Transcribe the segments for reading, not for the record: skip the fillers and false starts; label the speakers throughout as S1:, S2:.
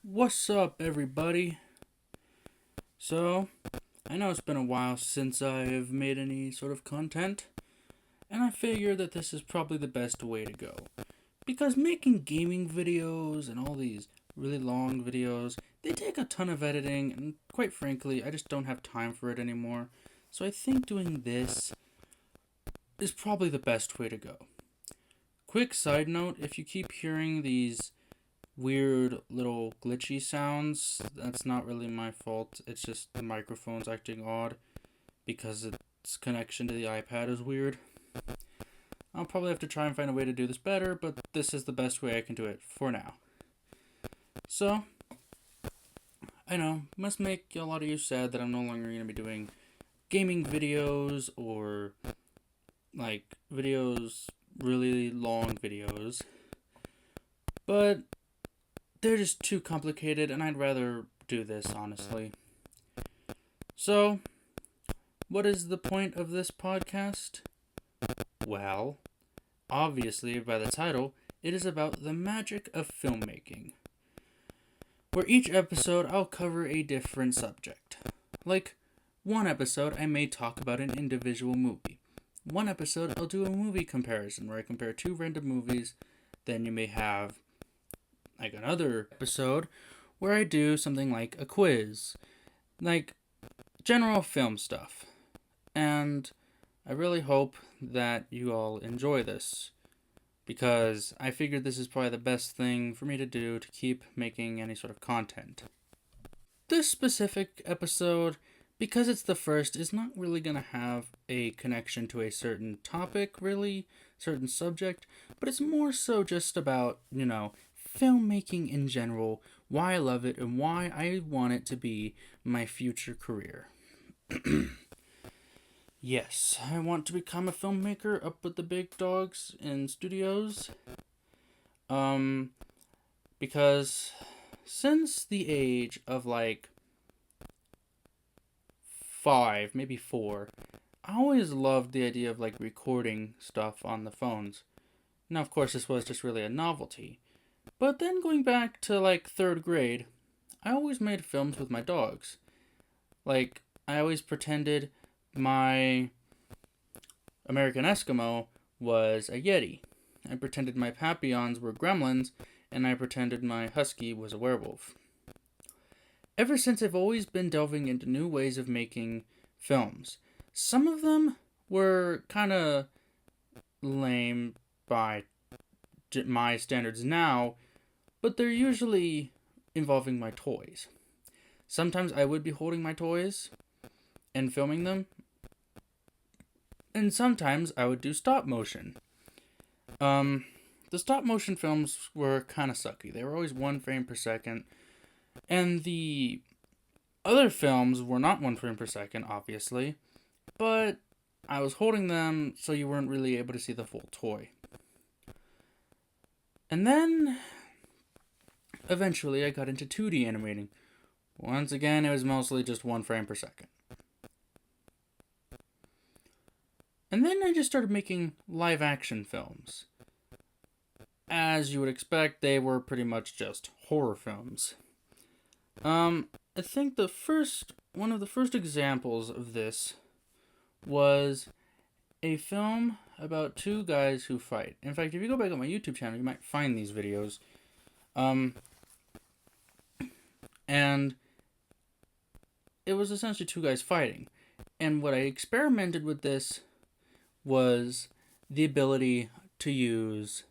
S1: What's up, everybody? So, I know it's been a while since I've made any sort of content, and I figure that this is probably the best way to go. Because making gaming videos and all these really long videos, they take a ton of editing, and quite frankly, I just don't have time for it anymore. So I think doing this is probably the best way to go. Quick side note, if you keep hearing these weird little glitchy sounds, that's not really my fault. It's just the microphone's acting odd because its connection to the iPad is weird. I'll probably have to try and find a way to do this better, but this is the best way I can do it for now. So, I know, must make a lot of you sad that I'm no longer going to be doing gaming videos or like videos, really long videos. But they're just too complicated, and I'd rather do this, honestly. So, what is the point of this podcast? Well, obviously, by the title, it is about the magic of filmmaking. Where each episode I'll cover a different subject. Like, one episode I may talk about an individual movie. One episode I'll do a movie comparison where I compare two random movies. Then you may have like another episode where I do something like a quiz. Like general film stuff. And I really hope that you all enjoy this, because I figured this is probably the best thing for me to do to keep making any sort of content. This specific episode, because it's the first, is not really going to have a connection to a certain topic, really, certain subject, but it's more so just about, filmmaking in general, why I love it, and why I want it to be my future career. Yes, I want to become a filmmaker up with the big dogs in studios. Um, because since the age of like 5, maybe 4, I always loved the idea of like recording stuff on the phones. Now, of course, this was just really a novelty. But then going back to like 3rd grade, I always made films with my dogs. Like, I always pretended my American Eskimo was a Yeti. I pretended my Papillons were gremlins, and I pretended my Husky was a werewolf. Ever since, I've always been delving into new ways of making films. Some of them were kind of lame by my standards now, but they're usually involving my toys. Sometimes I would be holding my toys and filming them, and sometimes I would do stop motion. The stop motion films were kind of sucky. They were always 1 frame per second, and the other films were not 1 frame per second, obviously, but I was holding them so you weren't really able to see the full toy. And then, eventually, I got into 2D animating. Once again, it was mostly just 1 frame per second. And then I just started making live action films. As you would expect, they were pretty much just horror films. I think one of the first examples of this was a film about 2 guys who fight. In fact, if you go back on my YouTube channel, you might find these videos. And it was essentially 2 guys fighting. And what I experimented with this was the ability to use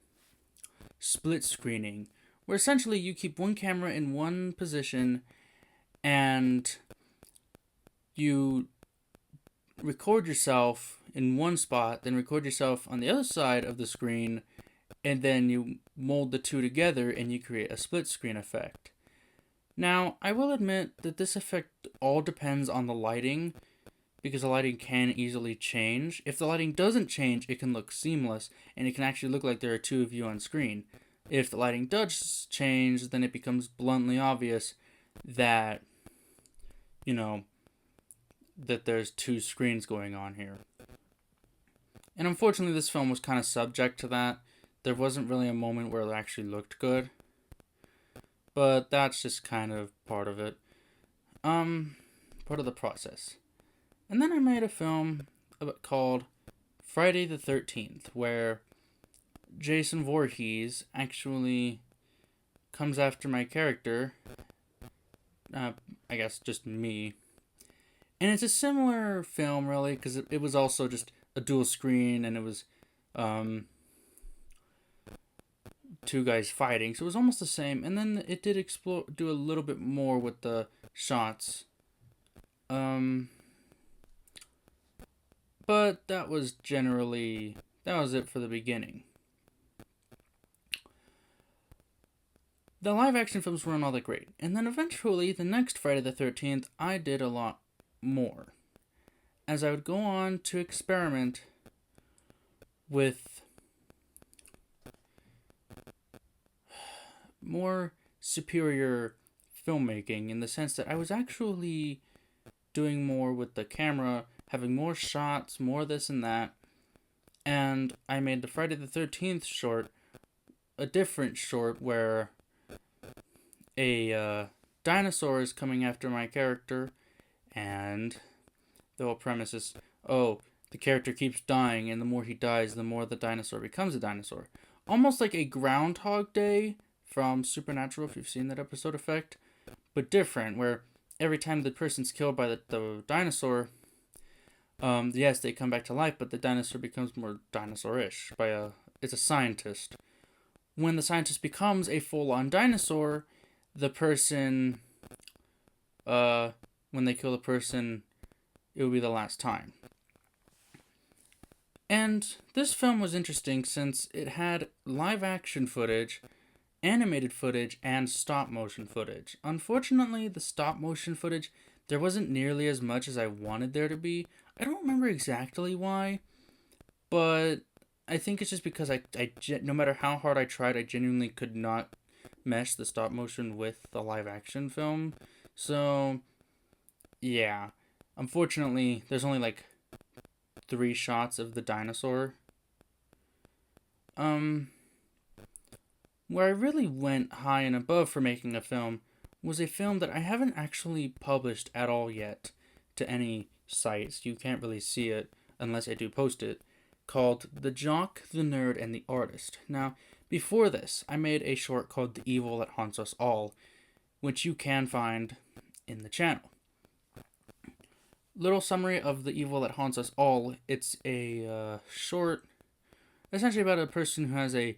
S1: split screening, where essentially you keep one camera in one position and you record yourself in one spot, then record yourself on the other side of the screen, and then you mold the two together and you create a split screen effect. Now, I will admit that this effect all depends on the lighting, because the lighting can easily change. If the lighting doesn't change, it can look seamless, and it can actually look like there are 2 of you on screen. If the lighting does change, then it becomes bluntly obvious that, that there's 2 screens going on here. And unfortunately, this film was kind of subject to that. There wasn't really a moment where it actually looked good. but that's just kind of part of it. Part of the process. And then I made a film called Friday the 13th, where Jason Voorhees actually comes after my character. I guess just me. And it's a similar film, really, because it was also just a dual screen, and it was two guys fighting, so it was almost the same. And then it did do a little bit more with the shots. But that was it for the beginning. The live action films weren't all that great, and then eventually, the next Friday the 13th, I did a lot more, as I would go on to experiment with more superior filmmaking, in the sense that I was actually doing more with the camera, having more shots, more this and that, and I made the Friday the 13th short, a different short, where a dinosaur is coming after my character, and the whole premise is, the character keeps dying, and the more he dies, the more the dinosaur becomes a dinosaur. Almost like a Groundhog Day from Supernatural, if you've seen that episode effect, but different, where every time the person's killed by the dinosaur, yes, they come back to life, but the dinosaur becomes more dinosaur-ish. It's a scientist. When the scientist becomes a full-on dinosaur, the person, when they kill the person, it will be the last time. And this film was interesting since it had live action footage, animated footage, and stop motion footage. Unfortunately, the stop motion footage, there wasn't nearly as much as I wanted there to be. I don't remember exactly why, but I think it's just because no matter how hard I tried, I genuinely could not mesh the stop motion with the live action film. So, yeah. Unfortunately, there's only like 3 shots of the dinosaur. Where I really went high and above for making a film was a film that I haven't actually published at all yet to any sites. You can't really see it unless I do post it, called The Jock, the Nerd, and the Artist. Now, before this, I made a short called The Evil That Haunts Us All, which you can find in the channel. Little summary of The Evil That Haunts Us All. It's a short, essentially about a person who has a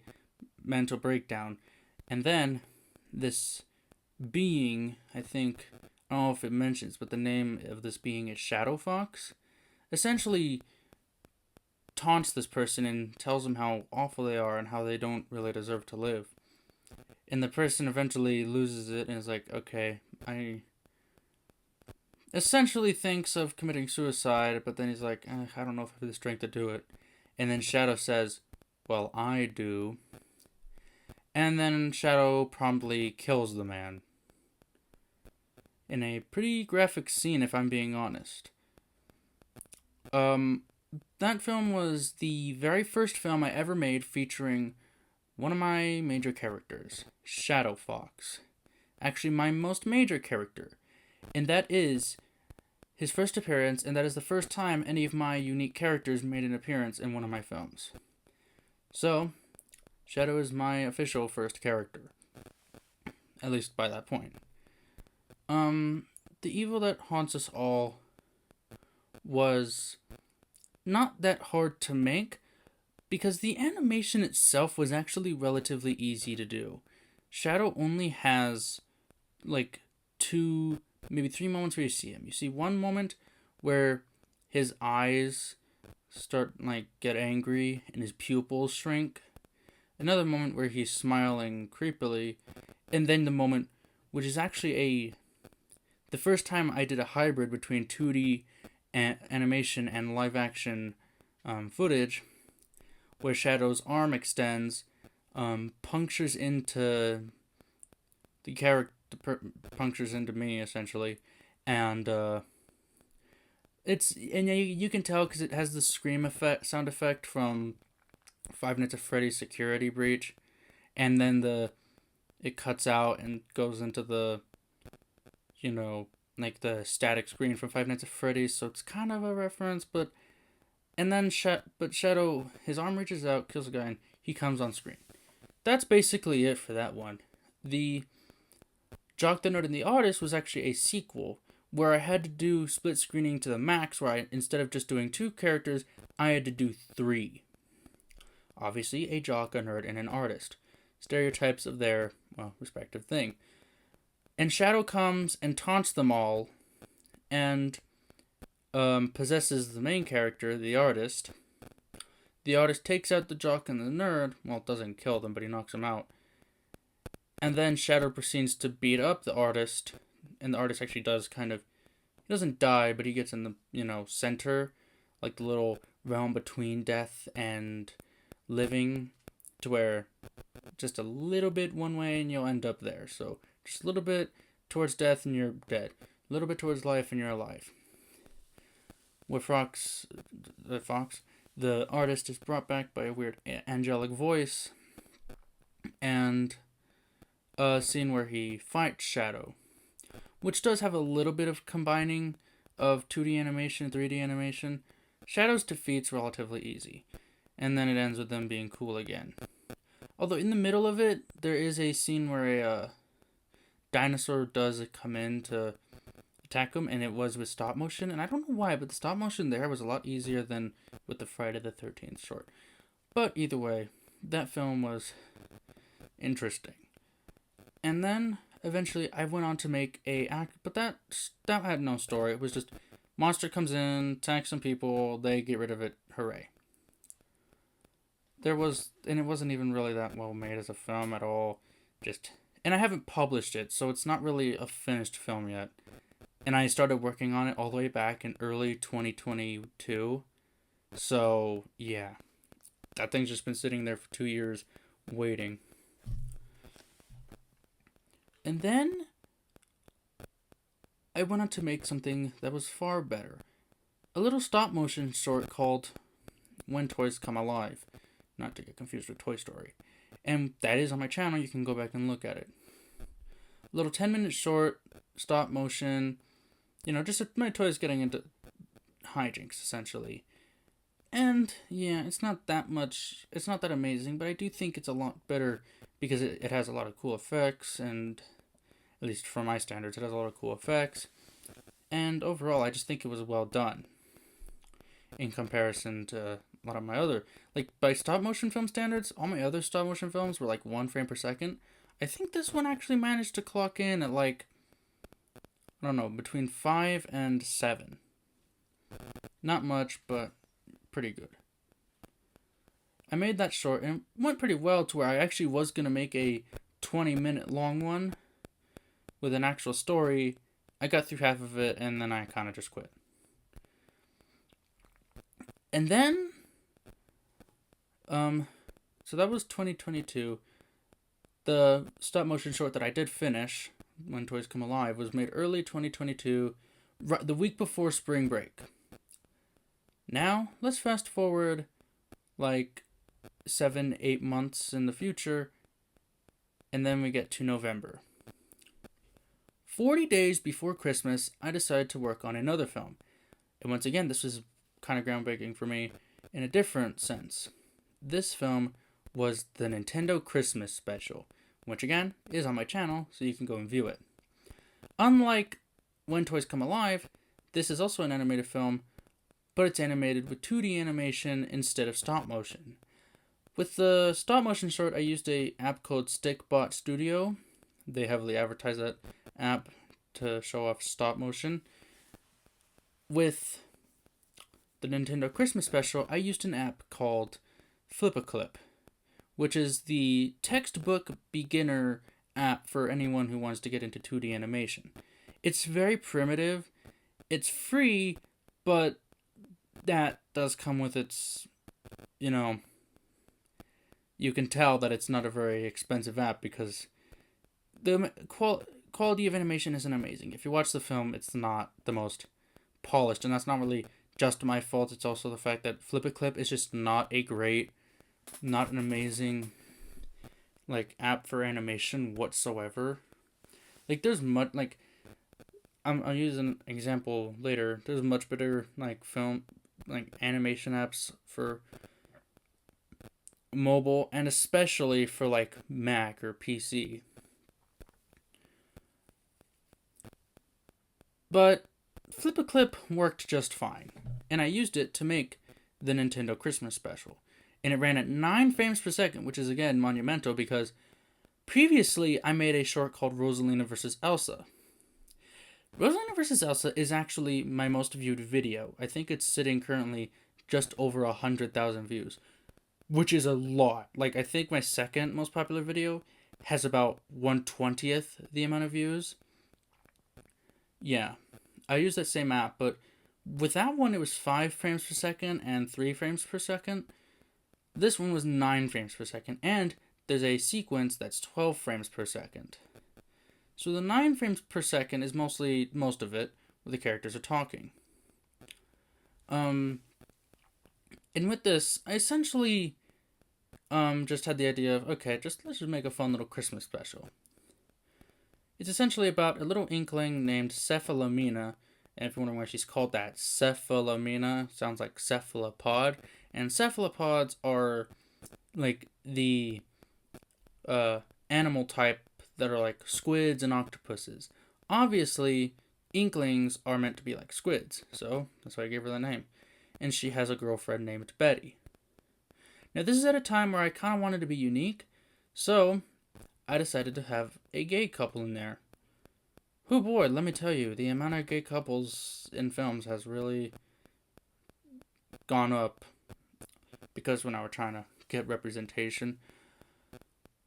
S1: mental breakdown, and then this being, I don't know if it mentions, but the name of this being is Shadow Fox, essentially taunts this person and tells them how awful they are and how they don't really deserve to live. And the person eventually loses it and is like, okay, I essentially thinks of committing suicide, but then he's like, I don't know if I have the strength to do it. And then Shadow says, well, I do. And then Shadow promptly kills the man. In a pretty graphic scene, if I'm being honest. That film was the very first film I ever made featuring one of my major characters, Shadow Fox. Actually, my most major character. And that is his first appearance, and that is the first time any of my unique characters made an appearance in one of my films. So, Shadow is my official first character. At least by that point. The Evil That Haunts Us All was not that hard to make, because the animation itself was actually relatively easy to do. Shadow only has like 2, maybe 3 moments where you see him. You see one moment where his eyes start get angry and his pupils shrink. Another moment where he's smiling creepily, and then the moment which is actually the first time I did a hybrid between 2D animation and live action footage, where Shadow's arm extends, punctures into the character, punctures into me essentially, and you can tell because it has the scream sound effect from Five Nights at Freddy's Security Breach, and then it cuts out and goes into the, like the static screen from Five Nights at Freddy's. So it's kind of a reference, but Shadow, his arm reaches out, kills a guy, and he comes on screen. That's basically it for that one. The Jock the Nerd and the Artist was actually a sequel where I had to do split screening to the max, where instead of just doing 2 characters, I had to do 3. Obviously, a jock, a nerd, and an artist. Stereotypes of their, respective thing. And Shadow comes and taunts them all and possesses the main character, the artist. The artist takes out the jock and the nerd. Well, it doesn't kill them, but he knocks them out. And then Shadow proceeds to beat up the artist. And the artist actually does he doesn't die, but he gets in the, center, like the little realm between death and living, to where just a little bit one way and you'll end up there. So just a little bit towards death and you're dead. A little bit towards life and you're alive. With the artist is brought back by a weird angelic voice, and a scene where he fights Shadow, which does have a little bit of combining of 2D animation, 3D animation. Shadow's defeat's relatively easy, and then it ends with them being cool again. Although in the middle of it, there is a scene where a dinosaur does come in to attack him, and it was with stop motion, and I don't know why, but the stop motion there was a lot easier than with the Friday the 13th short. But either way, that film was interesting. And then eventually I went on to make but that had no story. It was just monster comes in, attacks some people, they get rid of it, hooray. It wasn't even really that well made as a film at all. And I haven't published it, so it's not really a finished film yet. And I started working on it all the way back in early 2022. So, yeah. That thing's just been sitting there for 2 years waiting. And then I went on to make something that was far better. A little stop motion short called When Toys Come Alive. Not to get confused with Toy Story. And that is on my channel. You can go back and look at it. A little 10-minute short, stop motion. Just my toys getting into hijinks, essentially. And, yeah, it's not that amazing, but I do think it's a lot better because it has a lot of cool effects, and at least for my standards, it has a lot of cool effects. And overall, I just think it was well done in comparison to a lot of my other, by stop motion film standards, all my other stop motion films were 1 frame per second. I think this one actually managed to clock in at I don't know, between 5 and 7. Not much, but pretty good. I made that short, and it went pretty well to where I actually was going to make a 20-minute long one with an actual story. I got through half of it, and then I kind of just quit. And then, so that was 2022. The stop motion short that I did finish, When Toys Come Alive, was made early 2022, the week before spring break. Now, let's fast forward 7-8 months in the future, and then we get to November. 40 days before Christmas, I decided to work on another film. And once again, this was kind of groundbreaking for me in a different sense. This film was the Nintendo Christmas special, which again is on my channel, so you can go and view it. Unlike When Toys Come Alive, this is also an animated film, but it's animated with 2D animation instead of stop motion. With the stop motion short, I used an app called Stickbot Studio. They heavily advertise that app to show off stop motion. With the Nintendo Christmas special, I used an app called Flip-A-Clip, which is the textbook beginner app for anyone who wants to get into 2D animation. It's very primitive. It's free, but that does come with its, you can tell that it's not a very expensive app because the quality of animation isn't amazing. If you watch the film, it's not the most polished, and that's not really just my fault. It's also the fact that Flip-A-Clip is just not an amazing like app for animation whatsoever. Like there's much like I'll use an example later. There's much better like film like animation apps for mobile and especially for like Mac or PC. But Flip a Clip worked just fine, and I used it to make the Nintendo Christmas special. And it ran at 9 frames per second, which is again monumental because previously I made a short called Rosalina vs. Elsa. Rosalina vs. Elsa is actually my most viewed video. I think it's sitting currently just over 100,000 views, which is a lot. Like, I think my second most popular video has about 1/20th the amount of views. Yeah, I use that same app, but with that one, it was 5 frames per second and 3 frames per second. This one was 9 frames per second, and there's a sequence that's 12 frames per second. So the 9 frames per second is most of it, where the characters are talking. And with this, I essentially just had the idea of, okay, let's just make a fun little Christmas special. It's essentially about a little inkling named Cephalomena, and if you're wondering why she's called that, Cephalomena sounds like cephalopod, and cephalopods are like the animal type that are like squids and octopuses. Obviously, inklings are meant to be like squids, so that's why I gave her the name. And she has a girlfriend named Betty. Now, this is at a time where I kind of wanted to be unique, so I decided to have a gay couple in there. Oh boy, let me tell you, the amount of gay couples in films has really gone up because when I were trying to get representation.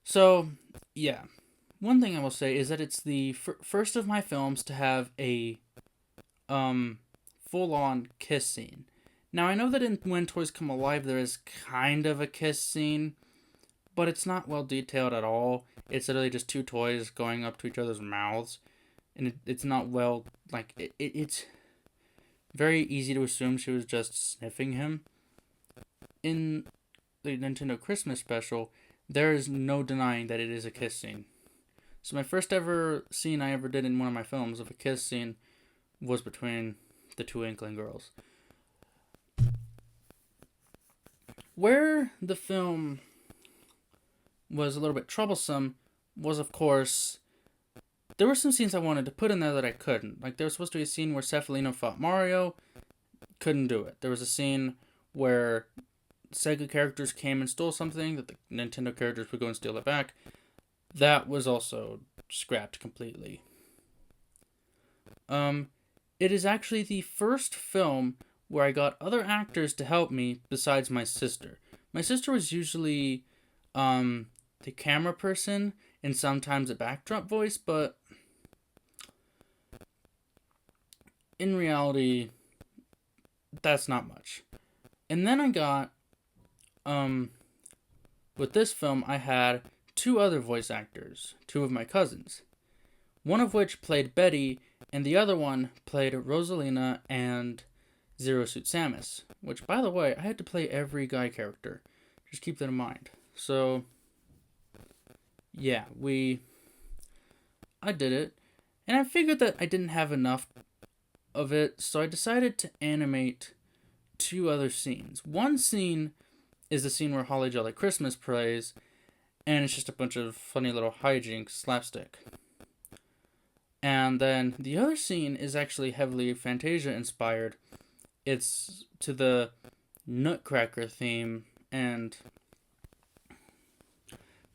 S1: So, yeah. One thing I will say is that it's the first of my films to have a full-on kiss scene. Now, I know that in When Toys Come Alive there is kind of a kiss scene, but it's not well detailed at all. It's literally just two toys going up to each other's mouths, and it's not well, like, it's very easy to assume she was just sniffing him. In the Nintendo Christmas special, there is no denying that it is a kiss scene. So my first ever scene I ever did in one of my films of a kiss scene was between the two Inkling girls. Where the film was a little bit troublesome was, of course, there were some scenes I wanted to put in there that I couldn't. Like, there was supposed to be a scene where Cephalina fought Mario. Couldn't do it. There was a scene where Sega characters came and stole something that the Nintendo characters would go and steal it back. That was also scrapped completely. It is actually the first film where I got other actors to help me besides my sister. My sister was usually the camera person and sometimes a backdrop voice, but in reality, that's not much. And then I got, with this film, I had 2 other voice actors, 2 of my cousins. One of which played Betty, and the other one played Rosalina and Zero Suit Samus. Which, by the way, I had to play every guy character. Just keep that in mind. So, yeah, I did it. And I figured that I didn't have enough of it, so I decided to animate 2 other scenes. One scene is the scene where Holly Jolly Christmas plays, and it's just a bunch of funny little hijinks, slapstick. And then the other scene is actually heavily Fantasia inspired. It's to the Nutcracker theme, and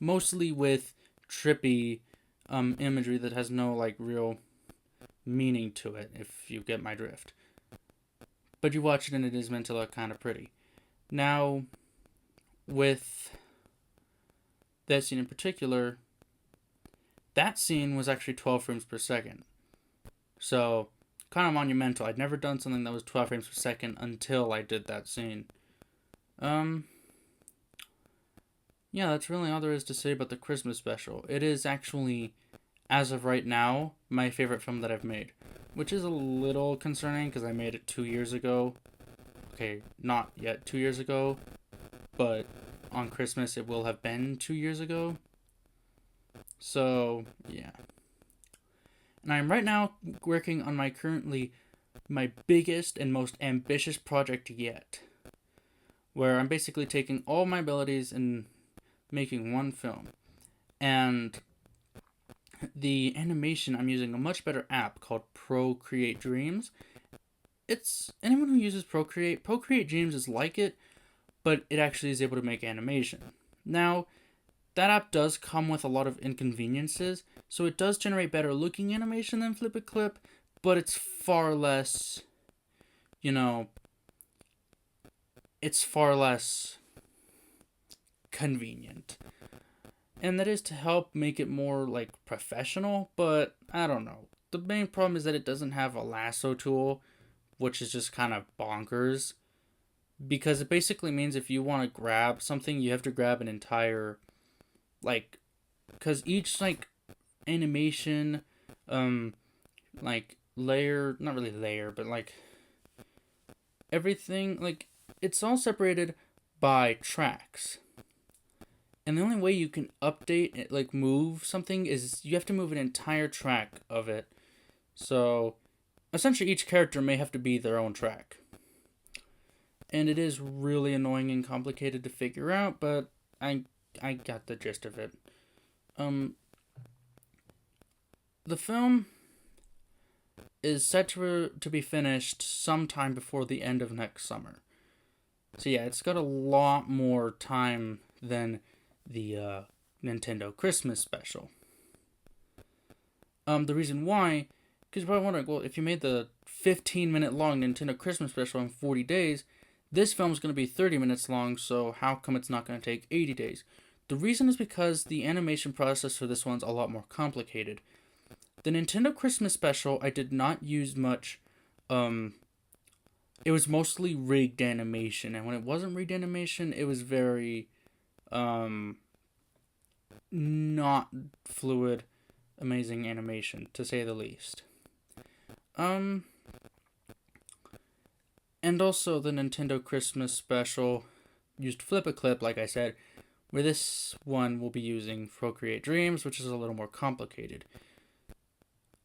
S1: mostly with trippy imagery that has no like real meaning to it, if you get my drift. But you watch it and it is meant to look kind of pretty. Now, with that scene in particular, that scene was actually 12 frames per second. So, kind of monumental. I'd never done something that was 12 frames per second until I did that scene. Yeah, that's really all there is to say about the Christmas special. It is actually, as of right now, my favorite film that I've made. Which is a little concerning because I made it 2 years ago. Okay, not yet 2 years ago, but on Christmas it will have been 2 years ago. So, yeah. And I'm right now working on my biggest and most ambitious project yet, where I'm basically taking all my abilities and making one film. And the animation, I'm using a much better app called Procreate Dreams. It's anyone who uses Procreate Dreams is like it, but it actually is able to make animation. Now, that app does come with a lot of inconveniences, so it does generate better looking animation than Flip a Clip, but it's far less, you know, it's far less convenient. And that is to help make it more, like, professional, but I don't know. The main problem is that it doesn't have a lasso tool, which is just kind of bonkers, because it basically means if you want to grab something, you have to grab an entire, like, because each, like, animation, like, layer, not really layer, but, like, everything, like, it's all separated by tracks. And the only way you can update it, like, move something, is you have to move an entire track of it. So, essentially, each character may have to be their own track. And it is really annoying and complicated to figure out, but I got the gist of it. The film is set to be finished sometime before the end of next summer. So yeah, it's got a lot more time than the Nintendo Christmas special. The reason why, because you're probably wondering, well, if you made the 15-minute long Nintendo Christmas special in 40 days, this film is going to be 30 minutes long, so how come it's not going to take 80 days? The reason is because the animation process for this one's a lot more complicated. The Nintendo Christmas special, I did not use much. It was mostly rigged animation, and when it wasn't rigged animation, it was very not fluid, amazing animation, to say the least. And also the Nintendo Christmas special used Flip a Clip, like I said, where this one will be using Procreate Dreams, which is a little more complicated.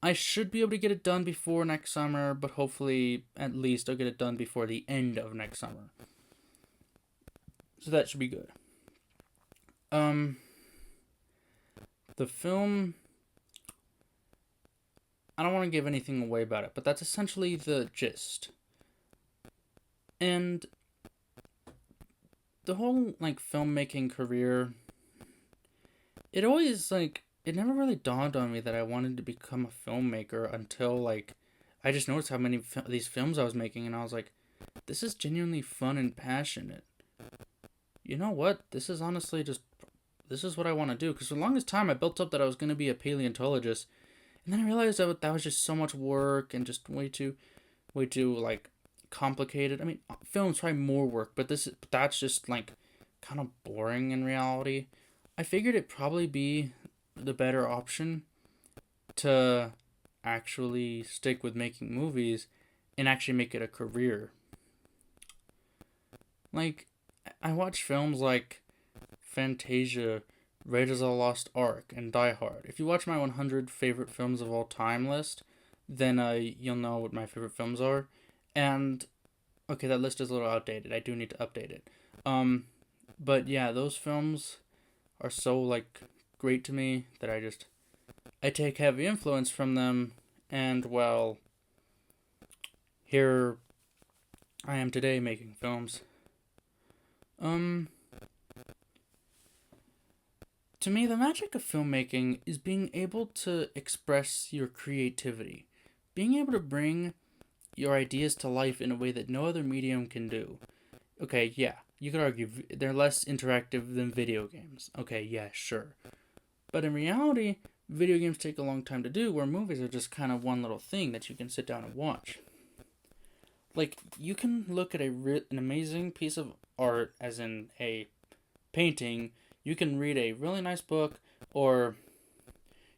S1: I should be able to get it done before next summer, but hopefully at least I'll get it done before the end of next summer. So that should be good. The film, I don't want to give anything away about it, but that's essentially the gist. And the whole, like, filmmaking career, it always, like, it never really dawned on me that I wanted to become a filmmaker until, like, I just noticed how many these films I was making, and I was like, this is genuinely fun and passionate. You know what? This is honestly just, this is what I want to do. Because for the longest time, I built up that I was going to be a paleontologist, and then I realized that was just so much work and just way too, like, complicated. I mean, film's probably more work, but that's just, like, kind of boring in reality. I figured it'd probably be the better option to actually stick with making movies and actually make it a career. Like, I watch films like Fantasia, Raiders of the Lost Ark, and Die Hard. If you watch my 100 favorite films of all time list, then you'll know what my favorite films are. And, okay, that list is a little outdated. I do need to update it. But yeah, those films are so, like, great to me that I take heavy influence from them, and, well, here I am today making films. To me, the magic of filmmaking is being able to express your creativity, being able to bring your ideas to life in a way that no other medium can do. Okay, yeah, you could argue they're less interactive than video games. Okay, yeah, sure. But in reality, video games take a long time to do, where movies are just kind of one little thing that you can sit down and watch. Like, you can look at an amazing piece of art, as in a painting, you can read a really nice book, or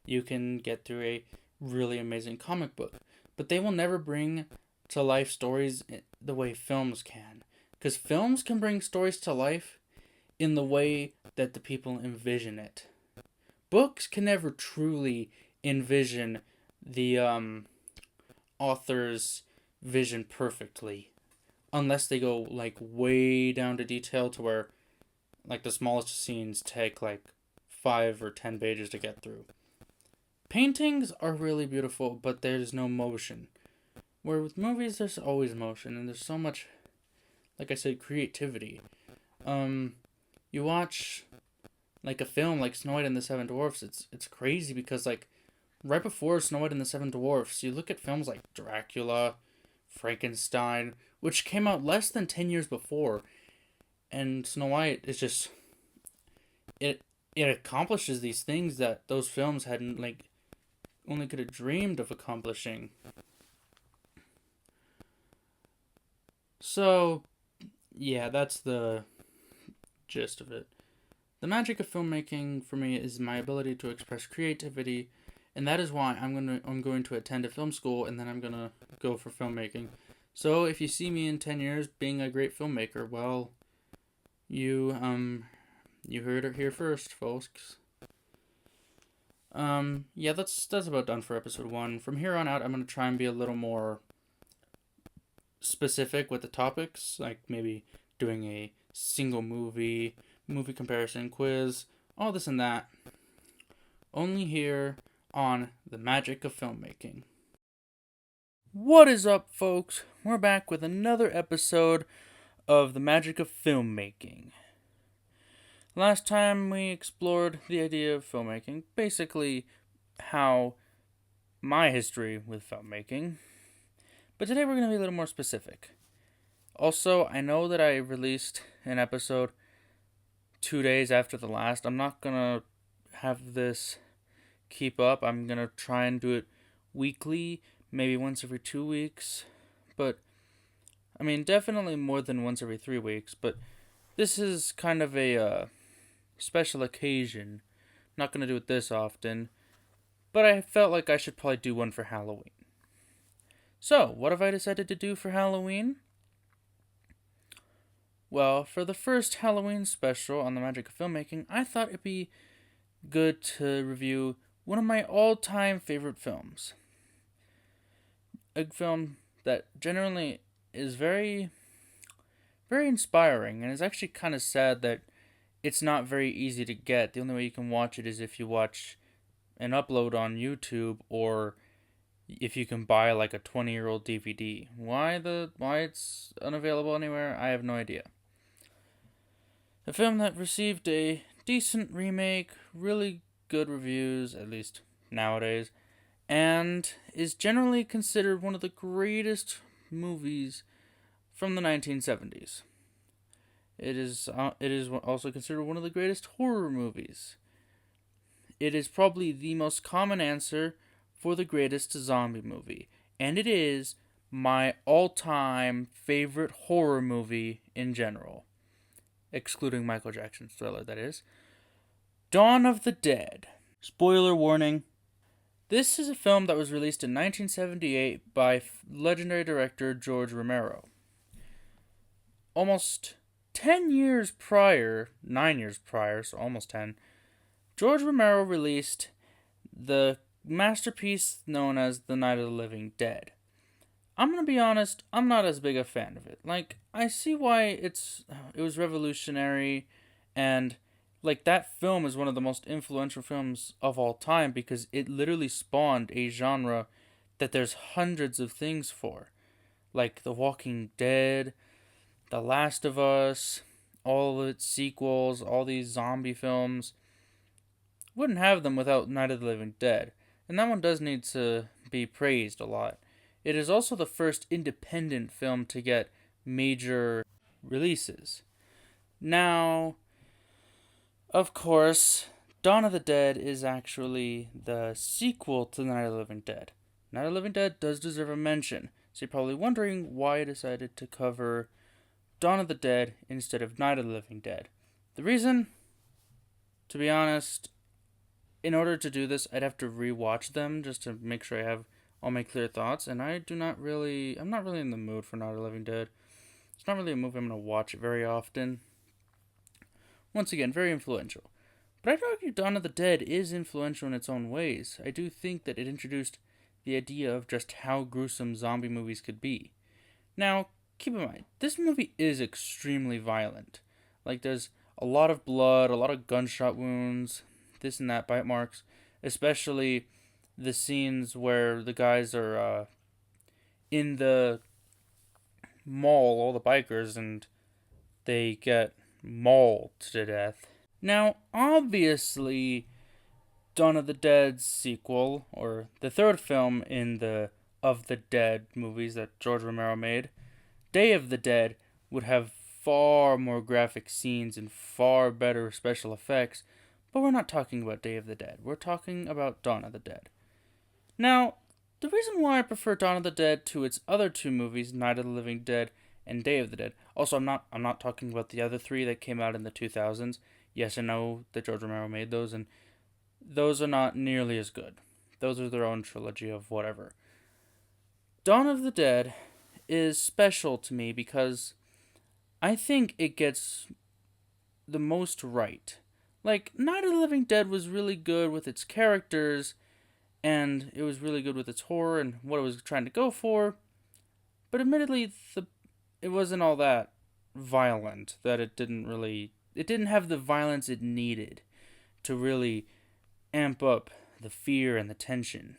S1: you can get through a really amazing comic book. But they will never bring to life stories the way films can. Because films can bring stories to life in the way that the people envision it. books can never truly envision the author's vision perfectly unless they go like way down to detail to where like the smallest scenes take like 5 or 10 pages to get through. Paintings are really beautiful, but there's no motion. Where with movies, there's always motion, and there's so much, like I said, creativity. You watch like a film like Snow White and the Seven Dwarfs. It's crazy because like right before Snow White and the Seven Dwarfs, you look at films like Dracula, Frankenstein, which came out less than 10 years before, and Snow White is just it. It accomplishes these things that those films hadn't like only could have dreamed of accomplishing. So, yeah, that's the gist of it. The magic of filmmaking for me is my ability to express creativity, and that is why I'm going to attend a film school and then I'm going to go for filmmaking. So, if you see me in 10 years being a great filmmaker, well, you heard it here first, folks. Yeah, that's about done for episode 1. From here on out, I'm going to try and be a little more specific with the topics, like maybe doing a single movie comparison quiz, all this and that. Only here on the Magic of Filmmaking. What is up, folks? We're back with another episode of the Magic of Filmmaking. Last time we explored the idea of filmmaking, basically how my history with filmmaking, but today we're going to be a little more specific. Also, I know that I released an episode 2 days after the last. I'm not going to have this keep up. I'm going to try and do it weekly, maybe once every 2 weeks, but I mean, definitely more than once every 3 weeks, but this is kind of a special occasion. Not going to do it this often, but I felt like I should probably do one for Halloween. So, what have I decided to do for Halloween? Well, for the first Halloween special on the Magic of Filmmaking, I thought it'd be good to review one of my all-time favorite films. A film that generally is very, very inspiring, and it's actually kind of sad that it's not very easy to get. The only way you can watch it is if you watch an upload on YouTube, or if you can buy like a 20-year-old DVD. Why it's unavailable anywhere, I have no idea. A film that received a decent remake, really good reviews, at least nowadays, and is generally considered one of the greatest movies from the 1970s. It is also considered one of the greatest horror movies. It is probably the most common answer for the greatest zombie movie, and it is my all-time favorite horror movie in general, excluding Michael Jackson's Thriller, that is. Dawn of the Dead. Spoiler warning. This is a film that was released in 1978 by legendary director George Romero. Almost 10 years prior, 9 years prior, so almost 10, George Romero released the masterpiece known as The Night of the Living Dead. I'm going to be honest, I'm not as big a fan of it. Like, I see why it was revolutionary, and like that film is one of the most influential films of all time because it literally spawned a genre that there's hundreds of things for. Like The Walking Dead, The Last of Us, all its sequels, all these zombie films. Wouldn't have them without Night of the Living Dead. And that one does need to be praised a lot. It is also the first independent film to get major releases. Now, of course, Dawn of the Dead is actually the sequel to Night of the Living Dead. Night of the Living Dead does deserve a mention, so you're probably wondering why I decided to cover Dawn of the Dead instead of Night of the Living Dead. The reason, to be honest, in order to do this, I'd have to rewatch them just to make sure I have all my clear thoughts, and I'm not really in the mood for Night of the Living Dead. It's not really a movie I'm going to watch very often. Once again, very influential. But I'd argue Dawn of the Dead is influential in its own ways. I do think that it introduced the idea of just how gruesome zombie movies could be. Now, keep in mind, this movie is extremely violent. Like, there's a lot of blood, a lot of gunshot wounds, this and that, bite marks, especially the scenes where the guys are in the mall, all the bikers, and they get mauled to death. Now, obviously, Dawn of the Dead's sequel, or the third film in the Of the Dead movies that George Romero made, Day of the Dead, would have far more graphic scenes and far better special effects, but we're not talking about Day of the Dead. We're talking about Dawn of the Dead. Now, the reason why I prefer Dawn of the Dead to its other two movies, Night of the Living Dead and Day of the Dead. Also, I'm not talking about the other three that came out in the 2000s. Yes, I know that George Romero made those, and those are not nearly as good. Those are their own trilogy of whatever. Dawn of the Dead is special to me because I think it gets the most right. Like, Night of the Living Dead was really good with its characters, and it was really good with its horror and what it was trying to go for, but admittedly, it wasn't all that violent, that it didn't have the violence it needed to really amp up the fear and the tension.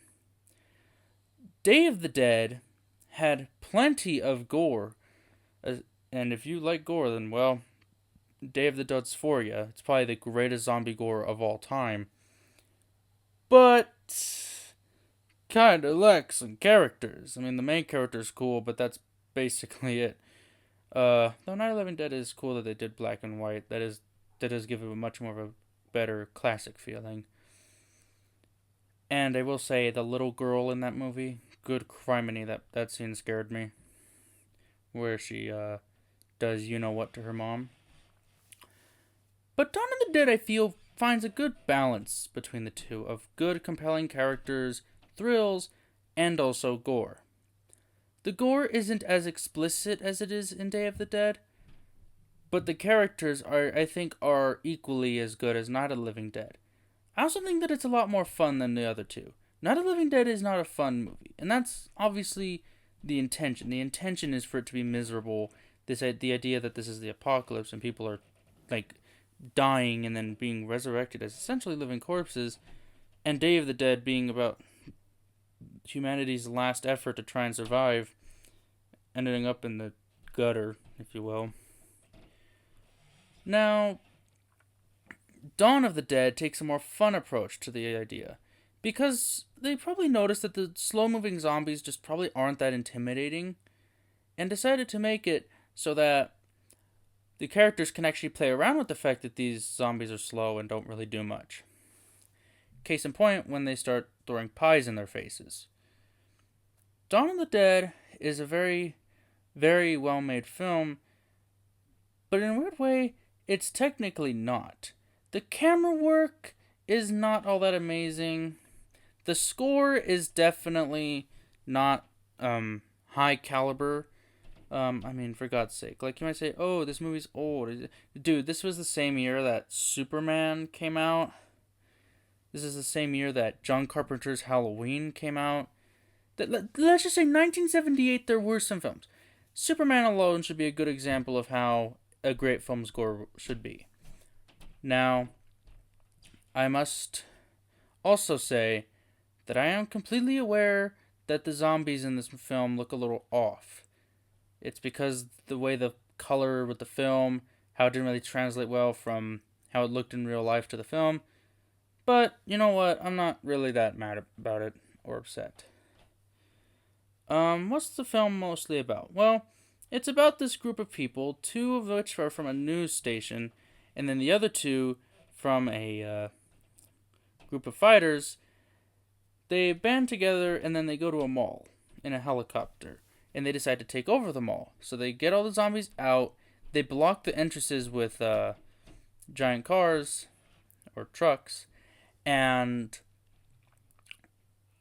S1: Day of the Dead had plenty of gore, and if you like gore, then, well, Day of the Dead's for you. It's probably the greatest zombie gore of all time. But kinda lacks some characters. I mean, the main character's cool, but that's basically it. Though Night of the Living Dead is cool that they did black and white. That does give it a much more of a better classic feeling. And I will say, the little girl in that movie, good criminy, that scene scared me. Where she, does you-know-what to her mom. But Dawn of the Dead, I feel, finds a good balance between the two, of good, compelling characters, thrills, and also gore. The gore isn't as explicit as it is in Day of the Dead, but the characters I think, are equally as good as Night of the Living Dead. I also think that it's a lot more fun than the other two. Night of the Living Dead is not a fun movie, and that's obviously the intention. The intention is for it to be miserable. The idea that this is the apocalypse and people are, like, dying and then being resurrected as essentially living corpses, and Day of the Dead being about humanity's last effort to try and survive, ending up in the gutter, if you will. Now, Dawn of the Dead takes a more fun approach to the idea, because they probably noticed that the slow-moving zombies just probably aren't that intimidating, and decided to make it so that the characters can actually play around with the fact that these zombies are slow and don't really do much. Case in point, when they start throwing pies in their faces. Dawn of the Dead is a very, very well-made film, but in a weird way, it's technically not. The camera work is not all that amazing. The score is definitely not high caliber. I mean, for God's sake. Like, you might say, oh, this movie's old. Dude, this was the same year that Superman came out. This is the same year that John Carpenter's Halloween came out. Let's just say 1978, there were some films. Superman alone should be a good example of how a great film score should be. Now, I must also say that I am completely aware that the zombies in this film look a little off. It's because the way the color with the film, how it didn't really translate well from how it looked in real life to the film. But, you know what, I'm not really that mad about it, or upset. What's the film mostly about? Well, it's about this group of people, two of which are from a news station, and then the other two from a group of fighters. They band together, and then they go to a mall in a helicopter, and they decide to take over the mall. So they get all the zombies out, they block the entrances with giant cars, or trucks, and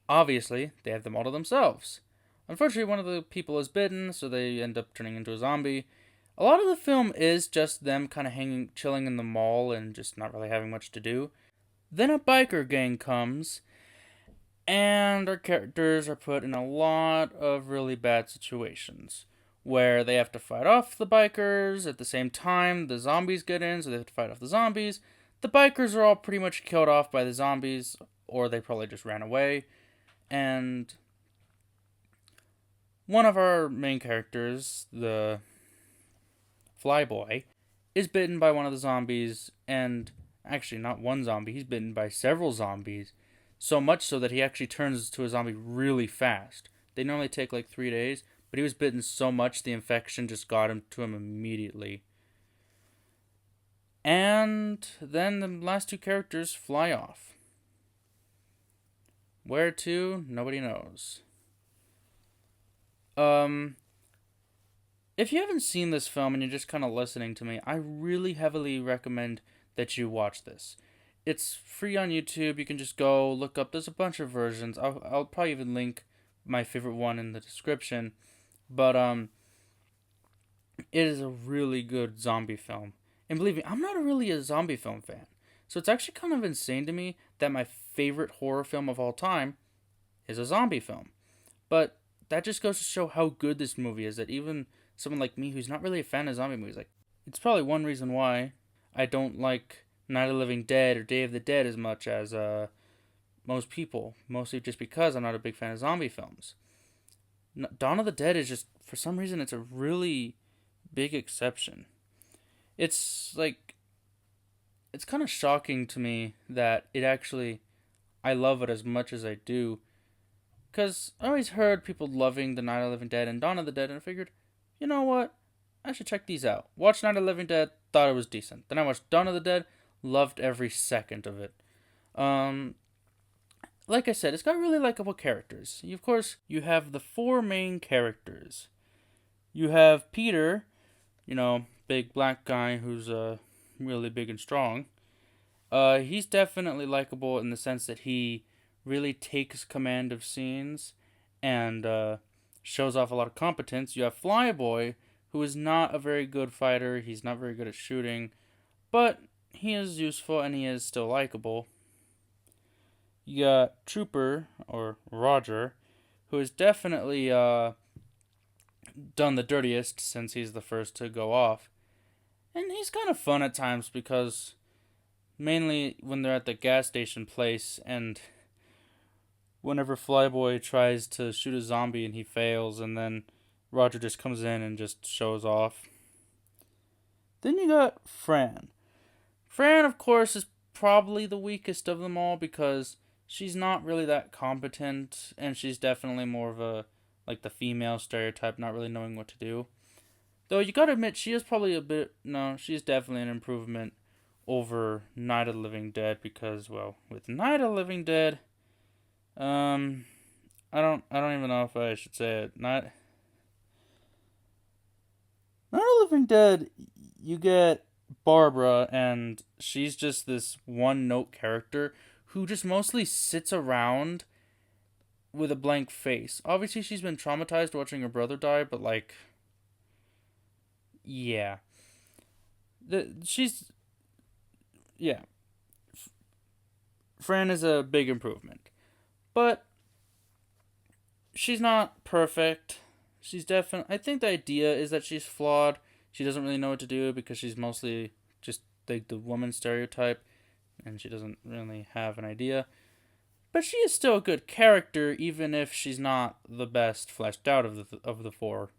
S1: obviously, they have them all to themselves. Unfortunately, one of the people is bitten, so they end up turning into a zombie. A lot of the film is just them kind of hanging, chilling in the mall and just not really having much to do. Then a biker gang comes, and our characters are put in a lot of really bad situations where they have to fight off the bikers. At the same time, the zombies get in, so they have to fight off the zombies. The bikers are all pretty much killed off by the zombies, or they probably just ran away. And one of our main characters, the Flyboy, is bitten by one of the zombies, and actually not one zombie, he's bitten by several zombies, so much so that he actually turns to a zombie really fast. They normally take like 3 days, but he was bitten so much the infection just got him to him immediately. And then the last two characters fly off. Where to? Nobody knows. If you haven't seen this film and you're just kind of listening to me, I really heavily recommend that you watch this. It's free on YouTube. You can just go look up. There's a bunch of versions. I'll probably even link my favorite one in the description. But it is a really good zombie film. And believe me, I'm not really a zombie film fan. So it's actually kind of insane to me that my favorite horror film of all time is a zombie film. But that just goes to show how good this movie is, that even someone like me who's not really a fan of zombie movies, like, it's probably one reason why I don't like Night of the Living Dead or Day of the Dead as much as most people, mostly just because I'm not a big fan of zombie films. Dawn of the Dead is just, for some reason, it's a really big exception. It's like, it's kind of shocking to me that I love it as much as I do. Because I always heard people loving the Night of the Living Dead and Dawn of the Dead, and I figured, you know what? I should check these out. Watched Night of the Living Dead, thought it was decent. Then I watched Dawn of the Dead, loved every second of it. Like I said, it's got really likable characters. Of course, you have the four main characters. You have Peter, big black guy who's really big and strong. He's definitely likable in the sense that he really takes command of scenes and shows off a lot of competence. You have Flyboy, who is not a very good fighter. He's not very good at shooting, but he is useful and he is still likable. You got Trooper, or Roger, who has definitely done the dirtiest since he's the first to go off. And he's kind of fun at times because mainly when they're at the gas station place and whenever Flyboy tries to shoot a zombie and he fails, and then Roger just comes in and just shows off. Then you got Fran. Fran, of course, is probably the weakest of them all because she's not really that competent, and she's definitely more of the female stereotype, not really knowing what to do. Though you gotta admit, she's definitely an improvement over Night of the Living Dead because, well, with Night of the Living Dead, I don't even know if I should say it. Night of the Living Dead, you get Barbara, and she's just this one-note character who just mostly sits around with a blank face. Obviously, she's been traumatized watching her brother die, but, yeah. Fran is a big improvement. But she's not perfect. I think the idea is that she's flawed. She doesn't really know what to do because she's mostly just the woman stereotype, and she doesn't really have an idea. But she is still a good character, even if she's not the best fleshed out of the four.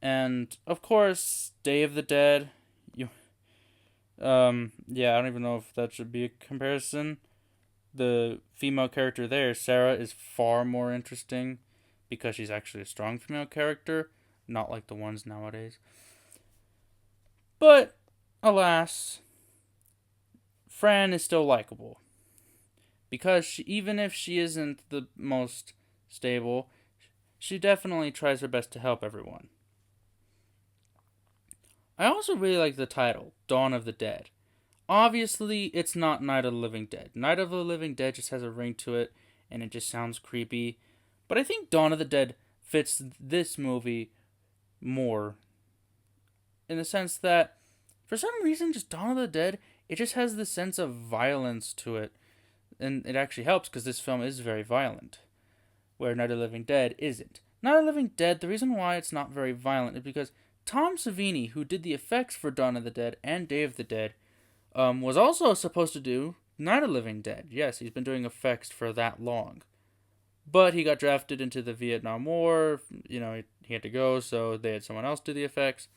S1: And of course, Day of the Dead. I don't even know if that should be a comparison. The female character there, Sarah, is far more interesting because she's actually a strong female character, not like the ones nowadays. But alas, Fran is still likable because even if she isn't the most stable, she definitely tries her best to help everyone. I also really like the title, Dawn of the Dead. Obviously, it's not Night of the Living Dead. Night of the Living Dead just has a ring to it, and it just sounds creepy. But I think Dawn of the Dead fits this movie more. in the sense that, for some reason, just Dawn of the Dead, it just has this sense of violence to it. And it actually helps because this film is very violent, where Night of the Living Dead isn't. Night of the Living Dead, the reason why it's not very violent is because Tom Savini, who did the effects for Dawn of the Dead and Day of the Dead, was also supposed to do Night of the Living Dead. Yes, he's been doing effects for that long. But he got drafted into the Vietnam War. He had to go, so they had someone else do the effects.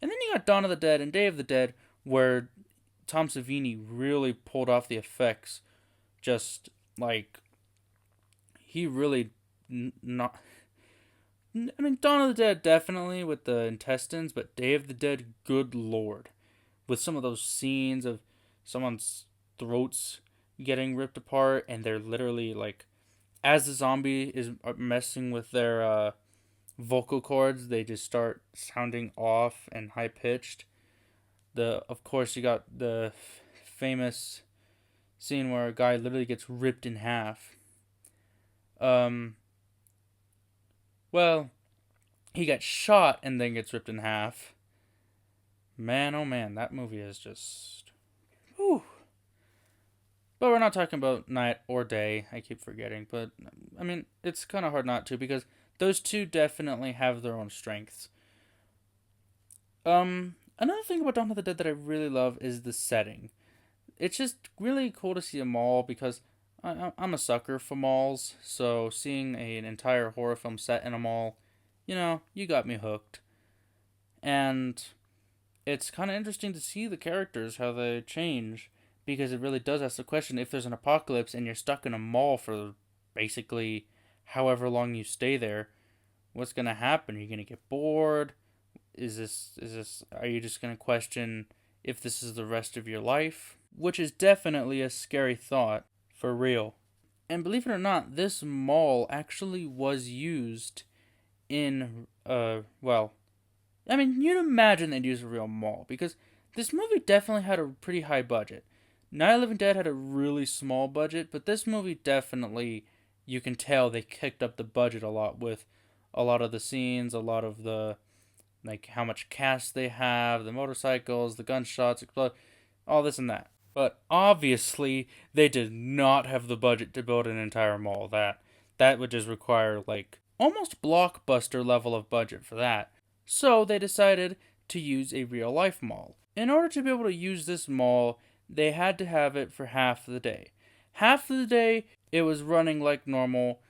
S1: And then you got Dawn of the Dead and Day of the Dead, where Tom Savini really pulled off the effects. Just like, he really not. I mean, Dawn of the Dead definitely with the intestines, but Day of the Dead, good lord, with some of those scenes of someone's throats getting ripped apart, and they're literally like, as the zombie is messing with their vocal cords, they just start sounding off and high pitched. Of course, you got the famous scene where a guy literally gets ripped in half. Well, he got shot and then gets ripped in half. Man, oh man, that movie is just... Whew. But we're not talking about night or day. I keep forgetting. But, I mean, it's kind of hard not to because those two definitely have their own strengths. Another thing about Dawn of the Dead that I really love is the setting. It's just really cool to see a mall because I'm a sucker for malls. So seeing an entire horror film set in a mall, you got me hooked. And it's kind of interesting to see the characters, how they change. Because it really does ask the question, if there's an apocalypse and you're stuck in a mall for basically however long you stay there, what's going to happen? Are you going to get bored? Are you just going to question if this is the rest of your life? Which is definitely a scary thought, for real. And believe it or not, this mall actually was used in, you'd imagine they'd use a real mall, because this movie definitely had a pretty high budget. Night of the Living Dead had a really small budget, but this movie definitely, you can tell they kicked up the budget a lot with a lot of the scenes, a lot of the, like, how much cast they have, the motorcycles, the gunshots, all this and that. But obviously, they did not have the budget to build an entire mall. That would just require, like, almost blockbuster level of budget for that. So they decided to use a real-life mall. In order to be able to use this mall, they had to have it for half of the day. Half of the day, it was running like normal,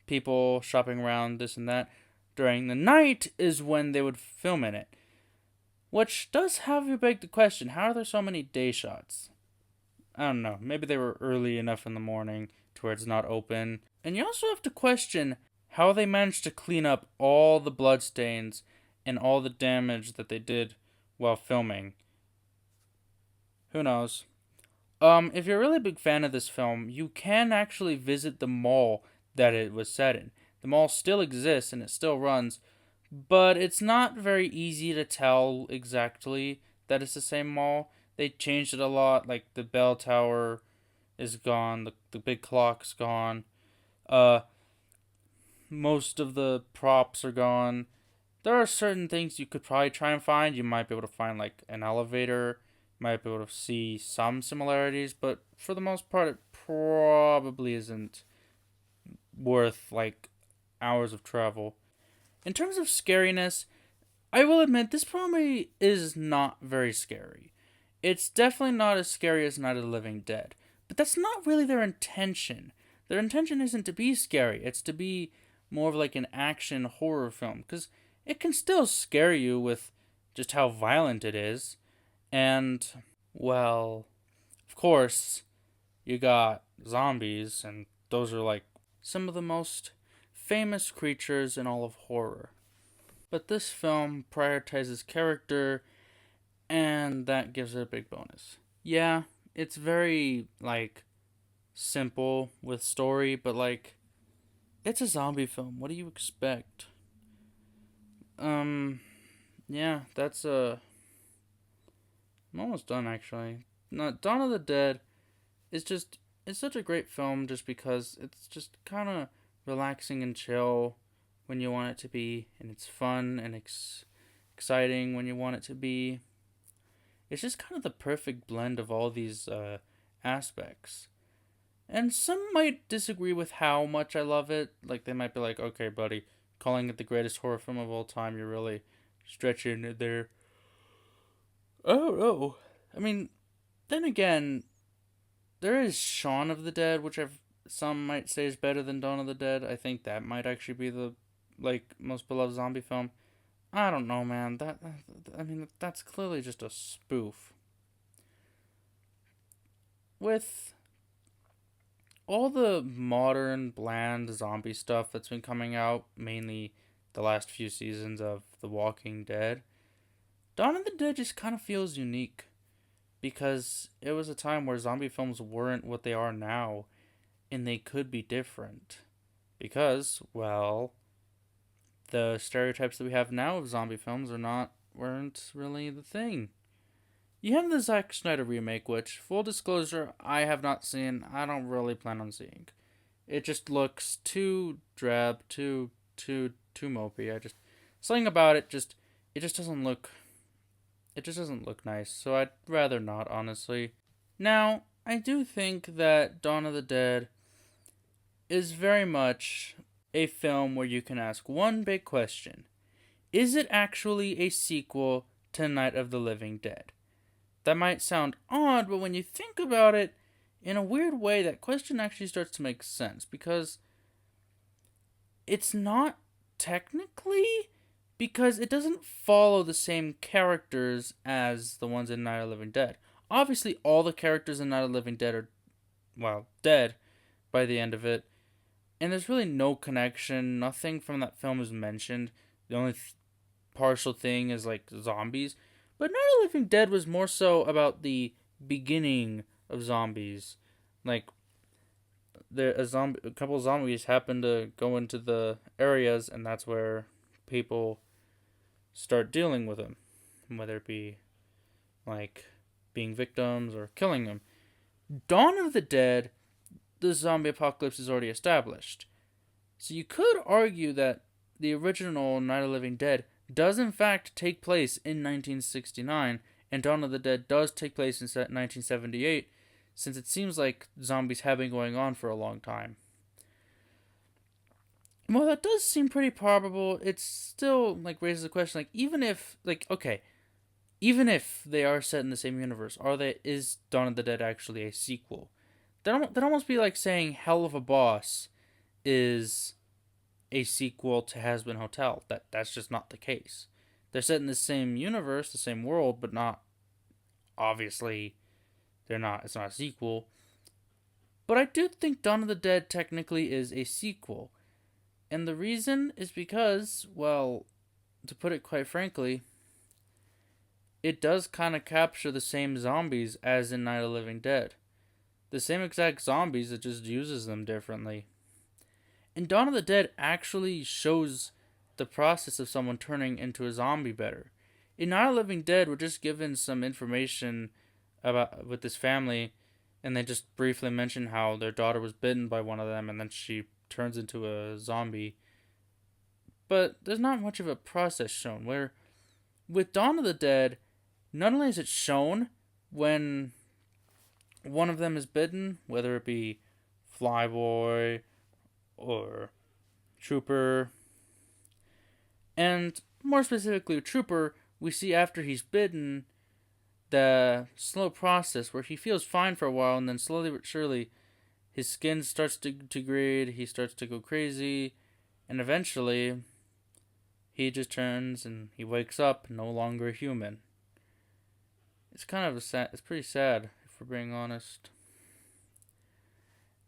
S1: people shopping around, this and that. During the night is when they would film in it. Which does have you beg the question, how are there so many day shots? I don't know, maybe they were early enough in the morning to where it's not open. And you also have to question how they managed to clean up all the bloodstains and all the damage that they did while filming. Who knows? If you're a really big fan of this film, you can actually visit the mall that it was set in. The mall still exists and it still runs, but it's not very easy to tell exactly that it's the same mall. They changed it a lot, like the bell tower is gone, the big clock's gone. Most of the props are gone. There are certain things you could probably try and find. You might be able to find like an elevator, might be able to see some similarities, but for the most part it probably isn't worth like hours of travel. In terms of scariness, I will admit this probably is not very scary. It's definitely not as scary as Night of the Living Dead, but that's not really their intention. Their intention isn't to be scary, it's to be more of like an action horror film, because it can still scare you with just how violent it is. And, well, of course, you got zombies, and those are like some of the most famous creatures in all of horror. But this film prioritizes character, and that gives it a big bonus. Yeah, it's very, like, simple with story, but, like, it's a zombie film. What do you expect? Yeah, that's I'm almost done, actually. No, Dawn of the Dead is just, it's such a great film just because it's just kind of relaxing and chill when you want it to be, and it's fun and exciting when you want it to be. It's just kind of the perfect blend of all these aspects. And some might disagree with how much I love it. Like, they might be like, okay, buddy, calling it the greatest horror film of all time, you're really stretching it there. Oh, no. I mean, then again, there is Shaun of the Dead, which some might say is better than Dawn of the Dead. I think that might actually be the, most beloved zombie film. I don't know, man. That's clearly just a spoof. With all the modern, bland zombie stuff that's been coming out, mainly the last few seasons of The Walking Dead, Dawn of the Dead just kind of feels unique. Because it was a time where zombie films weren't what they are now, and they could be different. Because, well, the stereotypes that we have now of zombie films weren't really the thing. You have the Zack Snyder remake, which, full disclosure, I have not seen. I don't really plan on seeing. It just looks too drab, too mopey. Something about it it just doesn't look. It just doesn't look nice. So I'd rather not, honestly. Now, I do think that Dawn of the Dead is very much a film where you can ask one big question: is it actually a sequel to Night of the Living Dead? That might sound odd, but when you think about it, in a weird way, that question actually starts to make sense, because it's not technically, because it doesn't follow the same characters as the ones in Night of the Living Dead. Obviously, all the characters in Night of the Living Dead are, dead by the end of it, and there's really no connection. Nothing from that film is mentioned. The only partial thing is, zombies. But Night of the Living Dead was more so about the beginning of zombies. A couple of zombies happen to go into the areas, and that's where people start dealing with them, whether it be being victims or killing them. Dawn of the Dead, the zombie apocalypse is already established. So you could argue that the original Night of the Living Dead does in fact take place in 1969, and Dawn of the Dead does take place in 1978, since it seems like zombies have been going on for a long time. Well, that does seem pretty probable. It still raises the question, even if they are set in the same universe, is Dawn of the Dead actually a sequel? That'd almost be like saying Hell of a Boss is a sequel to Hazbin Hotel. That's just not the case. They're set in the same universe, the same world, but not, obviously, it's not a sequel. But I do think Dawn of the Dead technically is a sequel. And the reason is because, to put it quite frankly, it does kind of capture the same zombies as in Night of the Living Dead. The same exact zombies, it just uses them differently. And Dawn of the Dead actually shows the process of someone turning into a zombie better. In Night of the Living Dead, we're just given some information with this family, and they just briefly mention how their daughter was bitten by one of them, and then she turns into a zombie. But there's not much of a process shown, where with Dawn of the Dead, not only is it shown when one of them is bitten, whether it be Flyboy or Trooper, and more specifically Trooper, we see after he's bitten the slow process where he feels fine for a while, and then slowly but surely his skin starts to degrade, he starts to go crazy, and eventually he just turns and he wakes up no longer human. It's it's pretty sad, if we're being honest.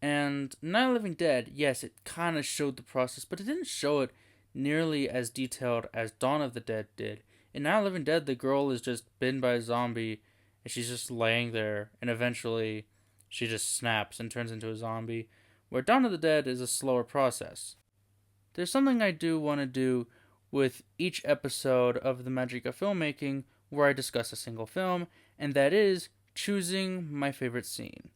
S1: And Night of the Living Dead, yes, it kind of showed the process, but it didn't show it nearly as detailed as Dawn of the Dead did. In Night of the Living Dead, the girl is just bitten by a zombie, and she's just laying there, and eventually she just snaps and turns into a zombie, where Dawn of the Dead is a slower process. There's something I do want to do with each episode of the Magic of Filmmaking where I discuss a single film, and that is choosing my favorite scene.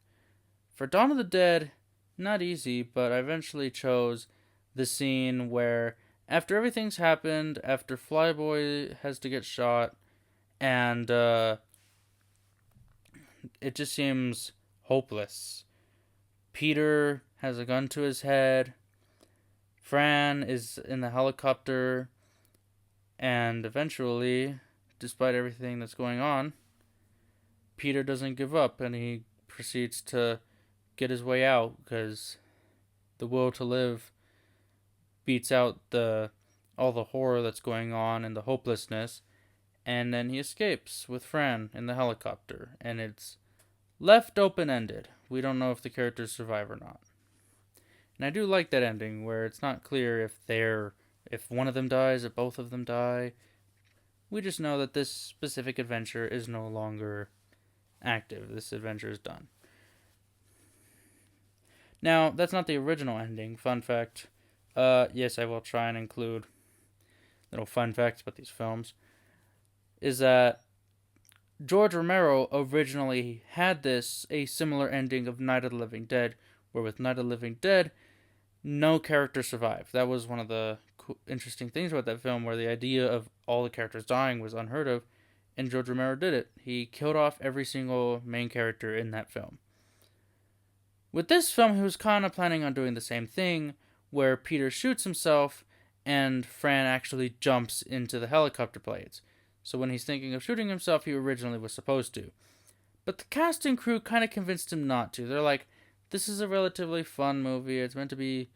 S1: For Dawn of the Dead, not easy, but I eventually chose the scene where after everything's happened, after Flyboy has to get shot, and it just seems hopeless. Peter has a gun to his head. Fran is in the helicopter. And eventually, despite everything that's going on, Peter doesn't give up and he proceeds to get his way out because the will to live beats out all the horror that's going on and the hopelessness. And then he escapes with Fran in the helicopter. And it's left open-ended. We don't know if the characters survive or not. And I do like that ending where it's not clear if one of them dies, if both of them die. We just know that this specific adventure is no longer active. This adventure is done. Now, that's not the original ending. Fun fact. Yes, I will try and include little fun facts about these films. Is that George Romero originally had a similar ending of Night of the Living Dead, where with Night of the Living Dead, no character survived. That was one of the interesting things about that film, where the idea of all the characters dying was unheard of, and George Romero did it. He killed off every single main character in that film. With this film, he was kind of planning on doing the same thing, where Peter shoots himself, and Fran actually jumps into the helicopter blades. So when he's thinking of shooting himself, he originally was supposed to. But the cast and crew kind of convinced him not to. They're like, this is a relatively fun movie. It's meant to be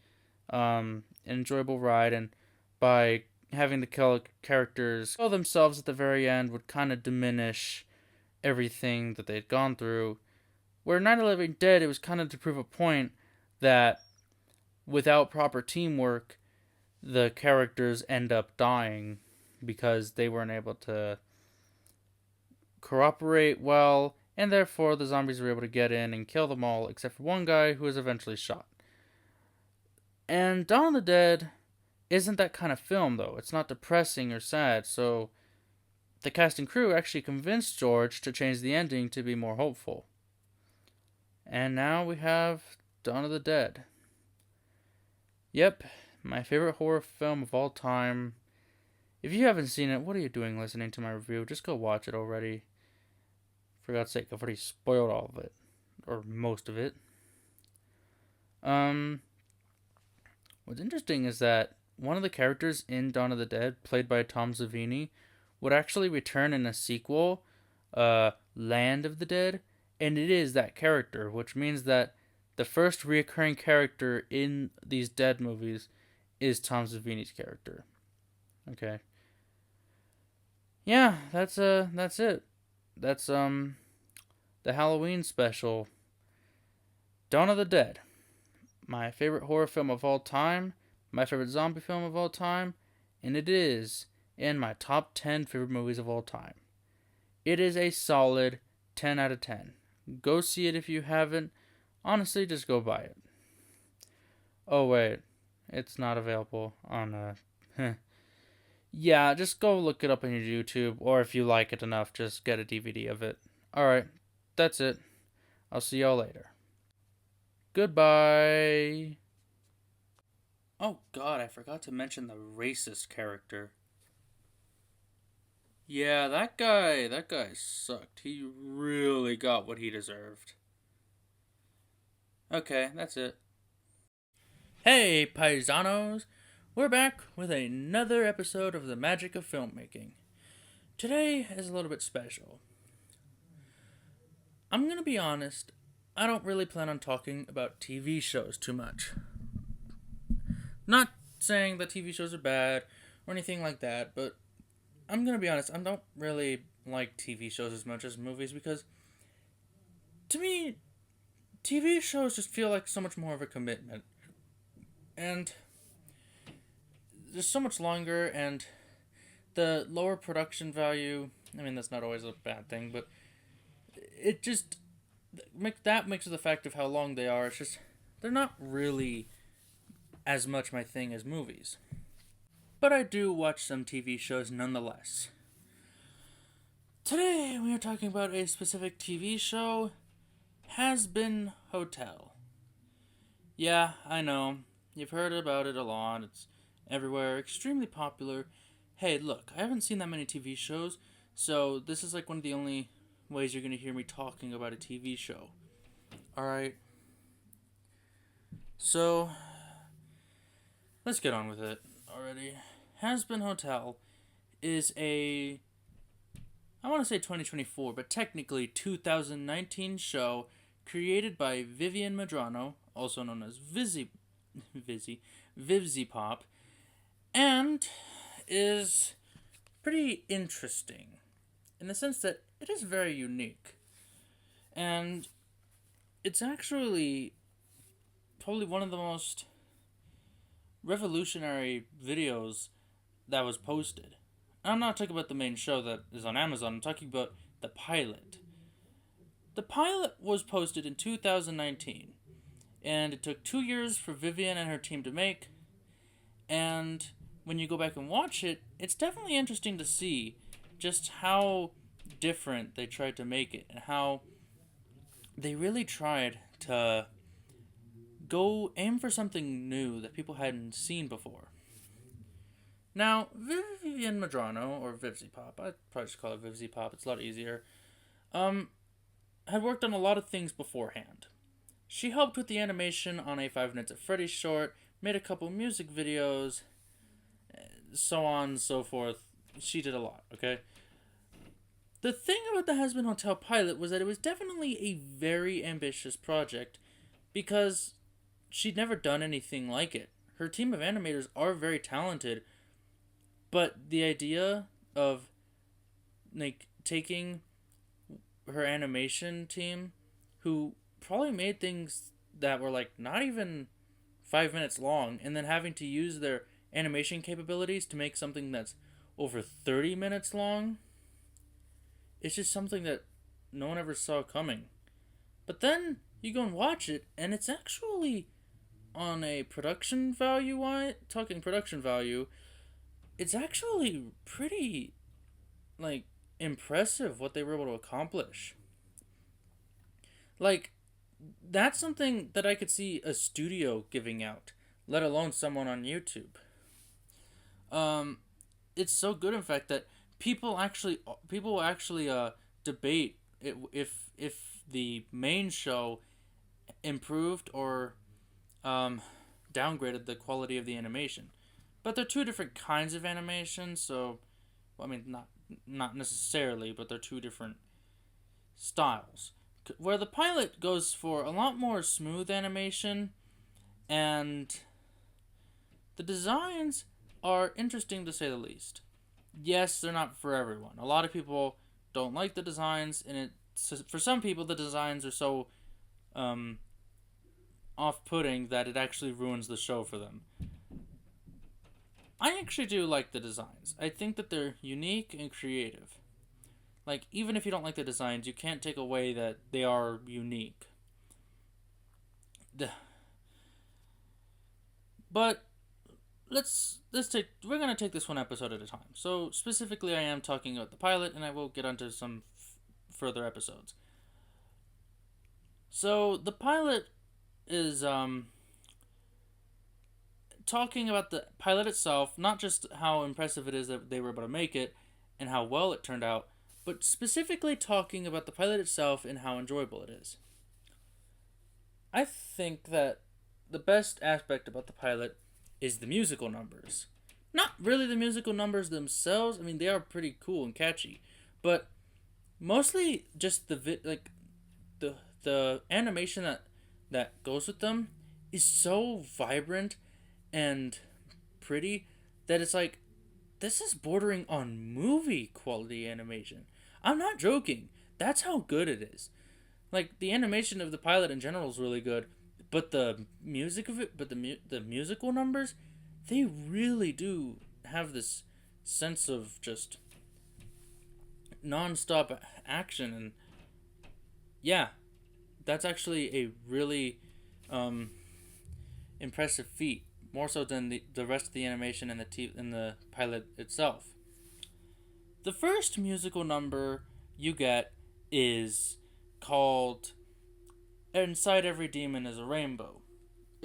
S1: an enjoyable ride, and by having the characters kill themselves at the very end would kind of diminish everything that they'd gone through. Where Night of the Living Dead, it was kind of to prove a point that without proper teamwork, the characters end up dying because they weren't able to cooperate well, and therefore the zombies were able to get in and kill them all, except for one guy who was eventually shot. And Dawn of the Dead isn't that kind of film, though. It's not depressing or sad, so the cast and crew actually convinced George to change the ending to be more hopeful. And now we have Dawn of the Dead. Yep, my favorite horror film of all time. If you haven't seen it, what are you doing listening to my review? Just go watch it already. For God's sake, I've already spoiled all of it. Or most of it. What's interesting is that one of the characters in Dawn of the Dead, played by Tom Savini, would actually return in a sequel, Land of the Dead, and it is that character, which means that the first reoccurring character in these Dead movies is Tom Savini's character. Okay. Yeah, that's it. That's the Halloween special. Dawn of the Dead. My favorite horror film of all time, my favorite zombie film of all time, and it is in my top 10 favorite movies of all time. It is a solid 10 out of 10. Go see it if you haven't. Honestly, just go buy it. Oh, wait. It's not available on Yeah, just go look it up on your YouTube, or if you like it enough, just get a DVD of it. Alright, that's it. I'll see y'all later. Goodbye. Oh god, I forgot to mention the racist character. Yeah, that guy sucked. He really got what he deserved. Okay, that's it. Hey, paisanos! We're back with another episode of the Magic of Filmmaking. Today is a little bit special. I'm gonna be honest, I don't really plan on talking about TV shows too much. Not saying that TV shows are bad or anything like that, but I'm gonna be honest, I don't really like TV shows as much as movies because, to me, TV shows just feel like so much more of a commitment. And they're so much longer, and the lower production value, I mean, that's not always a bad thing, but it just makes the fact of how long they are, it's just, they're not really as much my thing as movies. But I do watch some TV shows nonetheless. Today we are talking about a specific TV show, Has Been Hotel. Yeah, I know, you've heard about it a lot. everywhere, extremely popular. Hey, look, I haven't seen that many TV shows, so this is like one of the only ways you're going to hear me talking about a TV show. Alright, so let's get on with it already. Hazbin Hotel is I want to say 2024, but technically 2019 show created by Vivian Medrano, also known as Vivzy Pop, and is pretty interesting in the sense that it is very unique. And it's actually probably one of the most revolutionary videos that was posted. I'm not talking about the main show that is on Amazon, I'm talking about the pilot. The pilot was posted in 2019, and it took 2 years for Vivian and her team to make, and when you go back and watch it, it's definitely interesting to see just how different they tried to make it, and how they really tried to go aim for something new that people hadn't seen before. Now, Vivian Medrano, or Vivzy Pop, I'd probably just call it Vivzy Pop, it's a lot easier, had worked on a lot of things beforehand. She helped with the animation on a 5 Nights at Freddy's short, made a couple music videos, so on and so forth. She did a lot, okay? The thing about the Hazbin Hotel pilot was that it was definitely a very ambitious project because she'd never done anything like it. Her team of animators are very talented, but the idea of like taking her animation team, who probably made things that were like not even 5 minutes long, and then having to use their animation capabilities to make something that's over 30 minutes long, it's just something that no one ever saw coming. But then you go and watch it, and it's actually on a production value, talking production value, it's actually pretty like impressive what they were able to accomplish. Like, that's something that I could see a studio giving out, let alone someone on YouTube. It's so good, in fact, that people will actually debate it, if the main show improved or downgraded the quality of the animation. But they're two different kinds of animation, so well, I mean not necessarily, but they're two different styles. Where the pilot goes for a lot more smooth animation, and the designs are interesting to say the least. Yes, they're not for everyone. A lot of people don't like the designs, and for some people the designs are so off-putting that it actually ruins the show for them. I actually do like the designs. I think that they're unique and creative. Like, even if you don't like the designs, you can't take away that they are unique. But we're gonna take this one episode at a time. So specifically, I am talking about the pilot, and I will get onto some further episodes. So the pilot is talking about the pilot itself, not just how impressive it is that they were able to make it and how well it turned out, but specifically talking about the pilot itself and how enjoyable it is. I think that the best aspect about the pilot is the musical numbers. Not really the musical numbers themselves. I mean, they are pretty cool and catchy, but mostly just the animation that goes with them is so vibrant and pretty that it's like, this is bordering on movie quality animation. I'm not joking. That's how good it is. Like, the animation of the pilot in general is really good, but the music of it, the musical numbers, they really do have this sense of just non-stop action. And yeah, that's actually a really impressive feat, more so than the rest of the animation and the pilot itself. The first musical number you get is called "Inside Every Demon is a Rainbow."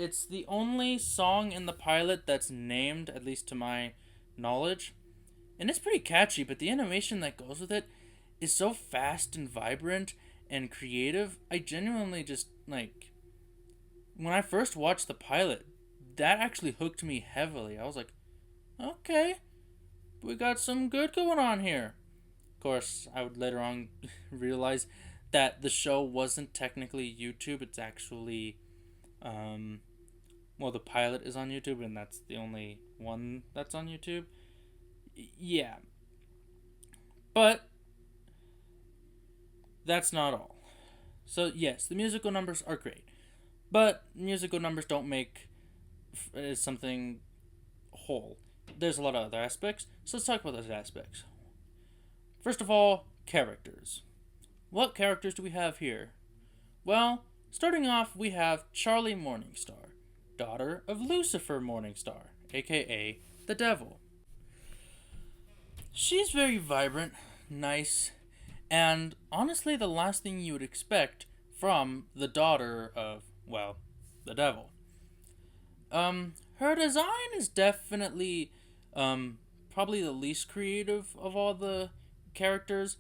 S1: It's the only song in the pilot that's named, at least to my knowledge. And it's pretty catchy, but the animation that goes with it is so fast and vibrant and creative. I genuinely just, like, when I first watched the pilot, that actually hooked me heavily. I was like, okay, we got some good going on here. Of course, I would later on realize that the show wasn't technically YouTube. It's actually, well, the pilot is on YouTube, and that's the only one that's on YouTube. Yeah. But that's not all. So, yes, the musical numbers are great. But musical numbers don't make something whole. There's a lot of other aspects, so let's talk about those aspects. First of all, characters. What characters do we have here? Well, starting off, we have Charlie Morningstar, daughter of Lucifer Morningstar, aka the Devil. She's very vibrant, nice, and honestly the last thing you would expect from the daughter of, well, the devil. Her design is definitely, probably the least creative of all the characters,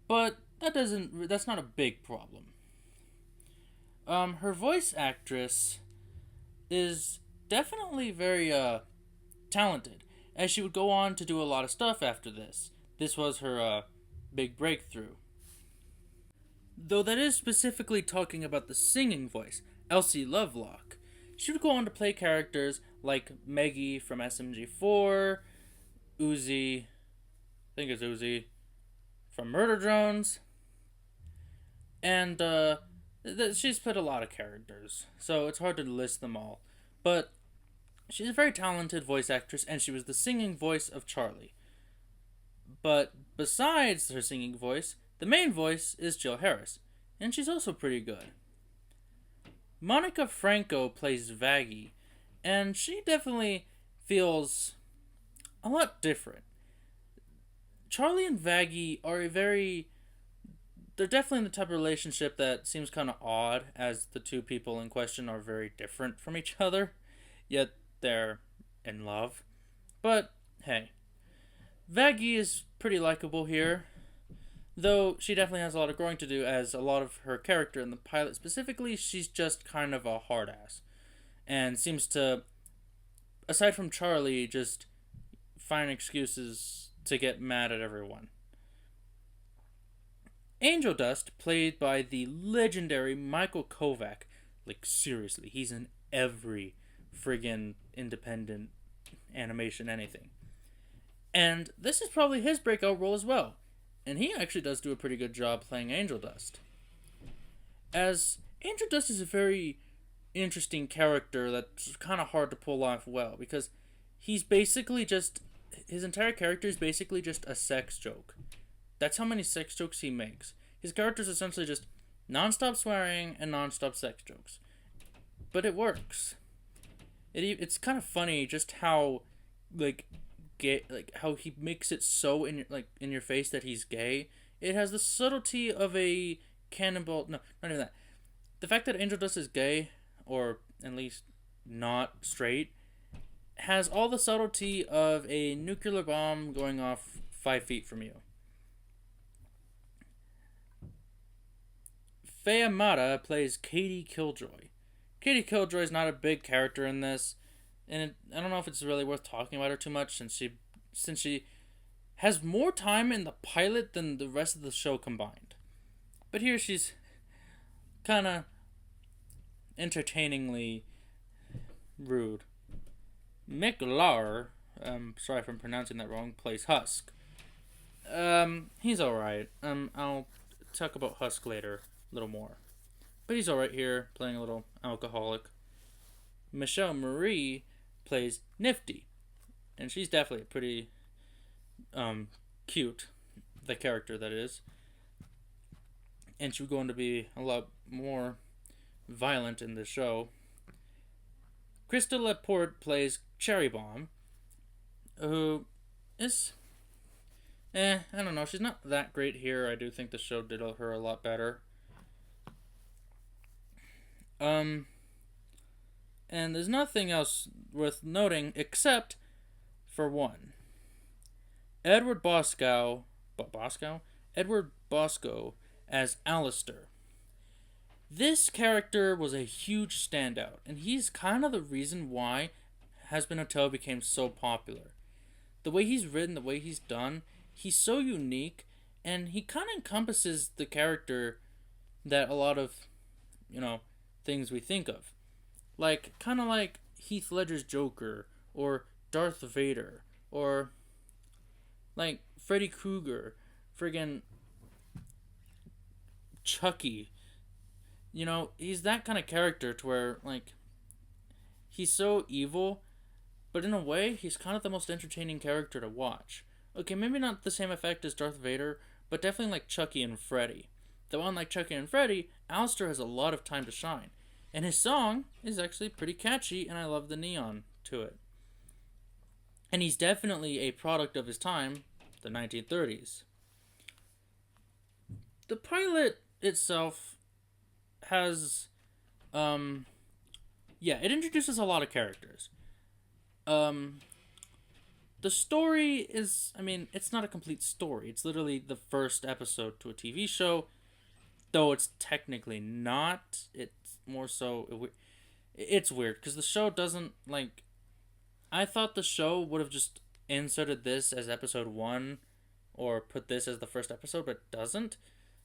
S1: but that's not a big problem. Her voice actress is definitely very, talented, as she would go on to do a lot of stuff after this. This was her, big breakthrough. Though that is specifically talking about the singing voice, Elsie Lovelock. She would go on to play characters like Maggie from SMG4, Uzi, I think it's Uzi, from Murder Drones, and she's played a lot of characters, so it's hard to list them all. But she's a very talented voice actress, and she was the singing voice of Charlie. But besides her singing voice, the main voice is Jill Harris, and she's also pretty good. Monica Franco plays Vaggie, and she definitely feels a lot different. Charlie and Vaggie are they're definitely in the type of relationship that seems kind of odd, as the two people in question are very different from each other, yet they're in love. But hey, Vaggie is pretty likable here, though she definitely has a lot of growing to do, as a lot of her character in the pilot specifically, she's just kind of a hard ass. And seems to, aside from Charlie, just find excuses to get mad at everyone. Angel Dust, played by the legendary Michael Kovac. Like, seriously, he's in every friggin' independent animation anything. And this is probably his breakout role as well. And he actually does do a pretty good job playing Angel Dust. As Angel Dust is a very interesting character that's kind of hard to pull off well, because he's basically just, his entire character is basically just a sex joke. That's how many sex jokes he makes. His character is essentially just non-stop swearing and non-stop sex jokes. But it works. It's kind of funny just how, like, gay, like how he makes it so in your face that he's gay. It has the subtlety of a cannibal. No, not even that. The fact that Angel Dust is gay, or at least not straight, has all the subtlety of a nuclear bomb going off 5 feet from you. Faye Mata plays Katie Killjoy. Katie Killjoy is not a big character in this, and I don't know if it's really worth talking about her too much, since she has more time in the pilot than the rest of the show combined. But here she's kind of entertainingly rude. Mick Lauer, sorry if I'm pronouncing that wrong, plays Husk. He's alright. I'll talk about Husk later a little more. But he's alright here, playing a little alcoholic. Michelle Marie plays Nifty, and she's definitely pretty cute, the character that is, and she's going to be a lot more violent in the show. Krista Laporte plays Cherry Bomb, who is, I don't know, she's not that great here. I do think the show did her a lot better. And there's nothing else worth noting except for one. Edward Bosco, Bosco? Edward Bosco as Alistair. This character was a huge standout, and he's kind of the reason why Has Been Hotel became so popular. The way he's written, the way he's done, he's so unique, and he kind of encompasses the character that a lot of, things we think of. Like, kind of like Heath Ledger's Joker, or Darth Vader, or like Freddy Krueger, friggin' Chucky. He's that kind of character to where, like, he's so evil, but in a way, he's kind of the most entertaining character to watch. Okay, maybe not the same effect as Darth Vader, but definitely like Chucky and Freddy. Though unlike Chucky and Freddy, Alistair has a lot of time to shine. And his song is actually pretty catchy, and I love the neon to it. And he's definitely a product of his time, the 1930s. The pilot itself has, it introduces a lot of characters. The story is, it's not a complete story. It's literally the first episode to a TV show, though it's technically not. It's more so, it's weird, because the show doesn't, I thought the show would have just inserted this as episode 1, or put this as the first episode, but it doesn't.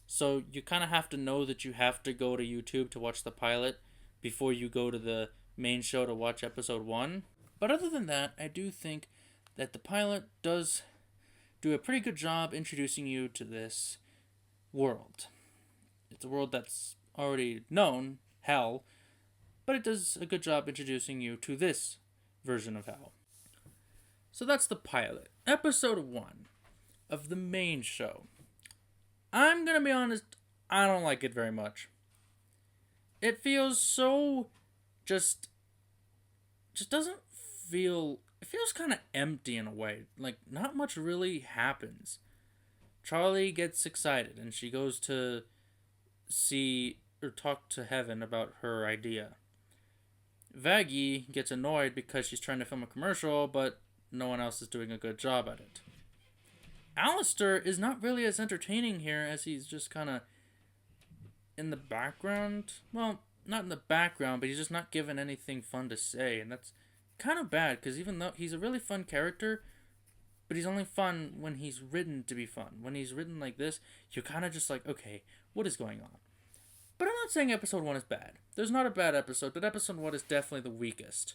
S1: So you kind of have to know that you have to go to YouTube to watch the pilot before you go to the main show to watch episode 1. But other than that, I do think that the pilot does do a pretty good job introducing you to this world. It's a world that's already known, hell, but it does a good job introducing you to this version of hell. So that's the pilot. Episode 1 of the main show. I'm gonna be honest, I don't like it very much. It feels so just doesn't feel, it feels kind of empty in a way. Like, not much really happens. Charlie gets excited and she goes to see or talk to Heaven about her idea. Vaggie gets annoyed because she's trying to film a commercial, but no one else is doing a good job at it. Alistair is not really as entertaining here, as he's just kind of in the background. Well, not in the background, but he's just not given anything fun to say, and that's kind of bad, because even though he's a really fun character, but he's only fun when he's written to be fun. When he's written like this, you're kind of just like, okay, what is going on? But I'm not saying episode 1 is bad. There's not a bad episode, but episode 1 is definitely the weakest.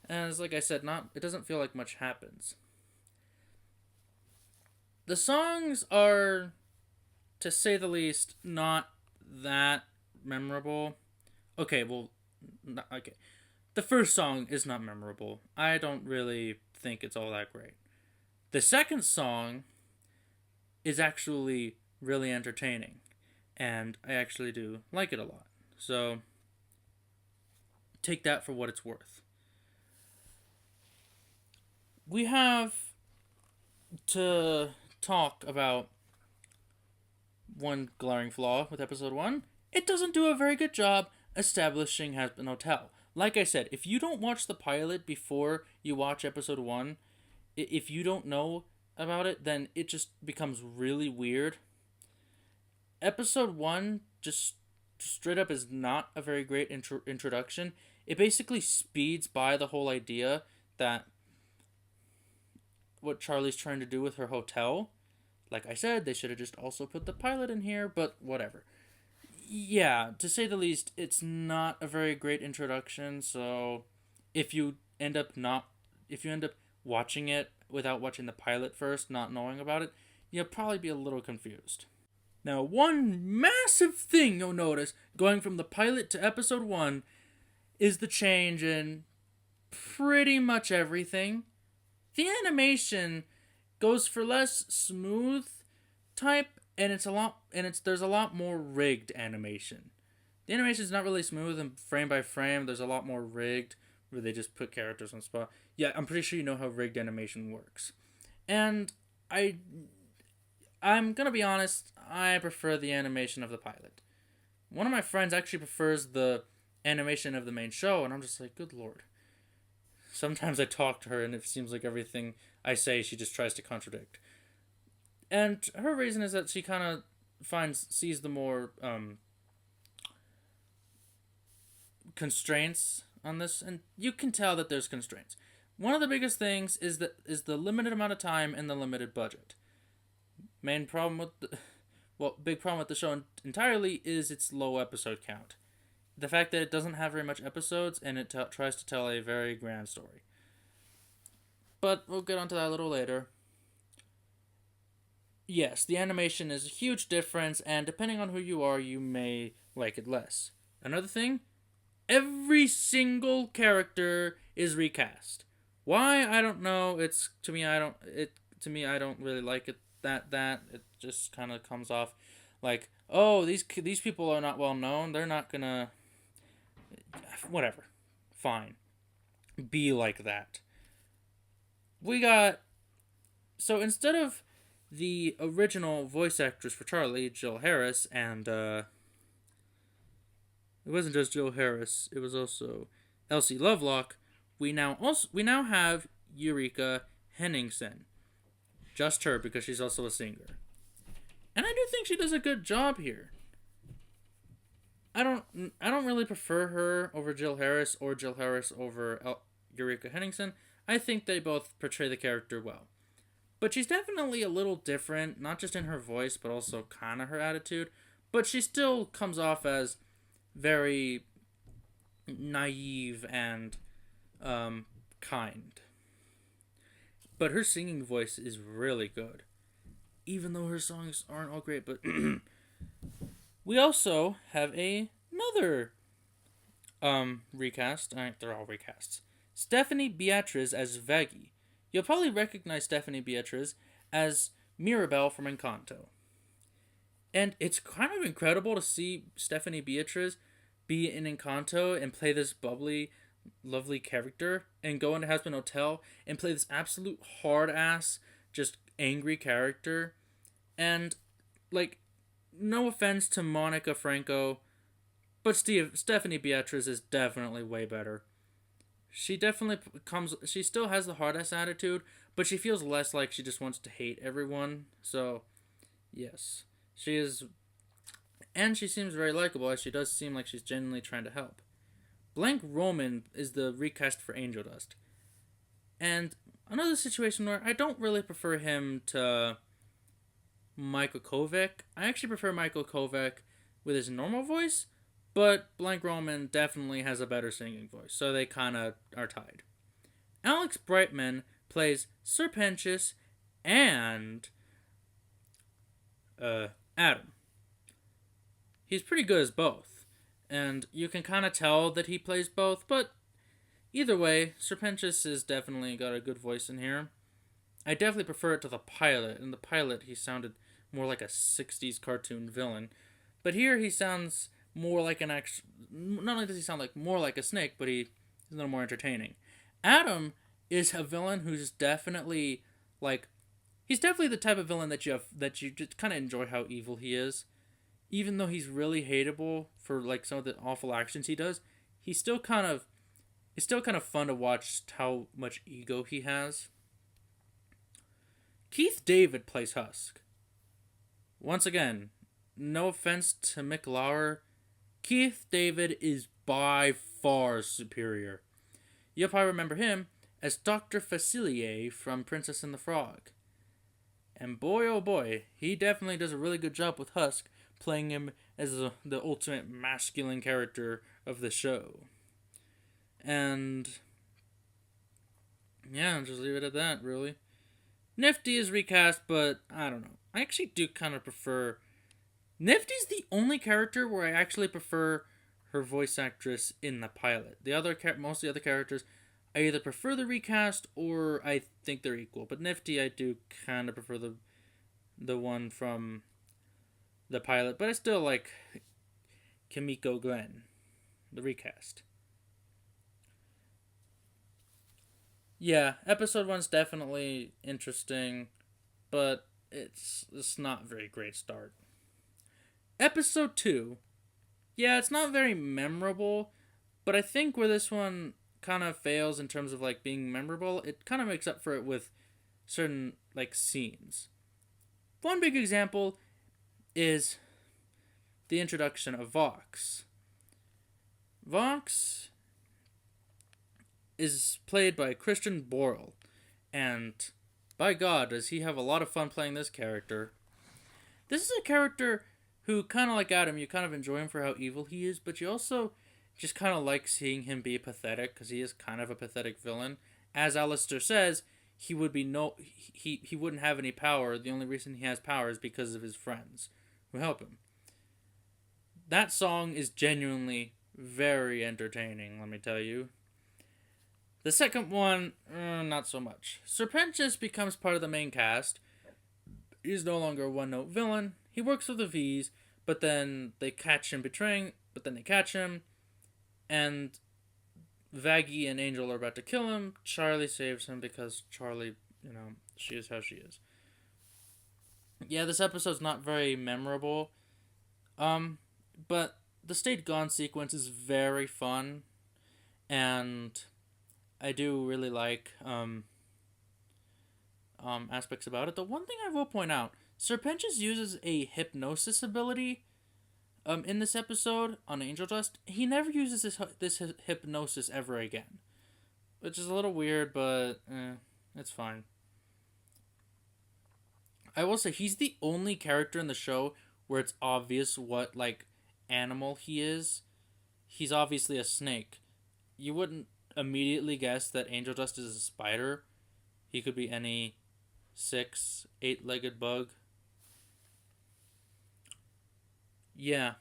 S1: As like I said, it doesn't feel like much happens. The songs are, to say the least, not that memorable. Okay. The first song is not memorable. I don't really think it's all that great. The second song is actually really entertaining, and I actually do like it a lot. So, take that for what it's worth. We have to talk about one glaring flaw with episode 1. It doesn't do a very good job establishing Has Been Hotel. Like I said, if you don't watch the pilot before you watch episode 1, if you don't know about it, then it just becomes really weird. Episode 1 just straight up is not a very great introduction. It basically speeds by the whole idea that what Charlie's trying to do with her hotel. Like I said, they should have just also put the pilot in here, but whatever. Yeah, to say the least, it's not a very great introduction, so if you end up watching it without watching the pilot first, not knowing about it, you'll probably be a little confused. Now, one massive thing you'll notice going from the pilot to episode 1 is the change in pretty much everything. The animation goes for less smooth type, and there's a lot more rigged animation. The animation is not really smooth and frame by frame. There's a lot more rigged, where they just put characters on spot. Yeah, I'm pretty sure you know how rigged animation works. And I'm gonna be honest, I prefer the animation of the pilot. One of my friends actually prefers the animation of the main show, and I'm just like, good lord. Sometimes I talk to her, and it seems like everything I say, she just tries to contradict. And her reason is that she kind of sees the more constraints on this, and you can tell that there's constraints. One of the biggest things is the limited amount of time and the limited budget. Main problem with big problem with the show entirely is its low episode count. The fact that it doesn't have very much episodes, and it tries to tell a very grand story. But we'll get onto that a little later. Yes, the animation is a huge difference, and depending on who you are, you may like it less. Another thing, every single character is recast. Why? I don't know. To me I don't really like it that it just kind of comes off like, oh, these people are not well known. They're not gonna whatever. Fine. Be like that. So instead of the original voice actress for Charlie, Jill Harris, and it wasn't just Jill Harris, it was also Elsie Lovelock. We now have Eureka Henningsen. Just her, because she's also a singer. And I do think she does a good job here. I don't really prefer her over Jill Harris or Jill Harris over Eureka Henningsen. I think they both portray the character well. But she's definitely a little different, not just in her voice, but also kind of her attitude. But she still comes off as very naive and kind. But her singing voice is really good. Even though her songs aren't all great. But we also have another recast. They're all recasts. Stephanie Beatriz as Veggie. You'll probably recognize Stephanie Beatriz as Mirabelle from Encanto. And it's kind of incredible to see Stephanie Beatriz be in Encanto and play this bubbly, lovely character, and go into Hazbin Hotel and play this absolute hard-ass, just angry character. And, like, no offense to Monica Franco, but Stephanie Beatriz is definitely way better. She still has the hard-ass attitude, but she feels less like she just wants to hate everyone. So, yes. She is, and she seems very likable, as she does seem like she's genuinely trying to help. Blank Roman is the recast for Angel Dust. And another situation where I don't really prefer him to Michael Kovac. I actually prefer Michael Kovac with his normal voice, but Blank Roman definitely has a better singing voice, so they kind of are tied. Alex Brightman plays Serpentius and Adam. He's pretty good as both, and you can kind of tell that he plays both, but either way, Serpentius has definitely got a good voice in here. I definitely prefer it to the pilot. In the pilot, he sounded more like a 60s cartoon villain, but here he sounds more like an actual. Not only does he sound like more like a snake, but he's a little more entertaining. Adam is a villain who's definitely he's definitely the type of villain that you just kind of enjoy how evil he is. Even though he's really hateable for some of the awful actions he does, it's still kind of fun to watch how much ego he has. Keith David plays Husk. Once again, no offense to Mick Lauer, Keith David is by far superior. You'll probably remember him as Dr. Facilier from Princess and the Frog. And boy, oh boy, he definitely does a really good job with Husk, playing him as the ultimate masculine character of the show. And yeah, I'll just leave it at that, really. Nifty is recast, but I don't know. I actually do kind of prefer. Nifty's the only character where I actually prefer her voice actress in the pilot. Most of the other characters, I either prefer the recast or I think they're equal. But Nifty, I do kind of prefer the one from the pilot. But I still like Kimiko Glenn, the recast. Yeah, episode 1's definitely interesting, but it's not a very great start. Episode 2, yeah, it's not very memorable, But I think where this one kind of fails in terms of like being memorable, it kind of makes up for it with certain like scenes. One big example is the introduction of Vox. Vox is played by Christian Borle, and by God, does he have a lot of fun playing this character. This is a character who, kind of like Adam, you kind of enjoy him for how evil he is, but you also just kind of like seeing him be pathetic, because he is kind of a pathetic villain. As Alistair says, he wouldn't have any power. The only reason he has power is because of his friends who help him. That song is genuinely very entertaining, let me tell you. The second one, not so much. Serpentius becomes part of the main cast. He's no longer a one-note villain. He works with the V's, but then they catch him betraying, but then they catch him, and Vaggie and Angel are about to kill him. Charlie saves him because Charlie, she is how she is. Yeah, this episode's not very memorable, but the State Gone sequence is very fun, and I do really like aspects about it. The one thing I will point out, Serpentius uses a hypnosis ability in this episode on Angel Dust. He never uses this hypnosis ever again, which is a little weird, but it's fine. I will say he's the only character in the show where it's obvious what like animal he is. He's obviously a snake. You wouldn't immediately guess that Angel Dust is a spider. He could be any 6, 8-legged bug. Yeah.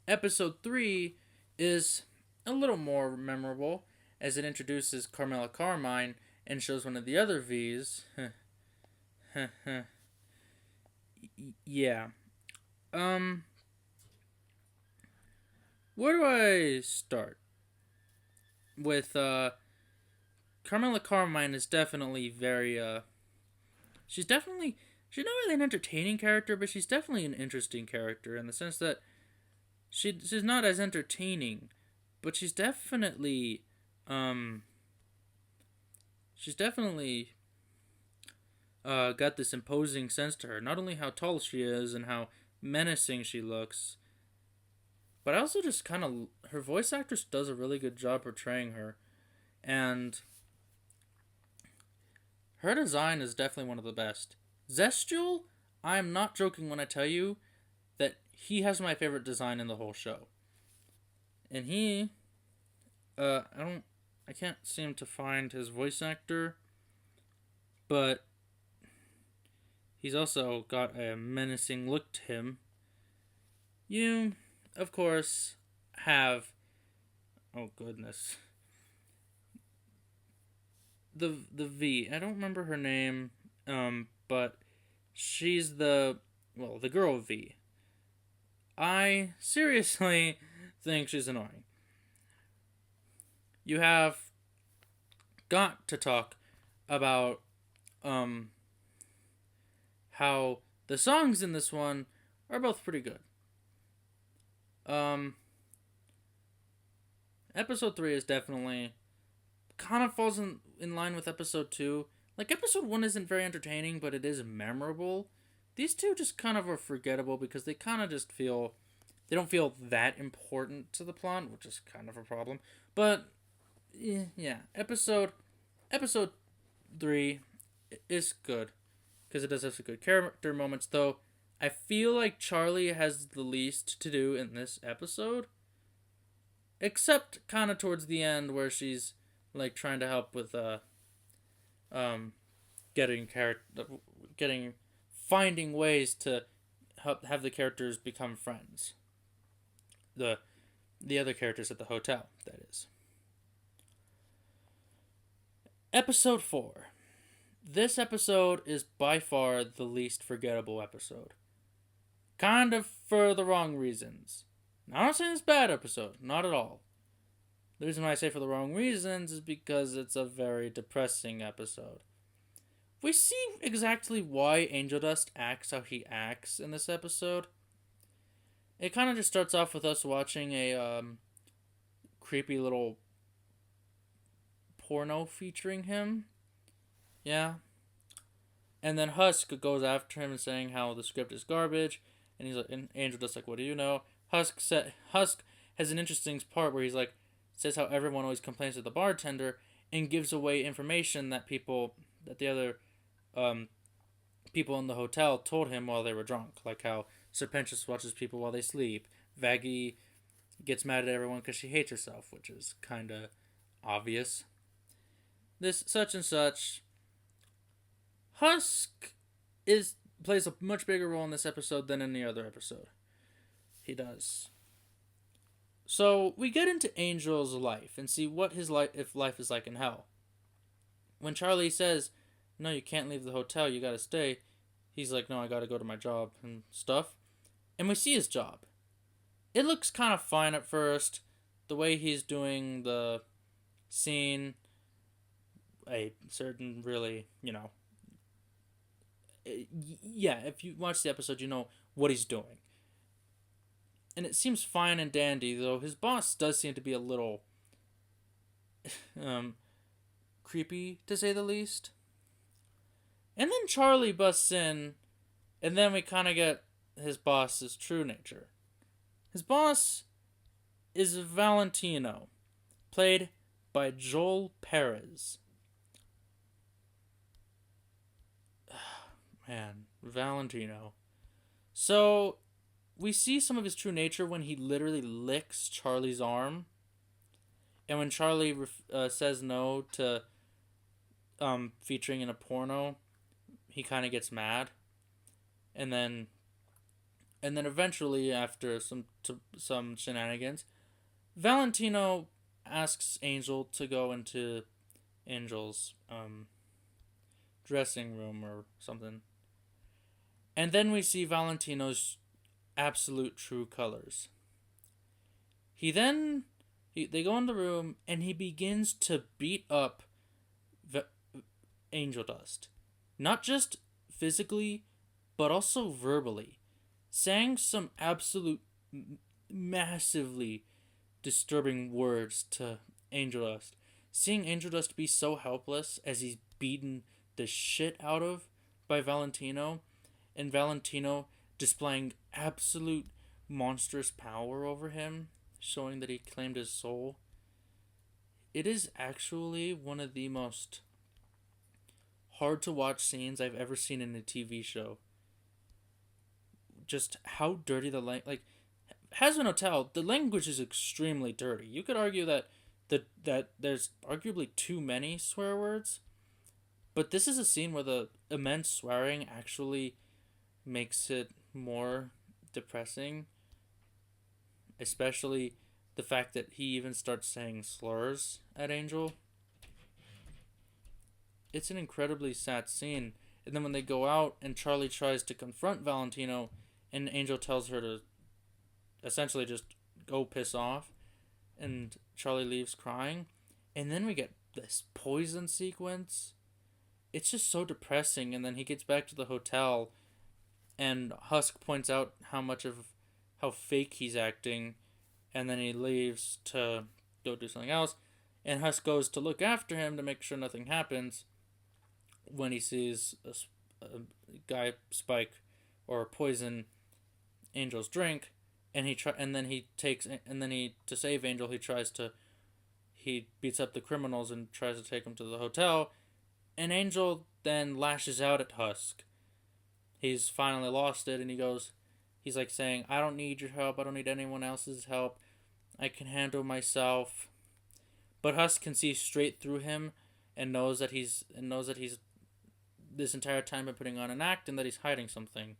S1: Episode 3 is a little more memorable as it introduces Carmela Carmine and shows one of the other V's. Yeah. Where do I start? With Carmela Carmine is definitely very she's not really an entertaining character, but she's definitely an interesting character in the sense that she's not as entertaining, but she's definitely got this imposing sense to her. Not only how tall she is and how menacing she looks, but also just kind of her voice actress does a really good job portraying her, and her design is definitely one of the best. Zestial, I am not joking when I tell you that he has my favorite design in the whole show. And he, I can't seem to find his voice actor, but he's also got a menacing look to him. You, of course, have, oh goodness, the V. I don't remember her name, but she's the girl V. I seriously think she's annoying. You have got to talk about how the songs in this one are both pretty good. Episode 3 is definitely kind of falls in line with episode 2. Like, episode 1 isn't very entertaining, but it is memorable. These two just kind of are forgettable because they kind of just feel, they don't feel that important to the plot, which is kind of a problem. But yeah, episode 3 is good because it does have some good character moments, though I feel like Charlie has the least to do in this episode, except kind of towards the end where she's like trying to help with finding ways to have the characters become friends. The other characters at the hotel, that is. Episode 4. This episode is by far the least forgettable episode. Kind of for the wrong reasons. Now, I'm not saying it's a bad episode. Not at all. The reason why I say for the wrong reasons is because it's a very depressing episode. We see exactly why Angel Dust acts how he acts in this episode. It kind of just starts off with us watching a creepy little porno featuring him. Yeah. And then Husk goes after him and saying how the script is garbage, and he's like, and Angel just like, what do you know? Husk has an interesting part where he's like, says how everyone always complains to the bartender and gives away information that the other um, people in the hotel told him while they were drunk, like how Serpentius watches people while they sleep. Vaggie gets mad at everyone because she hates herself, which is kind of obvious. This such and such. Husk plays a much bigger role in this episode than any other episode. He does. So we get into Angel's life and see what his life is like in hell. When Charlie says, "No, you can't leave the hotel. You gotta stay," he's like, "No, I gotta go to my job and stuff." And we see his job. It looks kind of fine at first. The way he's doing the scene, a certain really, yeah, if you watch the episode, you know what he's doing. And it seems fine and dandy, though his boss does seem to be a little creepy, to say the least. And then Charlie busts in, and then we kind of get his boss's true nature. His boss is Valentino, played by Joel Perez. Man, Valentino. So, we see some of his true nature when he literally licks Charlie's arm. And when Charlie says no to featuring in a porno, he kind of gets mad. And then eventually, after some shenanigans, Valentino asks Angel to go into Angel's dressing room or something. And then we see Valentino's absolute true colors. They go in the room and he begins to beat up Angel Dust. Not just physically, but also verbally. Saying some absolute massively disturbing words to Angel Dust. Seeing Angel Dust be so helpless as he's beaten the shit out of by Valentino, and Valentino displaying absolute monstrous power over him, showing that he claimed his soul. It is actually one of the most hard to watch scenes I've ever seen in a TV show. Just how dirty the language, Hazbin Hotel, the language is extremely dirty. You could argue that there's arguably too many swear words, but this is a scene where the immense swearing actually makes it more depressing, especially the fact that he even starts saying slurs at Angel. It's an incredibly sad scene. And then when they go out and Charlie tries to confront Valentino and Angel tells her to essentially just go piss off, and Charlie leaves crying, and then we get this poison sequence. It's just so depressing. And then he gets back to the hotel and Husk points out how fake he's acting, and then he leaves to go do something else, and Husk goes to look after him to make sure nothing happens when he sees a guy spike or poison Angel's drink, and to save Angel, he beats up the criminals and tries to take him to the hotel, and Angel then lashes out at Husk. He's finally lost it, and he's like saying, "I don't need your help. I don't need anyone else's help. I can handle myself." But Husk can see straight through him and knows that he's this entire time been putting on an act and that he's hiding something.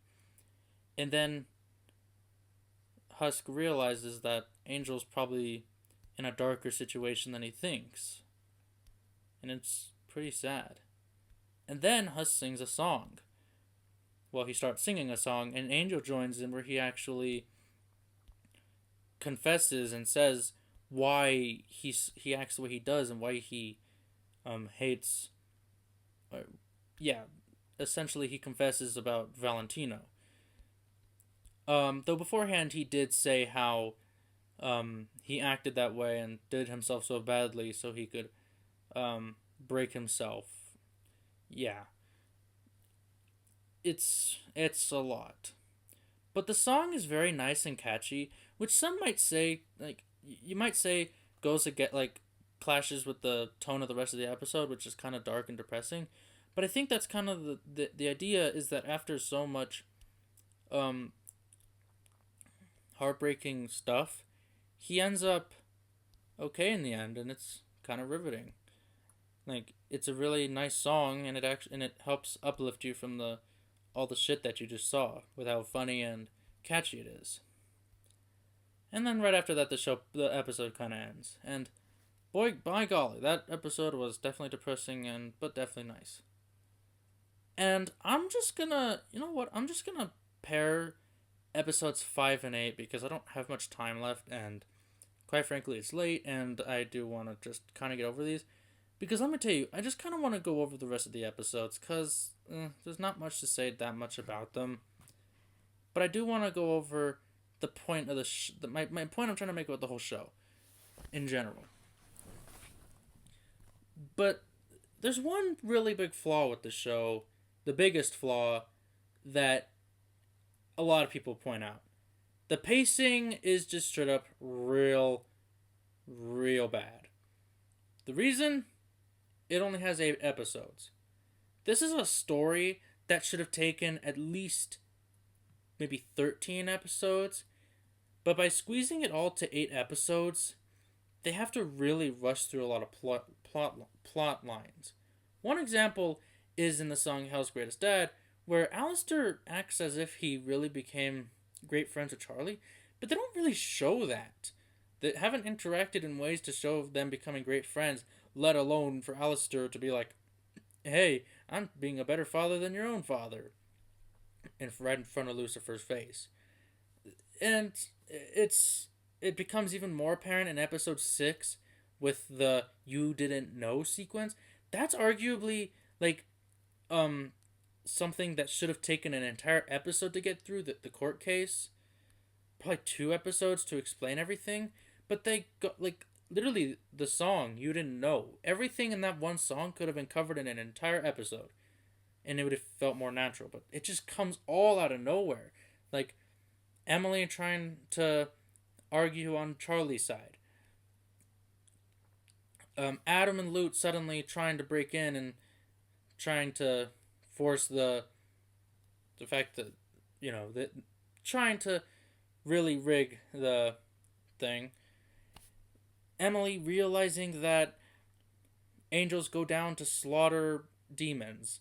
S1: And then Husk realizes that Angel's probably in a darker situation than he thinks. And it's pretty sad. And then Husk sings a song. Well, he starts singing a song, and Angel joins in, where he actually confesses and says why he acts the way he does and why he hates. Essentially he confesses about Valentino. Though beforehand he did say how he acted that way and did himself so badly so he could break himself. Yeah, it's a lot. But the song is very nice and catchy, which some might say, like, you might say goes to get, like, clashes with the tone of the rest of the episode, which is kind of dark and depressing. But I think that's kind of the idea is that after so much um, heartbreaking stuff, he ends up okay in the end, and it's kind of riveting. Like, it's a really nice song, and it helps uplift you from the all the shit that you just saw with how funny and catchy it is. And then right after that, the episode kind of ends. And boy, by golly, that episode was definitely depressing but definitely nice. And I'm just gonna, you know what? I'm just gonna pair episodes 5 and 8 because I don't have much time left, and quite frankly, it's late, and I do want to just kind of get over these. Because let me tell you, I just kind of want to go over the rest of the episodes because there's not much to say that much about them. But I do want to go over the point of my point I'm trying to make about the whole show in general. But there's one really big flaw with the show, the biggest flaw that a lot of people point out. The pacing is just straight up real bad. The reason? It only has 8 episodes. This is a story that should have taken at least maybe 13 episodes, but by squeezing it all to 8 episodes, they have to really rush through a lot of plot lines. One example is in the song Hell's Greatest Dad, where Alistair acts as if he really became great friends with Charlie, but they don't really show that. They haven't interacted in ways to show them becoming great friends, let alone for Alistair to be like, hey, I'm being a better father than your own father, right in front of Lucifer's face. And it becomes even more apparent in episode 6 with the you didn't know sequence. That's arguably like something that should have taken an entire episode to get through the court case. Probably 2 episodes to explain everything, but they got like literally the song you didn't know. Everything in that one song could have been covered in an entire episode and it would have felt more natural, but it just comes all out of nowhere. Like Emily trying to argue on Charlie's side. Adam and Lute suddenly trying to break in and trying to force the fact that that trying to really rig the thing. Emily realizing that angels go down to slaughter demons.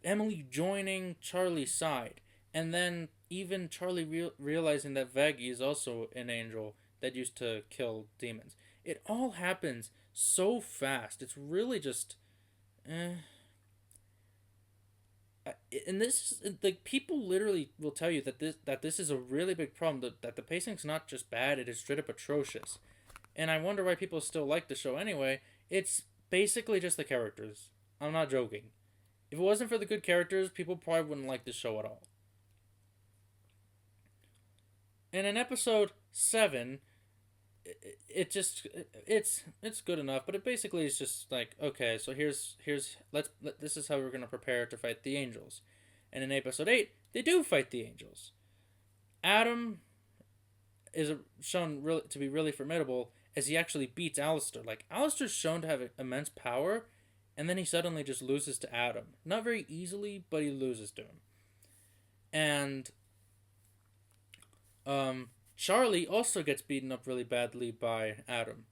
S1: Emily joining Charlie's side, and then even Charlie realizing that Vaggie is also an angel that used to kill demons. It all happens so fast. It's really just, and this like people literally will tell you that this is a really big problem. That the pacing's not just bad; it is straight up atrocious. And I wonder why people still like the show anyway. It's basically just the characters. I'm not joking. If it wasn't for the good characters, people probably wouldn't like the show at all. And in episode 7, it's good enough, but it basically is just like, okay, so this is how we're gonna prepare to fight the angels. And in episode 8, they do fight the angels. Adam is shown to be really formidable as he actually beats Alistair. Like Alistair's shown to have immense power, and then he suddenly just loses to Adam. Not very easily, but he loses to him. And Charlie also gets beaten up really badly by Adam.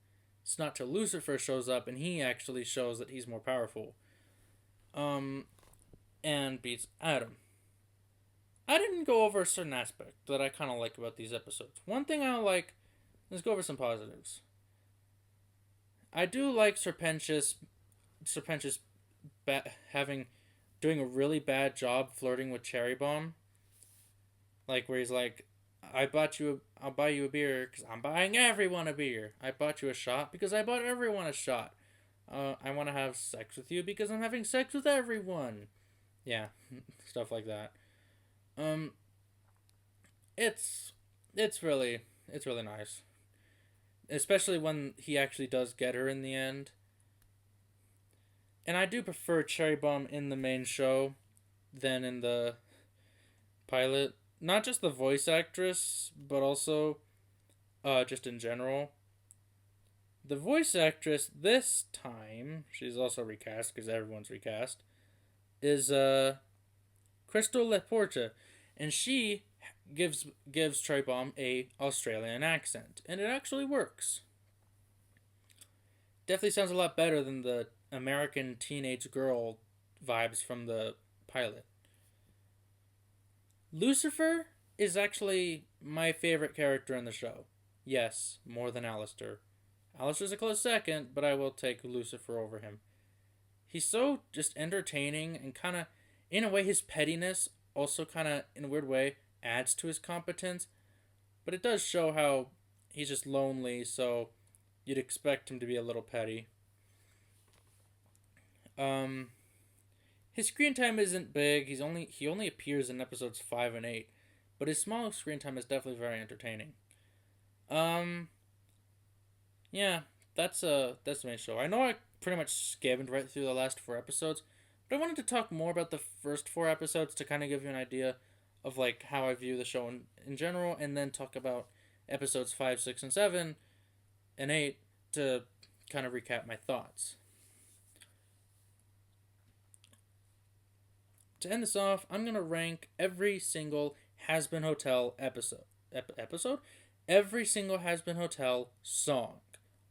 S1: It's not till Lucifer shows up and he actually shows that he's more powerful. And beats Adam. I didn't go over a certain aspect that I kind of like about these episodes. One thing I like, let's go over some positives. I do like Serpentius doing a really bad job flirting with Cherry Bomb. Like where he's like, I'll buy you a beer because I'm buying everyone a beer. I bought you a shot because I bought everyone a shot. I want to have sex with you because I'm having sex with everyone. Yeah, stuff like that. It's it's really nice, especially when he actually does get her in the end. And I do prefer Cherry Bomb in the main show than in the pilot. Not just the voice actress, but also just in general. The voice actress this time, she's also recast because everyone's recast, is Crystal Leporta, and she gives Cherry Bomb a Australian accent, and it actually works. Definitely sounds a lot better than the American teenage girl vibes from the pilot. Lucifer is actually my favorite character in the show. Yes, more than Alistair. Alistair's a close second, but I will take Lucifer over him. He's so just entertaining and kind of, in a way, his pettiness also kind of, in a weird way, adds to his competence. But it does show how he's just lonely, so you'd expect him to be a little petty. Um, his screen time isn't big. He only appears in episodes 5 and 8, but his small screen time is definitely very entertaining. Um, yeah, that's the main show. I know I pretty much skimmed right through the last 4 episodes, but I wanted to talk more about the first 4 episodes to kind of give you an idea of like how I view the show in general, and then talk about episodes 5, 6, and 7, and 8 to kind of recap my thoughts. To end this off, I'm gonna rank every single Has Been Hotel episode, every single Has Been Hotel song,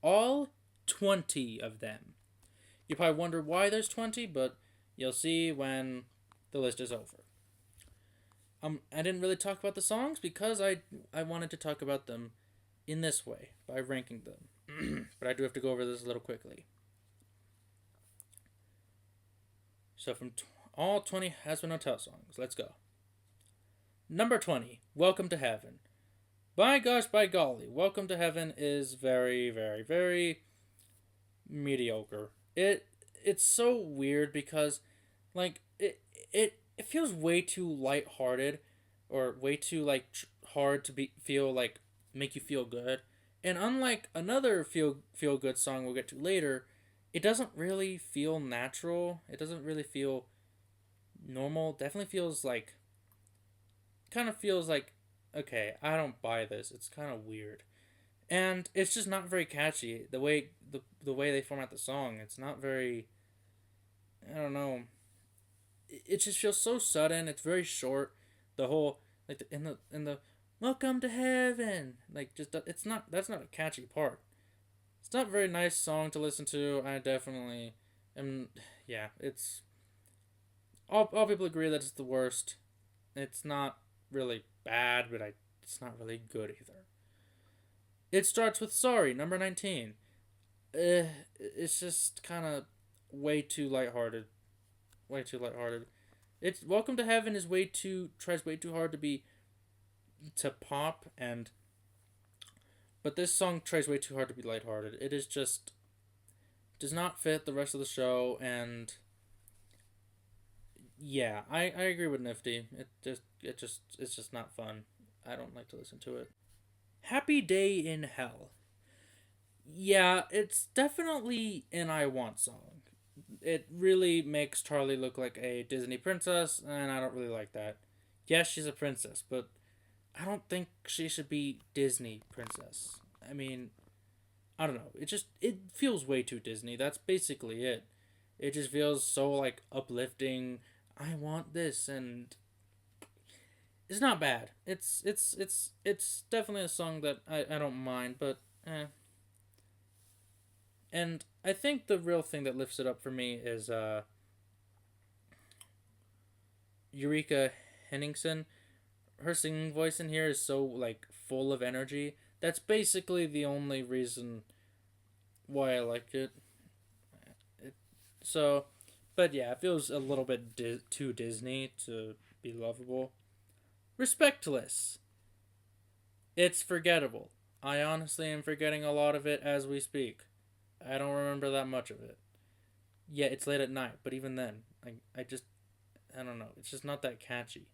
S1: all 20 of them. You probably wonder why there's 20, but you'll see when the list is over. I didn't really talk about the songs because I wanted to talk about them in this way by ranking them, but I do have to go over this a little quickly. So from all 20 Has Been Hotel songs, let's go. Number 20, Welcome to Heaven. By gosh, by golly, Welcome to Heaven is very, very, very mediocre. It's so weird because like it feels way too lighthearted, or way too like hard to be feel like make you feel good. And unlike another feel good song we'll get to later, it doesn't really feel natural. It doesn't really feel normal. Definitely feels like kind of feels like okay, I don't buy this. It's kind of weird. And it's just not very catchy. The way they format the song, it's not very, I don't know. It just feels so sudden. It's very short. The whole like in the welcome to heaven, like just it's not that's not a catchy part. It's not a very nice song to listen to. I definitely am. Yeah, it's all people agree that it's the worst. It's not really bad, but it's not really good either. It starts with sorry, number 19. It's just kind of way too lighthearted. Way too lighthearted. It's Welcome to Heaven is tries way too hard to pop, and but this song tries way too hard to be lighthearted. It is just does not fit the rest of the show, and yeah, I agree with Nifty. It's just not fun. I don't like to listen to it. Happy Day in Hell. Yeah, it's definitely an I Want song. It really makes Charlie look like a Disney princess, and I don't really like that. Yes, she's a princess, but I don't think she should be Disney princess. I mean, I don't know. It feels way too Disney. That's basically it. It just feels so like uplifting. I want this, and it's not bad. It's definitely a song that I don't mind, but And I think the real thing that lifts it up for me is Eureka Henningsen. Her singing voice in here is so like full of energy. That's basically the only reason why I liked it. it so, but yeah, it feels a little bit too Disney to be lovable. Respectless. It's forgettable. I honestly am forgetting a lot of it as we speak. I don't remember that much of it. Yeah, it's late at night, but even then, I don't know. It's just not that catchy.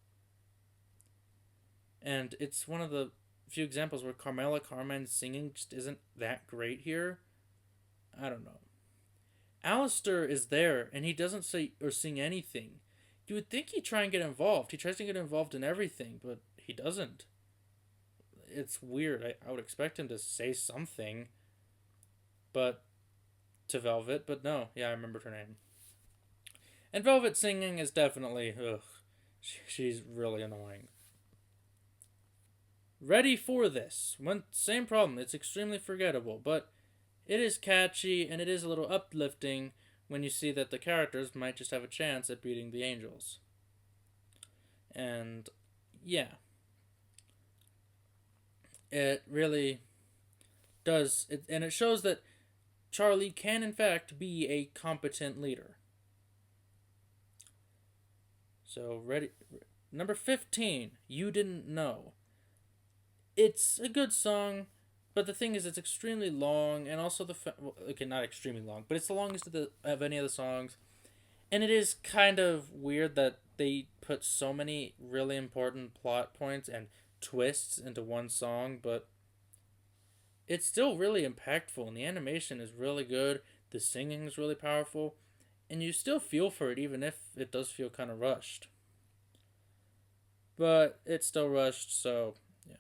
S1: And it's one of the few examples where Carmela Carmine's singing just isn't that great here. I don't know. Alistair is there and he doesn't say or sing anything. You would think he'd try and get involved. He tries to get involved in everything, but he doesn't. It's weird. I would expect him to say something, but to Velvet, but no. Yeah, I remembered her name. And Velvet singing is definitely, ugh, she's really annoying. Ready for This. Same problem. It's extremely forgettable, but it is catchy and it is a little uplifting when you see that the characters might just have a chance at beating the angels. And yeah, it really does. And it shows that Charlie can, in fact, be a competent leader. So, ready. Number 15, You Didn't Know. It's a good song, but the thing is, it's extremely long, and also okay, not extremely long, but it's the longest of any of the songs. And it is kind of weird that they put so many really important plot points and twists into one song, but it's still really impactful, and the animation is really good, the singing is really powerful, and you still feel for it even if it does feel kind of rushed. But it's still rushed, so yeah.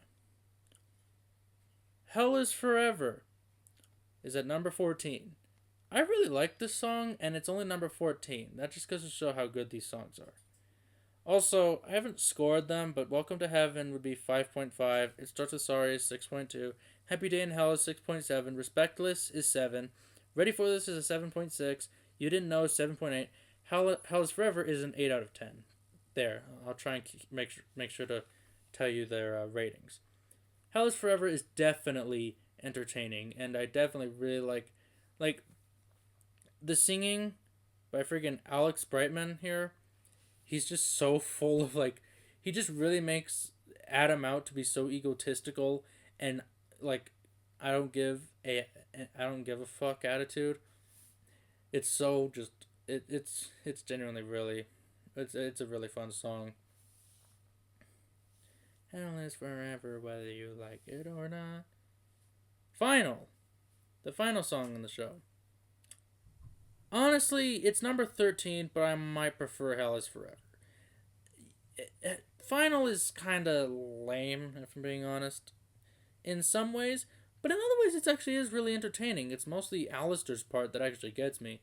S1: Hell is Forever is at number 14. I really like this song, and it's only number 14. That just goes to show how good these songs are. Also, I haven't scored them, but Welcome to Heaven would be 5.5. It Starts with Sorry is 6.2. Happy Day in Hell is 6.7. Respectless is 7. Ready for This is a 7.6. You Didn't Know is 7.8. Hell is Forever is an 8 out of 10. There, I'll try and make sure to tell you their ratings. Hell is Forever is definitely entertaining, and I definitely really like the singing by friggin' Alex Brightman here. He's just so full of he just really makes Adam out to be so egotistical and I don't give a fuck attitude. It's so just it's genuinely really it's a really fun song. Hell is forever whether you like it or not. The final song in the show. Honestly, it's number 13, but I might prefer Hell is Forever. Final is kind of lame, if I'm being honest, in some ways, but in other ways it actually is really entertaining. It's mostly Alistair's part that actually gets me,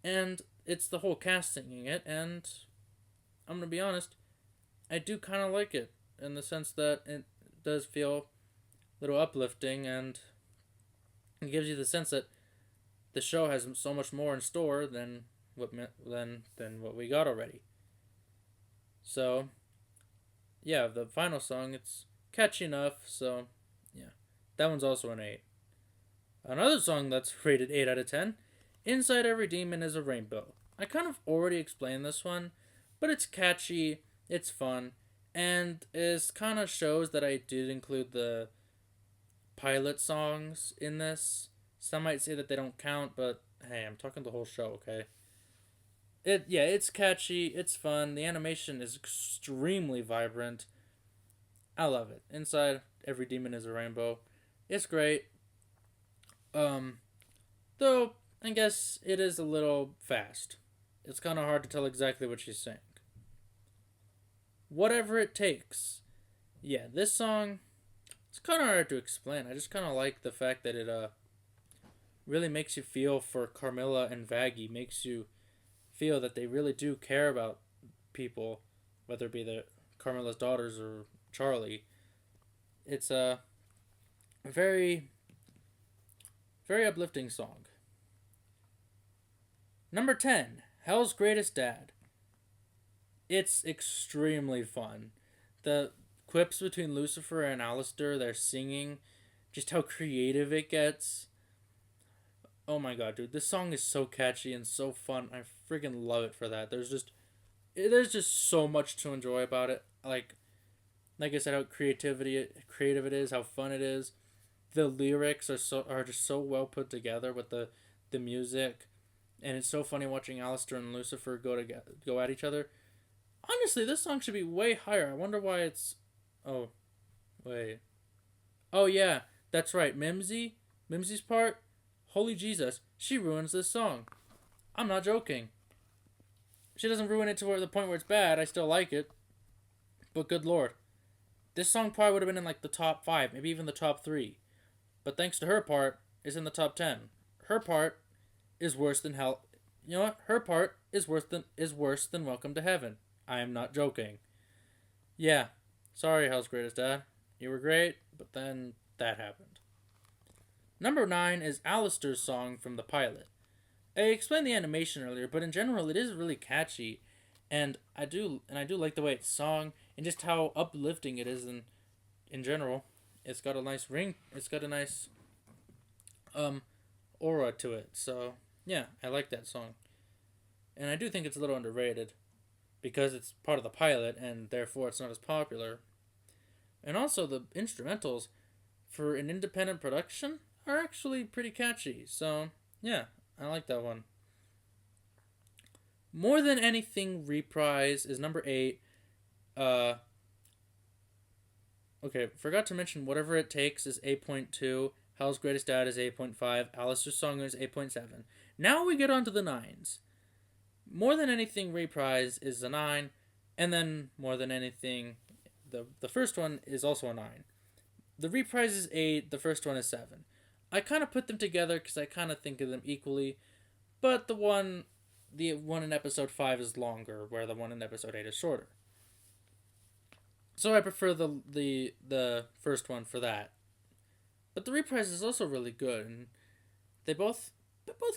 S1: and it's the whole cast singing it, and I'm going to be honest, I do kind of like it, in the sense that it does feel a little uplifting, and it gives you the sense that the show has so much more in store than what we got already. So, yeah, the final song, it's catchy enough, so, yeah. That one's also an 8. Another song that's rated 8 out of 10, Inside Every Demon is a Rainbow. I kind of already explained this one, but it's catchy, it's fun, and it kind of shows that I did include the pilot songs in this. Some might say that they don't count, but hey, I'm talking the whole show, okay? It's catchy, it's fun, the animation is extremely vibrant. I love it. Inside Every Demon is a Rainbow. It's great. Though I guess it is a little fast. It's kind of hard to tell exactly what she's saying. Whatever It Takes. Yeah, this song, it's kind of hard to explain. I just kind of like the fact that it really makes you feel for Carmilla and Vaggie, makes you feel that they really do care about people, whether it be the Carmilla's daughters or Charlie. It's a very, very uplifting song. Number 10, Hell's Greatest Dad. It's extremely fun. The quips between Lucifer and Alistair, their singing, just how creative it gets. Oh my god, dude, this song is so catchy and so fun. I freaking love it for that. There's just so much to enjoy about it. Like I said, how creative it is, how fun it is. The lyrics are just so well put together with the music, and it's so funny watching Alistair and Lucifer go at each other. Honestly, this song should be way higher. I wonder why it's. Oh, wait. Oh yeah, that's right. Mimsy's part. Holy Jesus, she ruins this song. I'm not joking. She doesn't ruin it to where the point where it's bad. I still like it, but good lord, this song probably would have been in like the top five, maybe even the top three. But thanks to her part, it's in the top 10. Her part is worse than hell. You know what? Her part is worse than Welcome to Heaven. I am not joking. Yeah, sorry, Hell's Greatest Dad. You were great, but then that happened. Number 9 is Alistair's song from the pilot. I explained the animation earlier, but in general, it is really catchy, and I do like the way it's sung and just how uplifting it is. In general, it's got a nice ring. It's got a nice um aura to it. So yeah, I like that song, and I do think it's a little underrated because it's part of the pilot and therefore it's not as popular. And also the instrumentals for an independent production are actually pretty catchy. So yeah, I like that one. More Than Anything Reprise is number 8. Uh, okay, forgot to mention Whatever It Takes is 8.2. Hell's Greatest Dad is 8.5. Alistair's Song is 8.7. Now we get on to the nines. More Than Anything Reprise is a 9. And then More Than Anything, the first one is also a 9. The reprise is 8. The first one is 7. I kind of put them together because I kind of think of them equally. But the one in episode 5 is longer, where the one in episode 8 is shorter. So I prefer the first one for that. But the reprise is also really good, and they both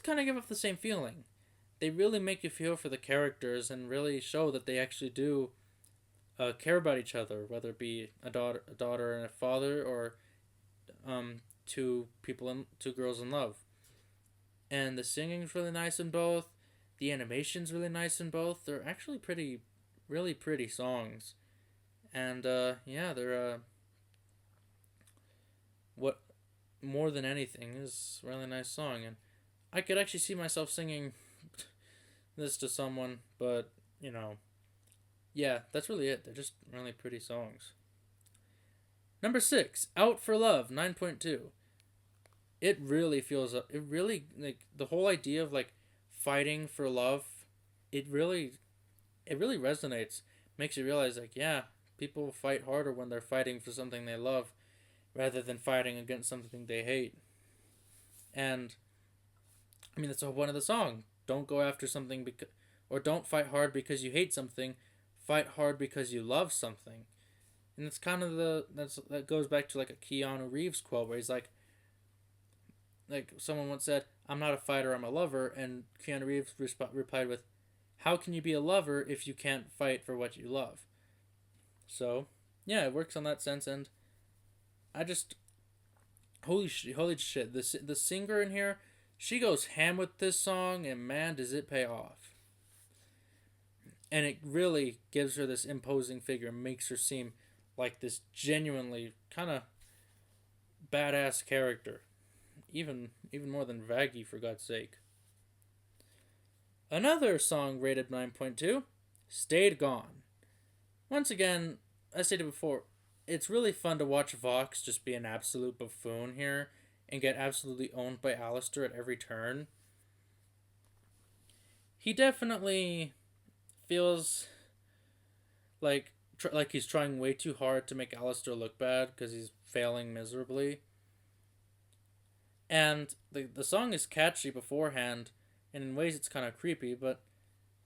S1: kind of give off the same feeling. They really make you feel for the characters and really show that they actually do care about each other, whether it be a daughter and a father, or two girls in love. And the singing's really nice in both. The animation's really nice in both. They're actually really pretty songs. And yeah, they're what More Than Anything is a really nice song, and I could actually see myself singing this to someone. But yeah, that's really it. They're just really pretty songs. Number 6, Out for Love, 9.2. It really feels it really, like, the whole idea of like fighting for love. It really it really resonates. Makes you realize, like, yeah, people fight harder when they're fighting for something they love rather than fighting against something they hate. And I mean, that's the whole point of the song. Don't go after something because, or don't fight hard because you hate something. Fight hard because you love something. And it's kind of that goes back to like a Keanu Reeves quote where he's like someone once said, "I'm not a fighter, I'm a lover," and Keanu Reeves replied with, "How can you be a lover if you can't fight for what you love?" So yeah, it works on that sense, and I just holy shit, the singer in here, she goes ham with this song, and man, does it pay off. And it really gives her this imposing figure, makes her seem like this genuinely kind of badass character, even more than Vaggie, for God's sake. Another song rated 9.2, Stayed Gone. Once again, I stated before, it's really fun to watch Vox just be an absolute buffoon here and get absolutely owned by Alistair at every turn. He definitely feels like he's trying way too hard to make Alistair look bad because he's failing miserably. And the song is catchy beforehand, and in ways it's kind of creepy, but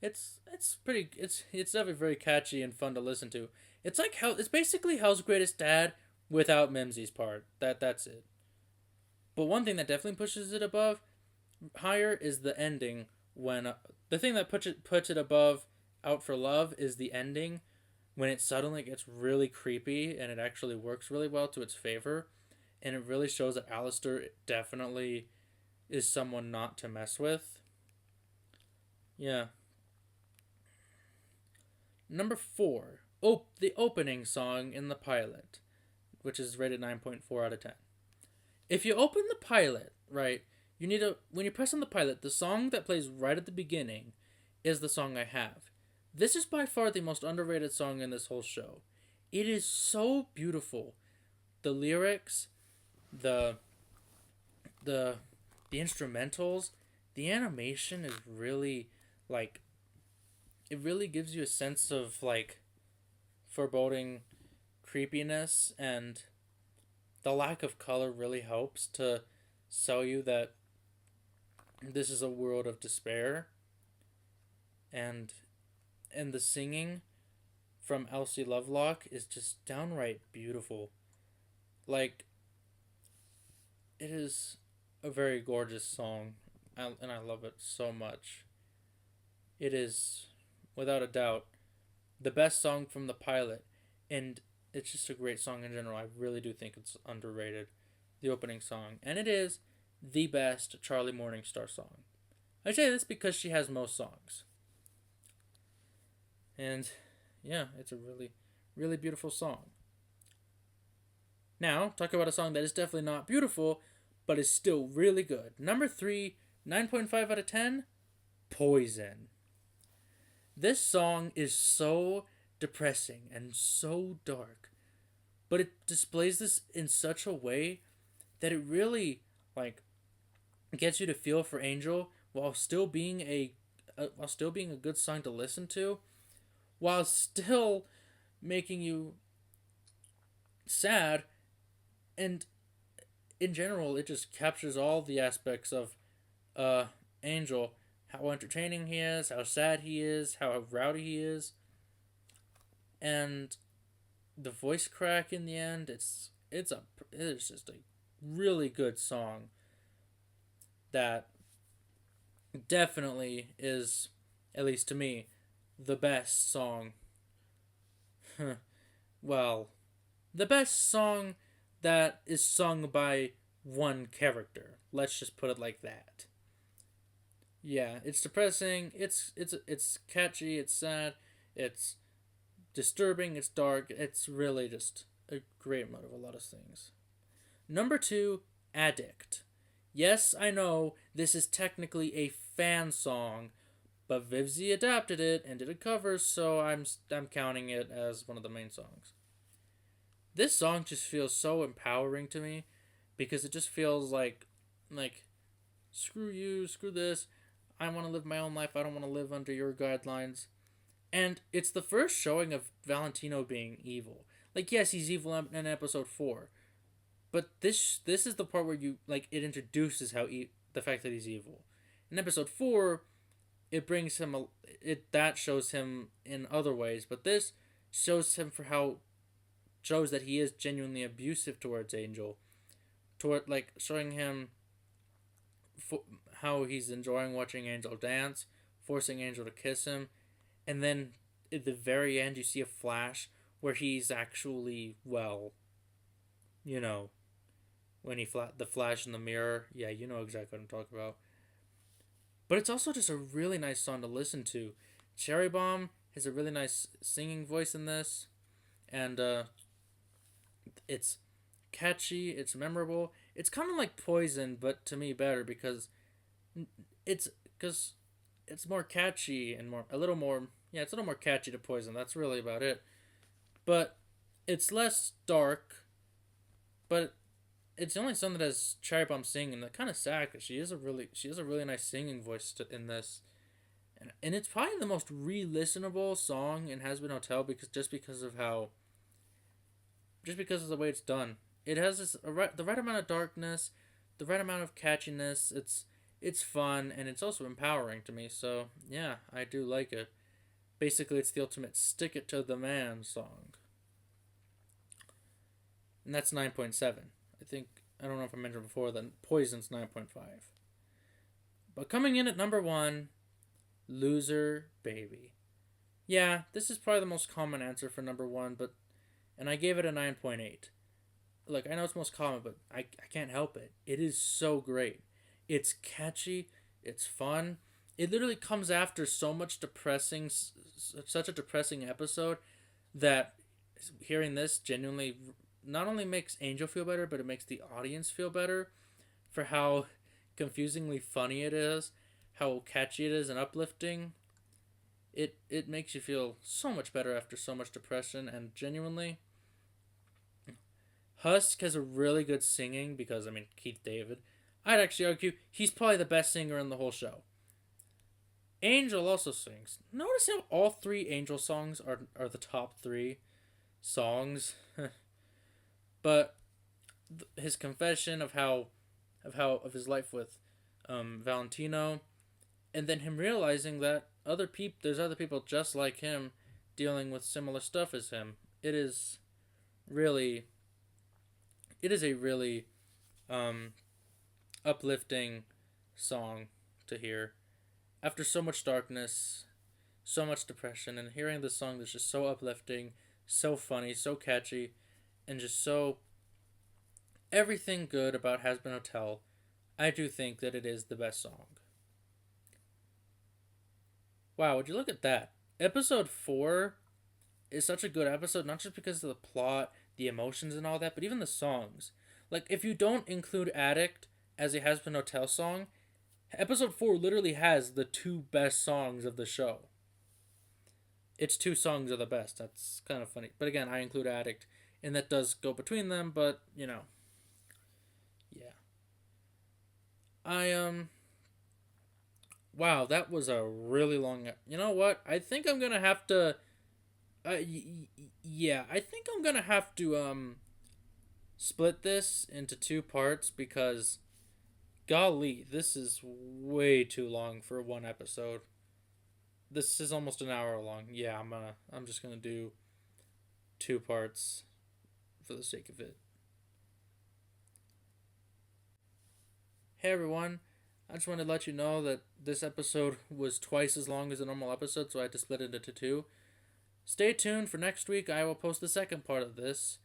S1: it's definitely very catchy and fun to listen to. It's basically Hell's Greatest Dad without Mimsy's part. That's it. But one thing that definitely pushes it above higher is the ending. When the thing that puts it above Out for Love is the ending, when it suddenly gets really creepy and it actually works really well to its favor, and it really shows that Alistair definitely is someone not to mess with. Yeah. Number 4, the opening song in the pilot, which is rated 9.4 out of 10. If you open the pilot, right, when you press on the pilot, the song that plays right at the beginning is the song I have. This is by far the most underrated song in this whole show. It is so beautiful. The lyrics, The the the instrumentals, the animation is really like it really gives you a sense of like foreboding creepiness, and the lack of color really helps to sell you that this is a world of despair. And and the singing from Elsie Lovelock is just downright beautiful. Like, it is a very gorgeous song, and I love it so much. It is, without a doubt, the best song from the pilot, and it's just a great song in general. I really do think it's underrated, the opening song, and it is the best Charlie Morningstar song. I say this because she has most songs, and yeah, it's a really, really beautiful song. Now, talk about a song that is definitely not beautiful, but is still really good. Number 3, 9.5 out of 10, Poison. This song is so depressing and so dark, but it displays this in such a way that it really like gets you to feel for Angel while still being a good song to listen to, while still making you sad. And in general, it just captures all the aspects of uh Angel, how entertaining he is, how sad he is, how rowdy he is, and the voice crack in the end. It's just a really good song that definitely is, at least to me, the best song. Well, the best song that is sung by one character. Let's just put it like that. Yeah, it's depressing. It's catchy. It's sad. It's disturbing. It's dark. It's really just a great mode of a lot of things. Number 2, Addict. Yes, I know this is technically a fan song, but Vivzy adapted it and did a cover, so I'm counting it as one of the main songs. This song just feels so empowering to me because it just feels like screw you, screw this. I want to live my own life. I don't want to live under your guidelines. And it's the first showing of Valentino being evil. Like, yes, he's evil in episode 4, but this is the part where you like it introduces the fact that he's evil. In episode 4, it brings him it that shows him in other ways, but this shows that he is genuinely abusive towards Angel, toward like showing him how he's enjoying watching Angel dance, forcing Angel to kiss him, and then at the very end you see a flash where he's actually well, you know, when the flash in the mirror. Yeah, you know exactly what I'm talking about. But it's also just a really nice song to listen to. Cherry Bomb has a really nice singing voice in this, and it's catchy, it's memorable. It's kind of like Poison, but to me better it's because it's more catchy and more a little more yeah, it's a little more catchy to Poison. That's really about it. But it's less dark, but it's the only song that has Cherry Bomb singing, and kind of sad because she has a really nice singing voice in this, and it's probably the most re-listenable song in Has Been Hotel because of how just because of the way it's done. It has the right amount of darkness, the right amount of catchiness. It's fun and it's also empowering to me. So yeah, I do like it. Basically, it's the ultimate stick it to the man song, and that's 9.7. I don't know if I mentioned before that Poison's 9.5. But coming in at number 1, Loser Baby. Yeah, this is probably the most common answer for number 1, and I gave it a 9.8. Look, I know it's most common, but I can't help it. It is so great. It's catchy. It's fun. It literally comes after such a depressing episode that hearing this genuinely not only makes Angel feel better, but it makes the audience feel better for how confusingly funny it is, how catchy it is and uplifting. It makes you feel so much better after so much depression, and genuinely, Husk has a really good singing because, I mean, Keith David. I'd actually argue he's probably the best singer in the whole show. Angel also sings. Notice how all three Angel songs are the top three songs, but his confession of his life with Valentino, and then him realizing that there's other people just like him dealing with similar stuff as him. Really it is a really um, uplifting song to hear after so much darkness, so much depression, and hearing this song that's just so uplifting, so funny, so catchy, and just so everything good about Has Been Hotel. I do think that it is the best song. Wow, would you look at that? Episode 4 is such a good episode, not just because of the plot, the emotions, and all that, but even the songs. Like, if you don't include Addict as a Has Been Hotel song, episode 4 literally has the two best songs of the show. Its two songs are the best. That's kind of funny. But again, I include Addict, and that does go between them, but, yeah. Wow, that was a really long. You know what? I think I'm gonna have to. Yeah, I think I'm gonna have to split this into two parts because, golly, this is way too long for one episode. This is almost an hour long. Yeah, I'm just gonna do two parts for the sake of it. Hey everyone, I just wanted to let you know that this episode was twice as long as a normal episode, so I had to split it into two. Stay tuned for next week. I will post the second part of this,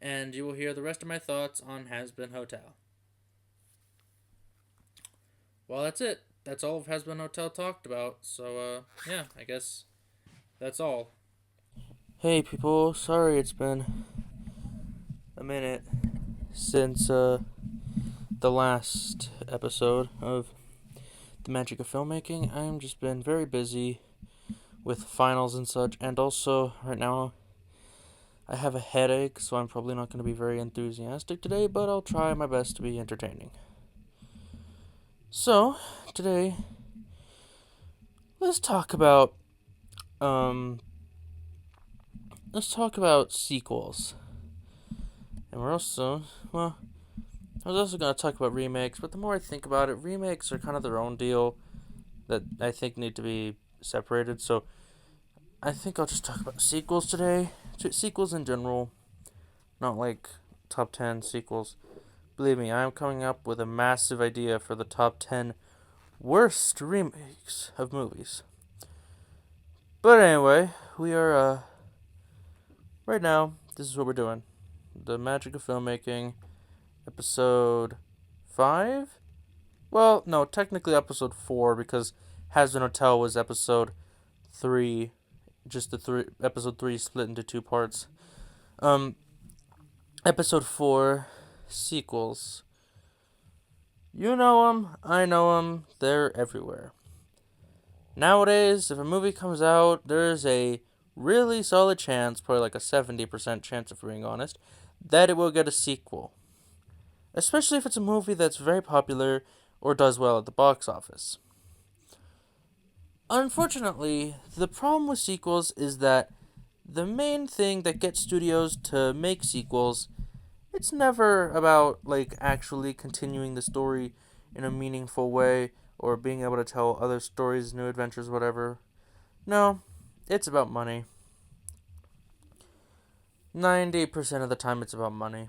S1: and you will hear the rest of my thoughts on Has Been Hotel. Well, that's it. That's all of Has Been Hotel talked about. So, yeah, I guess that's all. Hey, people. Sorry it's been a minute since, the last episode of The Magic of Filmmaking. I've just been very busy with finals and such, and also, right now, I have a headache, so I'm probably not going to be very enthusiastic today, but I'll try my best to be entertaining. So, today, let's talk about sequels. And I was also going to talk about remakes, but the more I think about it, remakes are kind of their own deal that I think need to be separated. So I think I'll just talk about sequels today. Sequels in general, not like top 10 sequels. Believe me, I am coming up with a massive idea for the top 10 worst remakes of movies. But anyway, we are, right now, this is what we're doing. The Magic of Filmmaking, episode 5? Well, no, technically episode 4, because Has Been Hotel was episode 3. Just episode 3 split into two parts. Episode 4, sequels. You know them, I know them, they're everywhere. Nowadays, if a movie comes out, there's a really solid chance, probably like a 70% chance if we're being honest, that it will get a sequel. Especially if it's a movie that's very popular or does well at the box office. Unfortunately, the problem with sequels is that the main thing that gets studios to make sequels, it's never about like actually continuing the story in a meaningful way or being able to tell other stories, new adventures, whatever. No, it's about money. 90% of the time it's about money.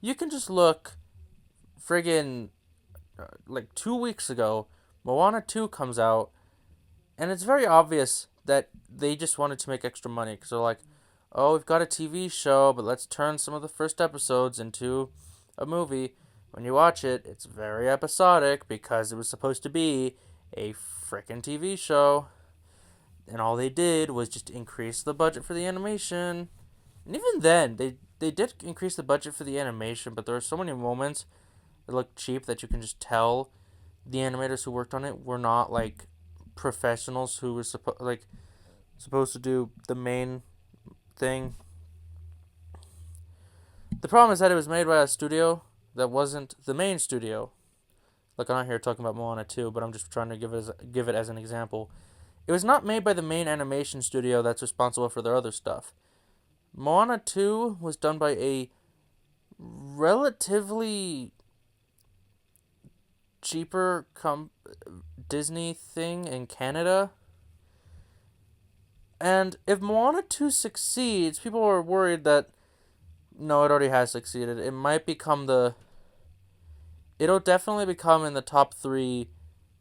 S1: You can just look friggin' like 2 weeks ago, Moana 2 comes out, and it's very obvious that they just wanted to make extra money because they're like, oh, we've got a TV show, but let's turn some of the first episodes into a movie. When you watch it, it's very episodic because it was supposed to be a frickin' TV show. And all they did was just increase the budget for the animation. And even then, they did increase the budget for the animation, but there were so many moments that looked cheap that you can just tell the animators who worked on it were not like professionals who were supposed to do the main thing. The problem is that it was made by a studio that wasn't the main studio. Like, I'm not here talking about Moana 2, but I'm just trying to give it as an example. It was not made by the main animation studio that's responsible for their other stuff. Moana 2 was done by a relatively cheaper Disney thing in Canada. And if Moana 2 succeeds, people are worried that, no, it already has succeeded. It'll definitely become in the top 3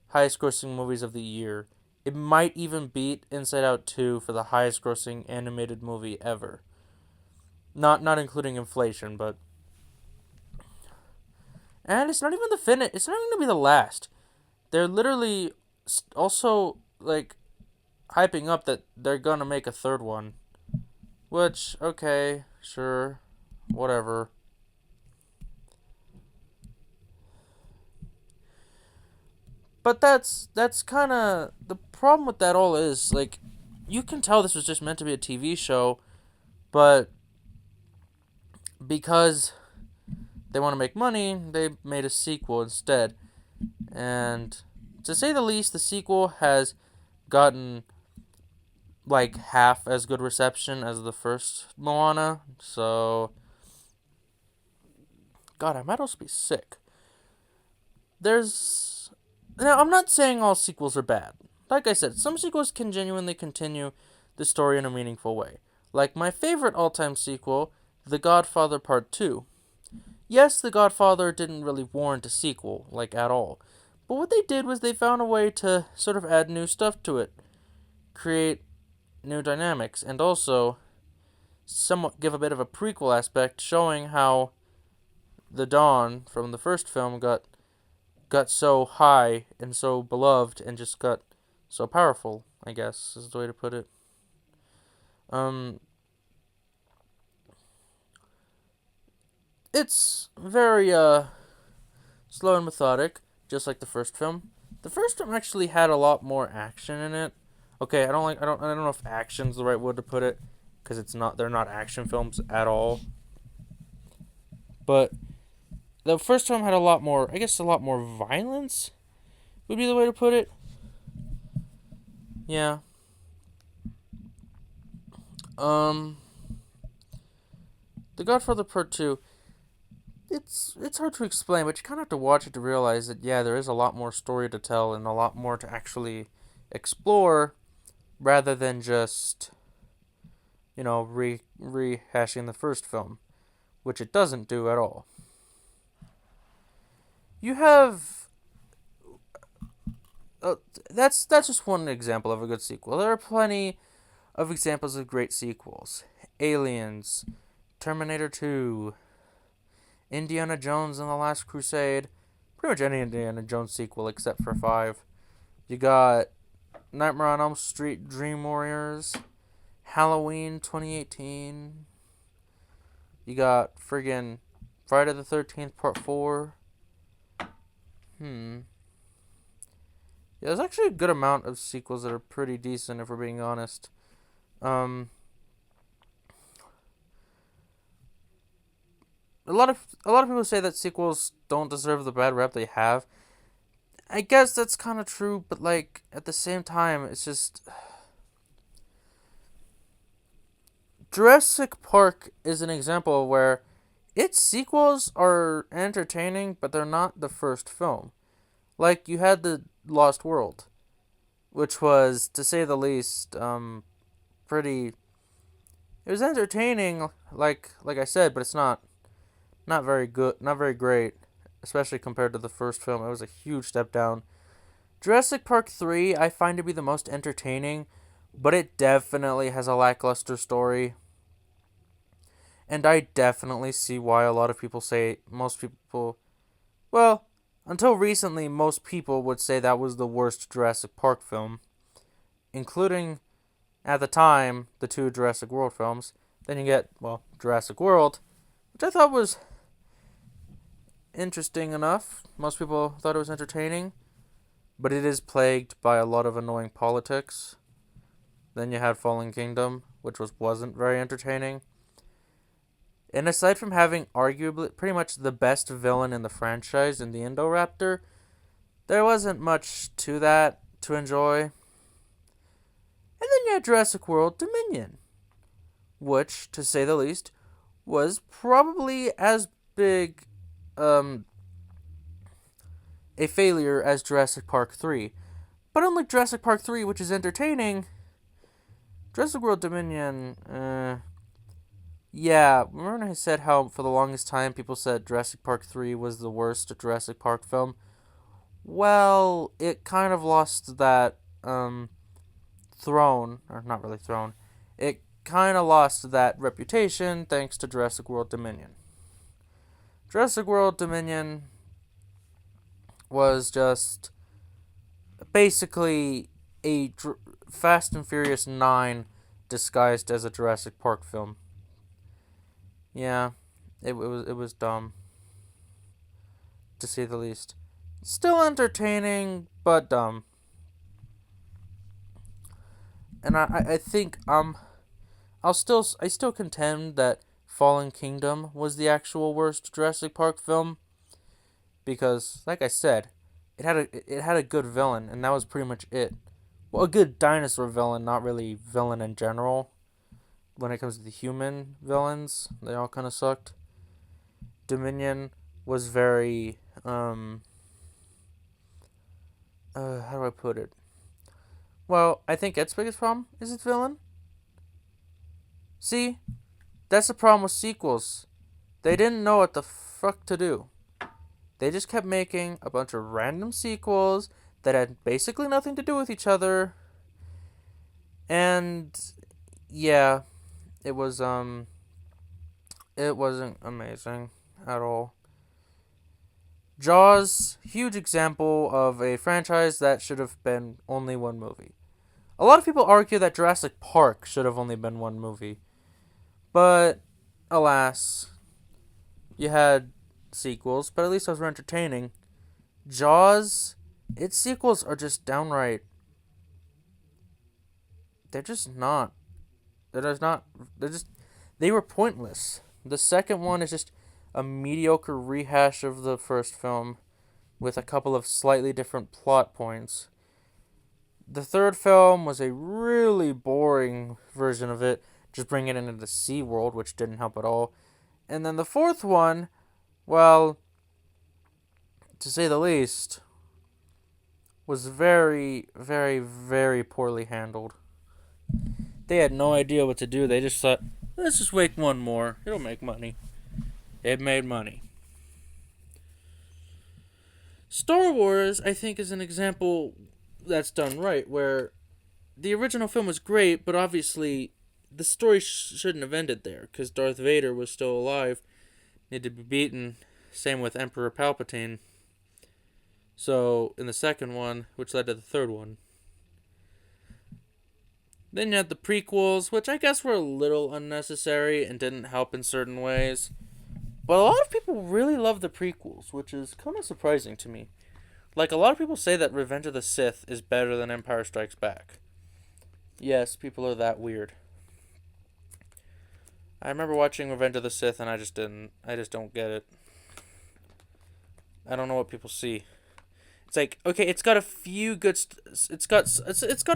S1: highest grossing movies of the year. It might even beat Inside Out 2 for the highest grossing animated movie ever. Not including inflation, but... And it's not even it's not even going to be the last. They're literally also, like, hyping up that they're going to make a third one. Which, okay, sure, whatever. But that's kind of the problem with that all is, like, you can tell this was just meant to be a TV show, but because they want to make money, they made a sequel instead. And to say the least, the sequel has gotten like half as good reception as the first Moana. So, God, I might also be sick. Now, I'm not saying all sequels are bad. Like I said, some sequels can genuinely continue the story in a meaningful way. Like my favorite all-time sequel, The Godfather Part 2. Yes, The Godfather didn't really warrant a sequel, like, at all. But what they did was they found a way to sort of add new stuff to it, create new dynamics, and also somewhat give a bit of a prequel aspect showing how the Don from the first film got so high and so beloved and just got so powerful, I guess is the way to put it. It's very slow and methodic, just like the first film. The first film actually had a lot more action in it. Okay, I don't know if action's the right word to put it, because they're not action films at all. But the first film had a lot more violence would be the way to put it. Yeah. The Godfather Part 2, it's hard to explain, but you kind of have to watch it to realize that, yeah, there is a lot more story to tell and a lot more to actually explore rather than just, rehashing the first film, which it doesn't do at all. You have... that's just one example of a good sequel. There are plenty of examples of great sequels. Aliens, Terminator 2, Indiana Jones and the Last Crusade, pretty much any Indiana Jones sequel except for 5. You got Nightmare on Elm Street, Dream Warriors, Halloween 2018. You got friggin' Friday the 13th Part 4. Yeah, there's actually a good amount of sequels that are pretty decent, if we're being honest. A lot of people say that sequels don't deserve the bad rep they have. I guess that's kind of true, but, like, at the same time, it's just... Jurassic Park is an example where its sequels are entertaining, but they're not the first film. Like, you had The Lost World, which was, to say the least, pretty... It was entertaining, like I said, but it's not very good, not very great, especially compared to the first film. It was a huge step down. Jurassic Park 3 I find to be the most entertaining, but it definitely has a lackluster story. And I definitely see why a lot of people say, well, until recently, most people would say that was the worst Jurassic Park film, including, at the time, the 2 Jurassic World films. Then you get, Jurassic World, which I thought was interesting enough. Most people thought it was entertaining, but it is plagued by a lot of annoying politics. Then you had Fallen Kingdom, which wasn't very entertaining.
S2: And aside from having arguably pretty much the best villain in the franchise in the Indoraptor, there wasn't much to that to enjoy. And then you had Jurassic World Dominion, which, to say the least, was probably as big um, a failure as Jurassic Park 3. But unlike Jurassic Park 3, which is entertaining, Jurassic World Dominion, yeah, remember when I said how for the longest time people said Jurassic Park 3 was the worst Jurassic Park film? Well, it kind of lost that throne, or not really throne. It kind of lost that reputation thanks to Jurassic World Dominion. Jurassic World Dominion was just basically a Fast and Furious 9 disguised as a Jurassic Park film. Yeah, it was dumb, to say the least. Still entertaining, but dumb. And I think I still contend that Fallen Kingdom was the actual worst Jurassic Park film because, like I said, it had a good villain, and that was pretty much it. Well, a good dinosaur villain, not really villain in general. When it comes to the human villains, they all kind of sucked. Dominion was very how do I put it? Well, I think its biggest problem is its villain. See, that's the problem with sequels. They didn't know what the fuck to do. They just kept making a bunch of random sequels that had basically nothing to do with each other. And yeah, it was it wasn't amazing at all. Jaws, huge example of a franchise that should have been only one movie. A lot of people argue that Jurassic Park should have only been one movie. But alas, you had sequels, but at least those were entertaining. Jaws, its sequels are just downright. They're just not. They're just not. They're just. They were pointless. The second one is just a mediocre rehash of the first film with a couple of slightly different plot points. The third film was a really boring version of it, just bringing it into the Sea World, which didn't help at all. And then the fourth one, well, to say the least, was very, very, very poorly handled. They had no idea what to do. They just thought, let's just make one more. It'll make money. It made money. Star Wars, I think, is an example that's done right, where the original film was great, but obviously the story shouldn't have ended there, because Darth Vader was still alive, needed to be beaten. Same with Emperor Palpatine. So, in the second one, which led to the third one. Then you had the prequels, which I guess were a little unnecessary and didn't help in certain ways. But a lot of people really love the prequels, which is kind of surprising to me. Like, a lot of people say that Revenge of the Sith is better than Empire Strikes Back. Yes, people are that weird. I remember watching Revenge of the Sith and I just don't get it. I don't know what people see. It's like, okay, it's got a few good it's got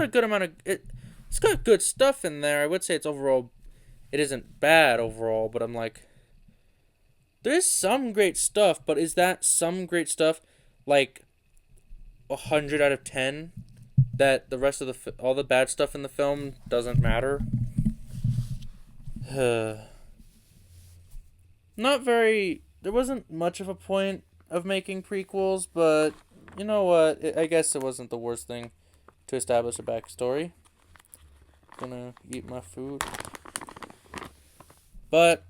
S2: a good amount of it's got good stuff in there. I would say it isn't bad overall, but I'm like there's some great stuff, but is that some great stuff like 100 out of 10 that the rest of all the bad stuff in the film doesn't matter? Not very. There wasn't much of a point of making prequels, but you know what? I guess it wasn't the worst thing to establish a backstory. Gonna eat my food. But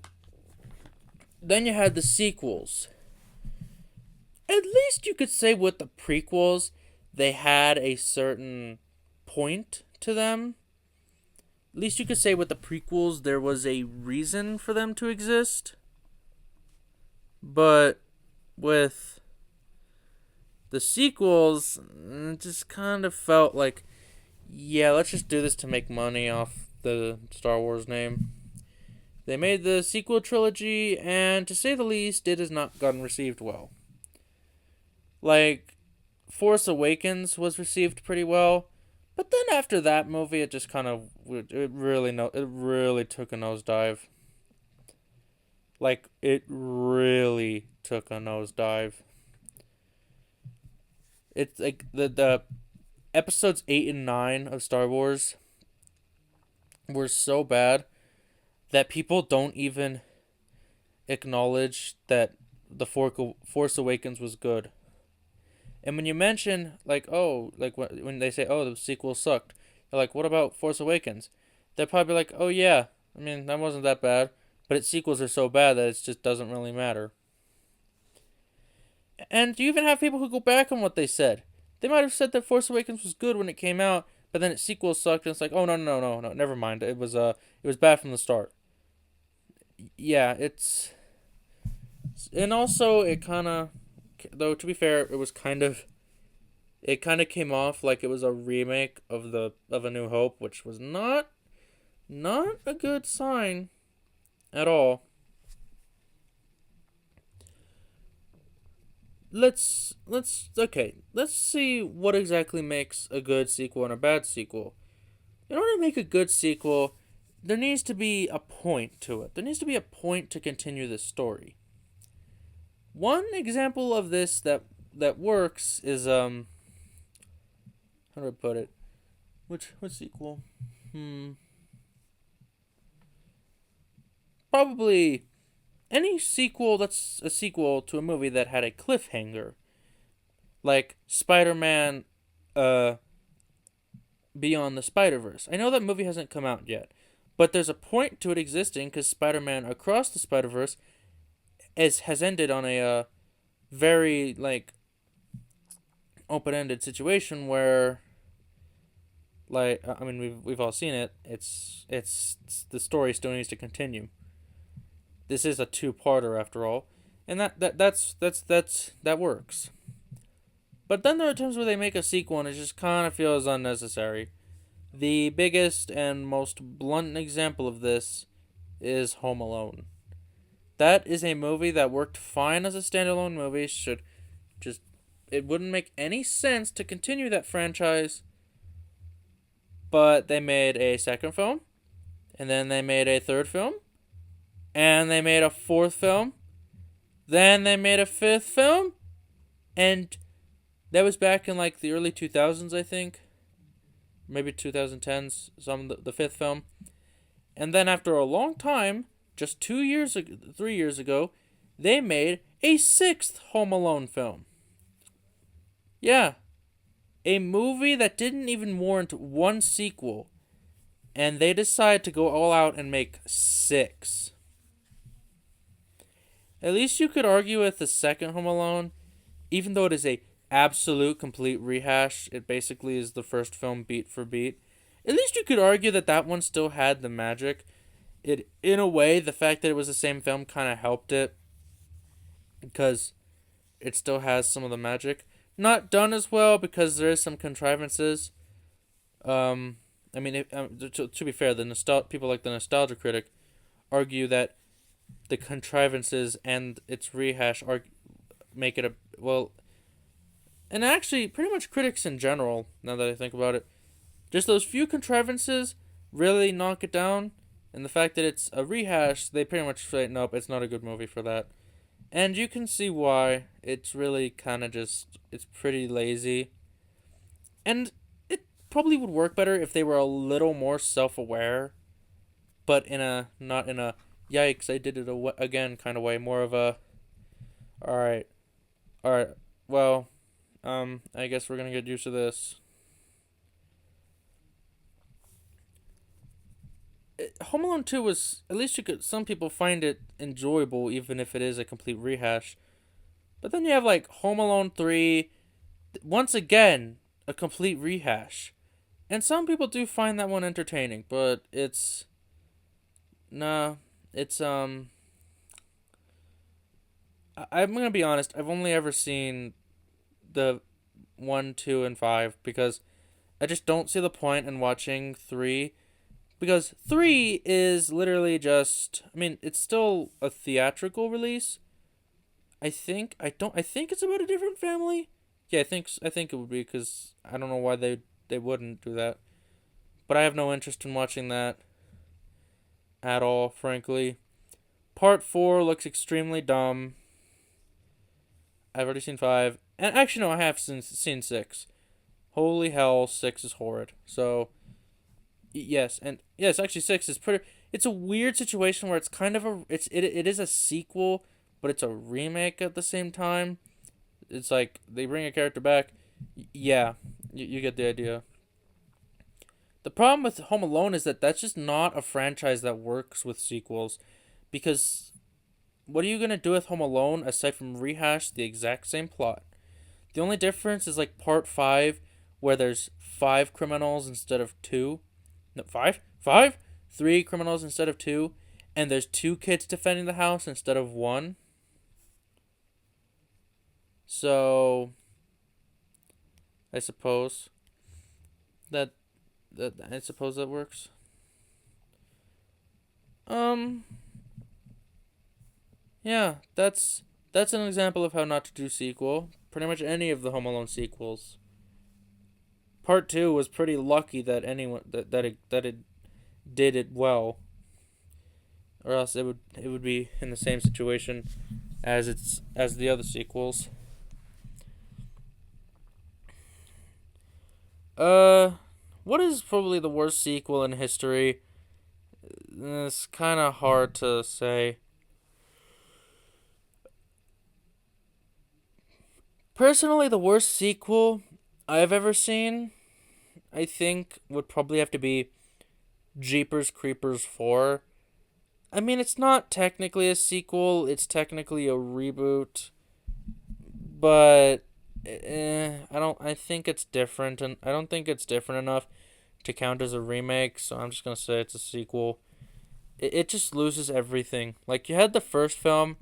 S2: then you had the sequels. At least you could say with the prequels, they had a certain point to them. At least you could say with the prequels, there was a reason for them to exist. But with the sequels, it just kind of felt like, yeah, let's just do this to make money off the Star Wars name. They made the sequel trilogy, and to say the least, it has not gotten received well. Like, Force Awakens was received pretty well, but then after that movie, it just kind of it really took a nosedive. Like, it really took a nosedive. It's like the episodes 8 and 9 of Star Wars were so bad that people don't even acknowledge that the Force Awakens was good. And when you mention, like, oh, like when they say, oh, the sequel sucked, they're like, what about Force Awakens? They're probably like, oh, yeah, I mean, that wasn't that bad, but its sequels are so bad that it just doesn't really matter. And you even have people who go back on what they said. They might have said that Force Awakens was good when it came out, but then its sequel sucked, and it's like, oh, no, never mind. It was bad from the start. Yeah, and also it kind of, though to be fair, it kind of came off like it was a remake of A New Hope, which was not a good sign at all. Let's see what exactly makes a good sequel and a bad sequel. In order to make a good sequel, there needs to be a point to it. There needs to be a point to continue the story. One example of this that works is how do I put it? Which sequel? Probably any sequel that's a sequel to a movie that had a cliffhanger. Like Spider-Man Beyond the Spider-Verse. I know that movie hasn't come out yet, but there's a point to it existing because Spider-Man Across the Spider-Verse has ended on a very like open-ended situation where, like, I mean, we've all seen it. It's the story still needs to continue. This is a two-parter after all, and that works. But then there are times where they make a sequel and it just kind of feels unnecessary. The biggest and most blunt example of this is Home Alone. That is a movie that worked fine as a standalone movie. It wouldn't make any sense to continue that franchise. But they made a second film, and then they made a third film, and they made a fourth film, then they made a fifth film, and that was back in like the early 2000s, I think. Maybe 2010s, the fifth film. And then after a long time, just 3 years ago, they made a sixth Home Alone film. Yeah, a movie that didn't even warrant one sequel, and they decide to go all out and make 6. At least you could argue with the second Home Alone, even though it is a absolute complete rehash, it basically is the first film beat for beat. At least you could argue that one still had the magic. It, in a way, the fact that it was the same film kind of helped it, because it still has some of the magic. Not done as well because there is some contrivances. I mean, to be fair, people like the Nostalgia Critic argue that the contrivances and its rehash make it and actually pretty much critics in general. Now that I think about it, just those few contrivances really knock it down, and the fact that it's a rehash, they pretty much say nope, it's not a good movie for that. And you can see why. It's really kind of it's pretty lazy. And it probably would work better if they were a little more self-aware, but not in a, yikes, I did it again kind of way. More of a, alright, well, I guess we're going to get used to this. Home Alone 2 was, at least some people find it enjoyable even if it is a complete rehash. But then you have like Home Alone 3, once again, a complete rehash. And some people do find that one entertaining, but it's I'm going to be honest, I've only ever seen the 1, 2, and 5 because I just don't see the point in watching 3 because 3 is literally just, I mean, it's still a theatrical release. I think it's about a different family. Yeah, I think it would be, cuz I don't know why they wouldn't do that. But I have no interest in watching that at all, frankly. Part 4 looks extremely dumb. I've already seen 5. And actually no, I have seen 6. Holy hell, 6 is horrid. So, yes, and yes, actually 6 is pretty. It's a weird situation where it's kind of it is a sequel, but it's a remake at the same time. It's like they bring a character back. Yeah, you get the idea. The problem with Home Alone is that that's just not a franchise that works with sequels, because what are you gonna do with Home Alone aside from rehash the exact same plot? The only difference is like part 5, where there's 5 criminals instead of 2. No, 5? 5? 3 criminals instead of 2. And there's 2 kids defending the house instead of 1. So, I suppose that that works. Um, yeah, that's an example of how not to do sequel. Pretty much any of the Home Alone sequels. Part 2 was pretty lucky that anyone that it did it well, or else it would be in the same situation as the other sequels. Uh, what is probably the worst sequel in history? It's kind of hard to say. Personally, the worst sequel I've ever seen, I think, would probably have to be Jeepers Creepers 4. I mean, it's not technically a sequel, it's technically a reboot, but I think it's different, and I don't think it's different enough to count as a remake, so I'm just gonna say it's a sequel. It just loses everything. Like, you had the first film.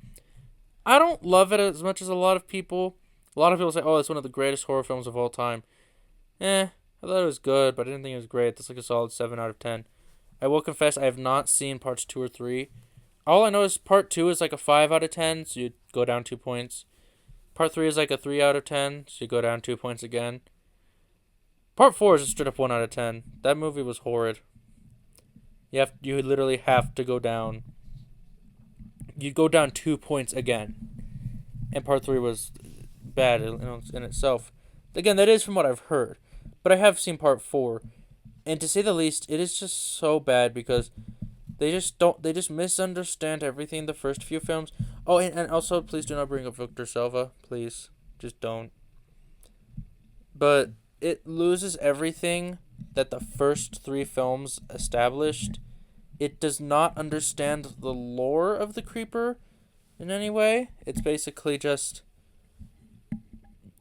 S2: I don't love it as much as a lot of people. A lot of people say, oh, it's one of the greatest horror films of all time. I thought it was good, but I didn't think it was great. That's like a solid 7 out of 10. I will confess I have not seen parts 2 or 3. All I know is part 2 is like a 5 out of 10, so you go down 2 points. Part 3 is like a 3 out of 10, so you go down 2 points again. Part 4 is a straight up 1 out of 10. That movie was horrid. You literally have to go down. You go down 2 points again. And part 3 was bad in itself. Again, that is from what I've heard. But I have seen part 4. And to say the least, it is just so bad because they just misunderstand everything in the first few films. Oh, and also, please do not bring up Victor Salva. Please. Just don't. But it loses everything that the first 3 films established. It does not understand the lore of the creeper in any way. It's basically just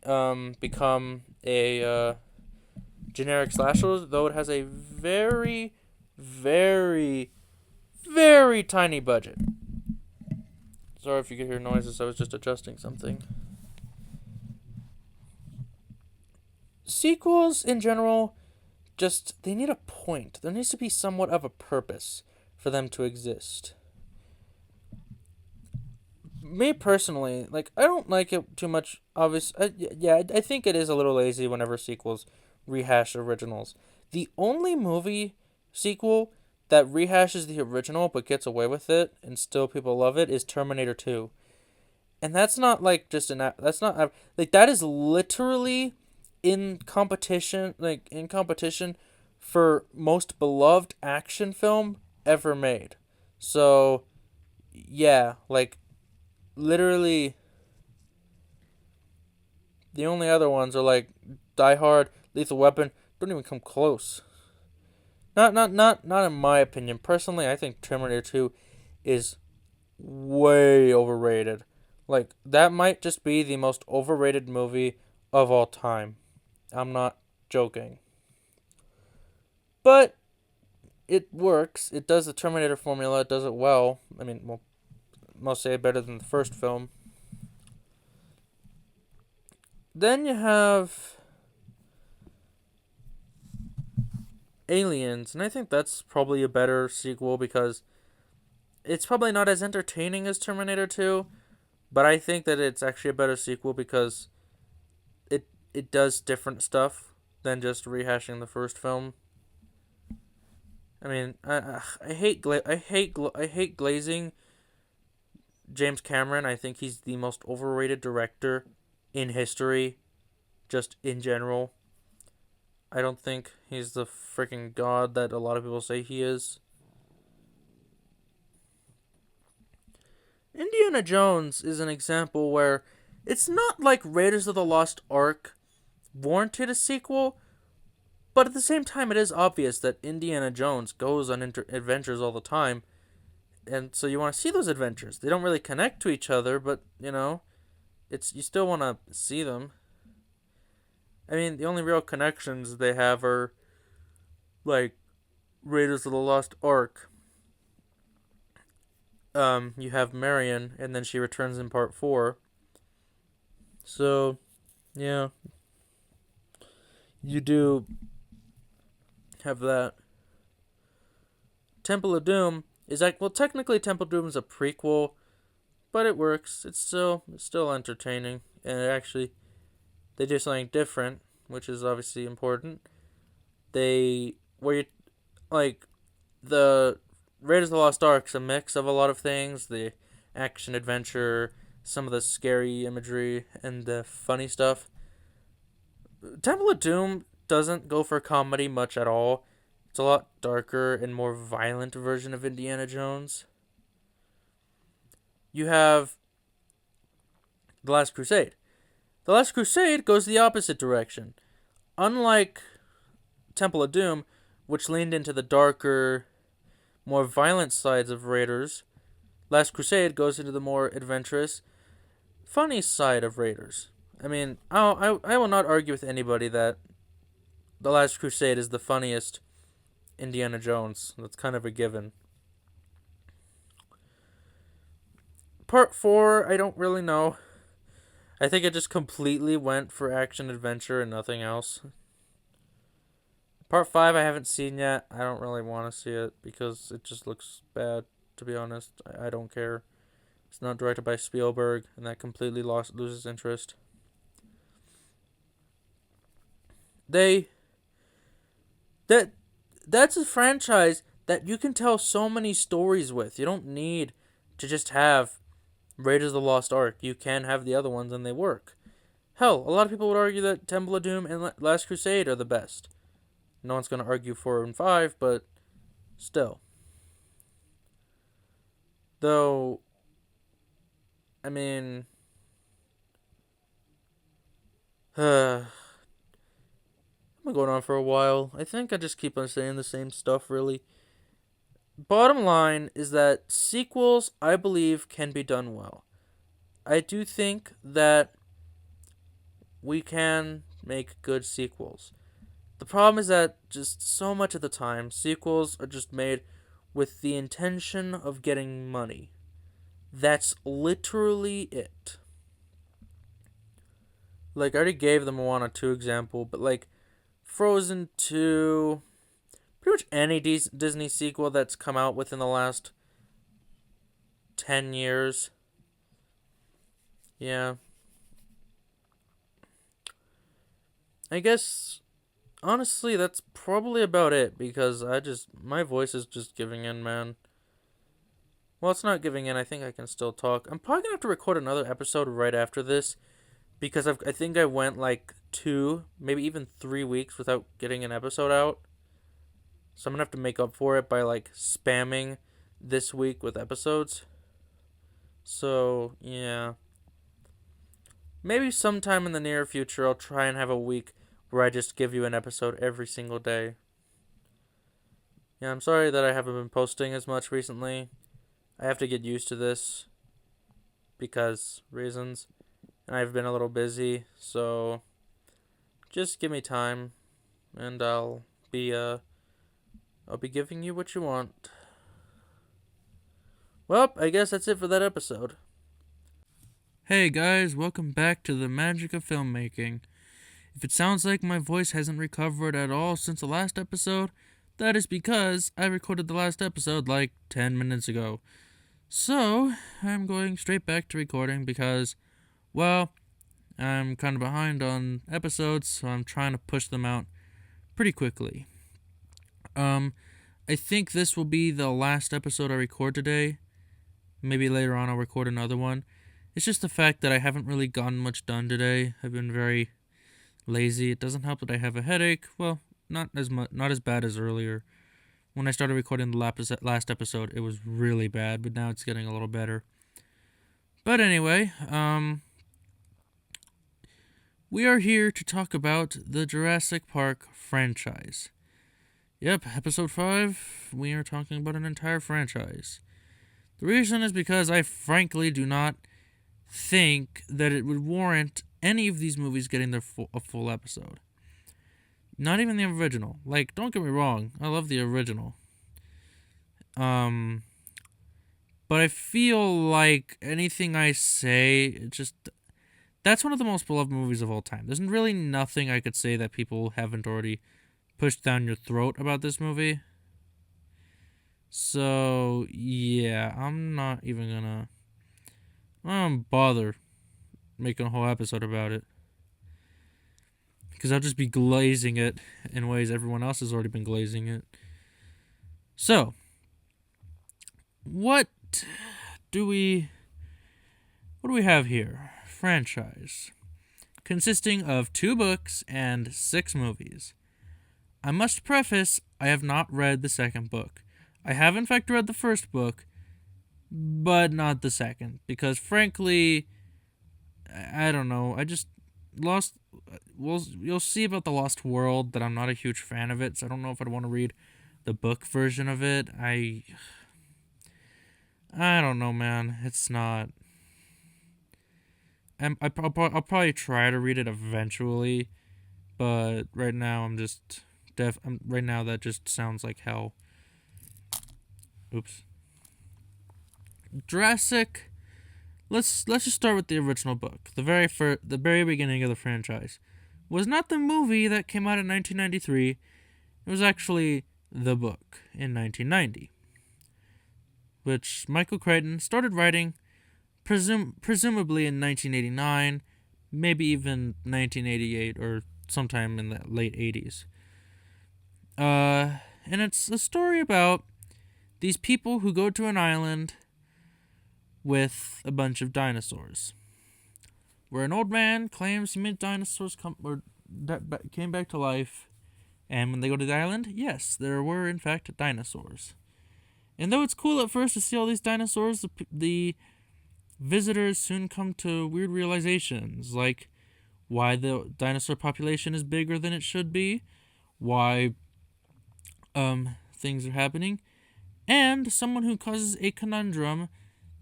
S2: become a generic slasher, though it has a very, very, very tiny budget. Sorry if you could hear noises, I was just adjusting something. Sequels, in general, they need a point. There needs to be somewhat of a purpose for them to exist. Me personally, like, I don't like it too much. I think it is a little lazy whenever sequels rehash originals. The only movie sequel that rehashes the original but gets away with it and still people love it is Terminator 2. And that's not like just that's not like that is literally in competition for most beloved action film ever made. So, yeah, like, literally the only other ones are like Die Hard, Lethal Weapon, don't even come close. Not in my opinion. Personally, I think Terminator 2 is way overrated. Like, that might just be the most overrated movie of all time. I'm not joking. But it works. It does the Terminator formula. It does it well. I mean, well, most say better than the first film. Then you have Aliens, and I think that's probably a better sequel because it's probably not as entertaining as Terminator 2, but I think that it's actually a better sequel because it does different stuff than just rehashing the first film. I mean, I hate glazing James Cameron. I think he's the most overrated director in history, just in general. I don't think he's the freaking god that a lot of people say he is. Indiana Jones is an example where it's not like Raiders of the Lost Ark warranted a sequel, but at the same time, it is obvious that Indiana Jones goes on adventures all the time, and so you want to see those adventures. They don't really connect to each other, but it's you still want to see them. I mean, the only real connections they have are like Raiders of the Lost Ark. You have Marion, and then she returns in part 4. So, yeah, you do have that. Temple of Doom is like, well, technically Temple of Doom is a prequel, but it works. It's still entertaining, and they do something different, which is obviously important. They where you like the Raiders of the Lost Ark's a mix of a lot of things: the action adventure, some of the scary imagery, and the funny stuff. Temple of Doom doesn't go for comedy much at all. It's a lot darker and more violent version of Indiana Jones. You have The Last Crusade. The Last Crusade goes the opposite direction. Unlike Temple of Doom, which leaned into the darker, more violent sides of Raiders, Last Crusade goes into the more adventurous, funny side of Raiders. I mean, I will not argue with anybody that The Last Crusade is the funniest Indiana Jones. That's kind of a given. Part 4, I don't really know. I think it just completely went for action adventure and nothing else. Part 5 I haven't seen yet. I don't really want to see it because it just looks bad, to be honest. I don't care. It's not directed by Spielberg, and that completely loses interest. That's a franchise that you can tell so many stories with. You don't need to just have Raiders of the Lost Ark. You can have the other ones and they work. Hell, a lot of people would argue that Temple of Doom and Last Crusade are the best. No one's going to argue 4 and 5, but still. Though, I mean, I've been going on for a while. I think I just keep on saying the same stuff, really. Bottom line is that sequels, I believe, can be done well. I do think that we can make good sequels. The problem is that just so much of the time, sequels are just made with the intention of getting money. That's literally it. Like, I already gave the Moana 2 example, but like, Frozen 2, pretty much any Disney sequel that's come out within the last 10 years. Yeah. I guess, honestly, that's probably about it because my voice is just giving in, man. Well, it's not giving in. I think I can still talk. I'm probably going to have to record another episode right after this because I think I went like 2, maybe even 3 weeks without getting an episode out. So I'm going to have to make up for it by like spamming this week with episodes. So, yeah. Maybe sometime in the near future I'll try and have a week where I just give you an episode every single day. Yeah, I'm sorry that I haven't been posting as much recently. I have to get used to this because reasons. And I've been a little busy, so just give me time and I'll be giving you what you want. Well, I guess that's it for that episode. Hey guys, welcome back to the Magic of Filmmaking. If it sounds like my voice hasn't recovered at all since the last episode,
S1: That is because I recorded the last episode like 10 minutes ago. So, I'm going straight back to recording because, well, I'm kind of behind on episodes, so I'm trying to push them out pretty quickly. I think this will be the last episode I record today. Maybe later on I'll record another one. It's just the fact that I haven't really gotten much done today. I've been very lazy. It doesn't help that I have a headache. Well, not as bad as earlier. When I started recording the last episode, it was really bad, but now it's getting a little better. But anyway, we are here to talk about the Jurassic Park franchise. Yep, episode 5, we are talking about an entire franchise. The reason is because I frankly do not think that it would warrant any of these movies getting a full episode. Not even the original. Like, don't get me wrong, I love the original. But I feel like anything I say, that's one of the most beloved movies of all time. There's really nothing I could say that people haven't already pushed down your throat about this movie. So, yeah, I'm not even gonna... I don't bother making a whole episode about it. Because I'll just be glazing it in ways everyone else has already been glazing it. So, what do we have here? Franchise. Consisting of 2 books and 6 movies. I must preface, I have not read the second book. I have in fact read the first book, but not the second. Because frankly, I don't know, I just lost... Well, you'll see about The Lost World that I'm not a huge fan of it, so I don't know if I'd want to read the book version of it. I don't know, man. It's not... I'll probably try to read it eventually, but right now I'm just... right now that just sounds like hell. Oops. Jurassic... Let's just start with the original book. The very beginning of the franchise was not the movie that came out in 1993. It was actually the book in 1990, which Michael Crichton started writing presumably in 1989, maybe even 1988 or sometime in the late 80s. And it's a story about these people who go to an island with a bunch of dinosaurs, where an old man claims he made dinosaurs came back to life, and when they go to the island, yes, there were in fact dinosaurs. And though it's cool at first to see all these dinosaurs, the visitors soon come to weird realizations, like why the dinosaur population is bigger than it should be, why things are happening, and someone who causes a conundrum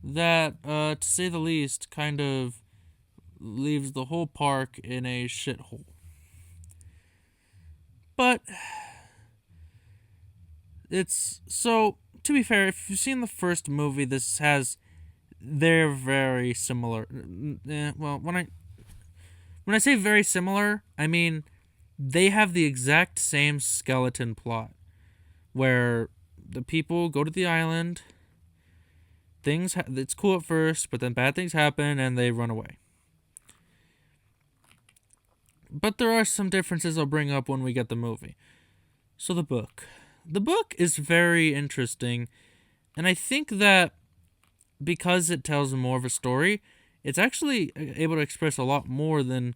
S1: that, to say the least, kind of leaves the whole park in a shithole. But it's... So, to be fair, if you've seen the first movie, they're very similar. Well, when I say very similar, I mean they have the exact same skeleton plot, where the people go to the island... it's cool at first, but then bad things happen and they run away. But there are some differences I'll bring up when we get the movie. So the book. The book is very interesting, and I think that because it tells more of a story, it's actually able to express a lot more than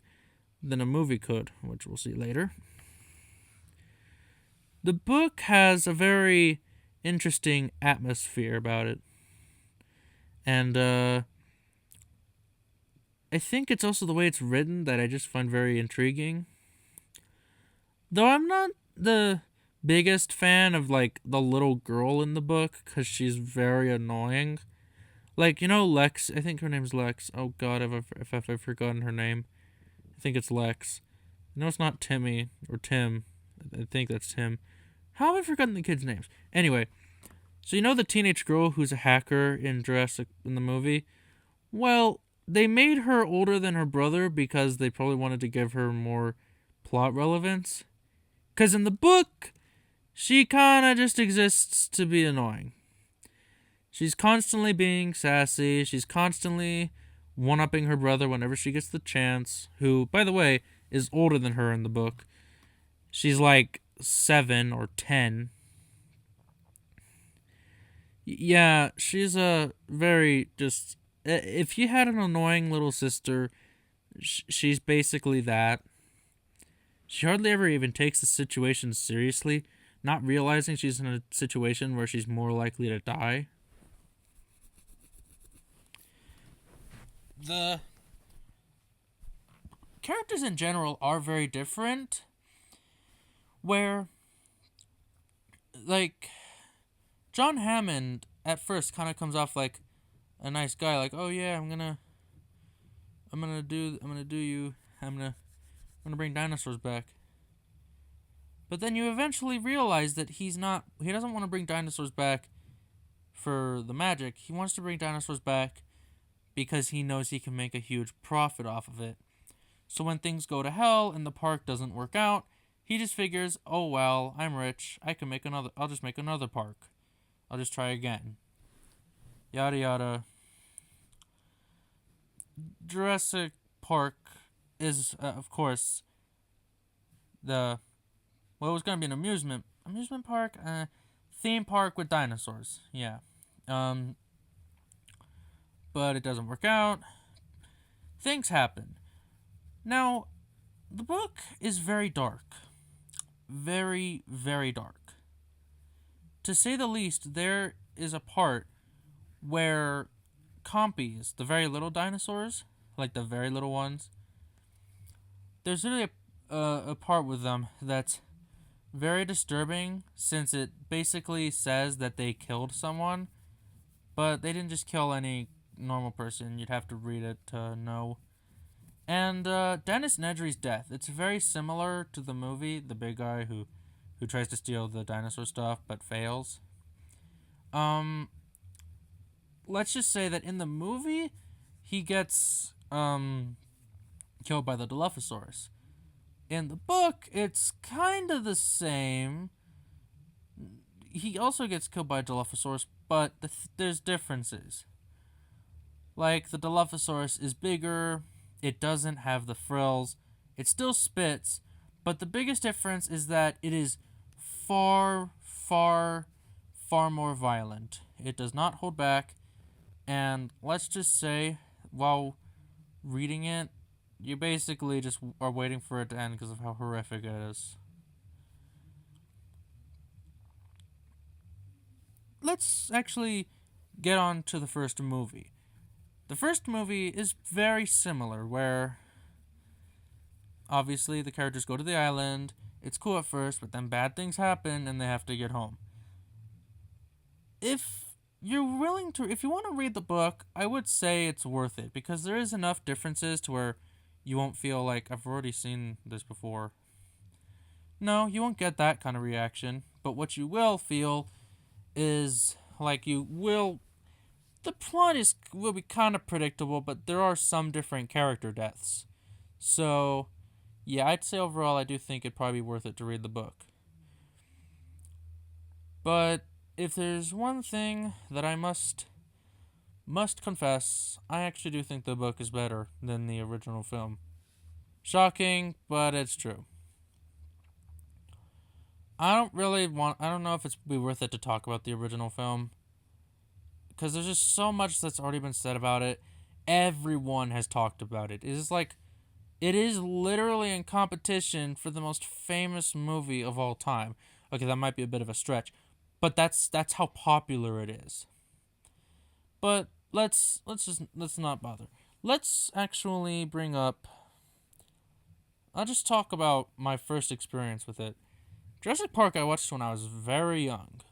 S1: a movie could, which we'll see later. The book has a very interesting atmosphere about it. And I think it's also the way it's written that I just find very intriguing. Though I'm not the biggest fan of, like, the little girl in the book, because she's very annoying. Like, you know Lex? I think her name's Lex. Oh god, if I've forgotten her name. I think it's Lex. No, it's not Timmy or Tim. I think that's Tim. How have I forgotten the kids' names? Anyway, so you know the teenage girl who's a hacker in the movie? Well, they made her older than her brother because they probably wanted to give her more plot relevance. Because in the book,
S2: She kind of just exists to be annoying. She's constantly being sassy. She's constantly one-upping her brother whenever she gets the chance, who, by the way, is older than her in the book. She's like 7 or 10. Yeah, she's a very just... If you had an annoying little sister, she's basically that. She hardly ever even takes the situation seriously, not realizing she's in a situation where she's more likely to die. The characters in general are very different, where, like, John Hammond at first kind of comes off like a nice guy, like, oh yeah, I'm gonna bring dinosaurs back. But then you eventually realize that he doesn't want to bring dinosaurs back for the magic. He wants to bring dinosaurs back because he knows he can make a huge profit off of it. So when things go to hell and the park doesn't work out, he just figures, oh well, I'm rich, I'll just make another park. I'll just try again. Yada yada. Jurassic Park is, of course, it was gonna be an amusement park, theme park with dinosaurs. Yeah, but it doesn't work out. Things happen. Now, the book is very dark, very very dark. To say the least, there is a part where compies, the very little dinosaurs, like the very little ones, there's really a part with them that's very disturbing, since it basically says that they killed someone, but they didn't just kill any normal person. You'd have to read it to know. And Dennis Nedry's death, it's very similar to the movie, the big guy who tries to steal the dinosaur stuff but fails. Let's just say that in the movie, he gets killed by the Dilophosaurus. In the book, it's kind of the same. He also gets killed by a Dilophosaurus, but there's differences. Like, the Dilophosaurus is bigger, it doesn't have the frills, it still spits, but the biggest difference is that it is far, far, far more violent. It does not hold back, and let's just say, while reading it, you basically just are waiting for it to end because of how horrific it is. Let's actually get on to the first movie. The first movie is very similar, where obviously the characters go to the island. It's cool at first, but then bad things happen and they have to get home. If you want to read the book, I would say it's worth it, because there is enough differences to where you won't feel like, I've already seen this before. No, you won't get that kind of reaction, but what you will feel is like the plot will be kind of predictable, but there are some different character deaths. So, yeah, I'd say overall I do think it'd probably be worth it to read the book. But if there's one thing that I must confess, I actually do think the book is better than the original film. Shocking, but it's true. I don't know if it's be worth it to talk about the original film, because there's just so much that's already been said about it. Everyone has talked about it. It is literally in competition for the most famous movie of all time. Okay, that might be a bit of a stretch, but that's how popular it is. But let's not bother. Let's actually bring up. I'll just talk about my first experience with it. Jurassic Park I watched when I was very young,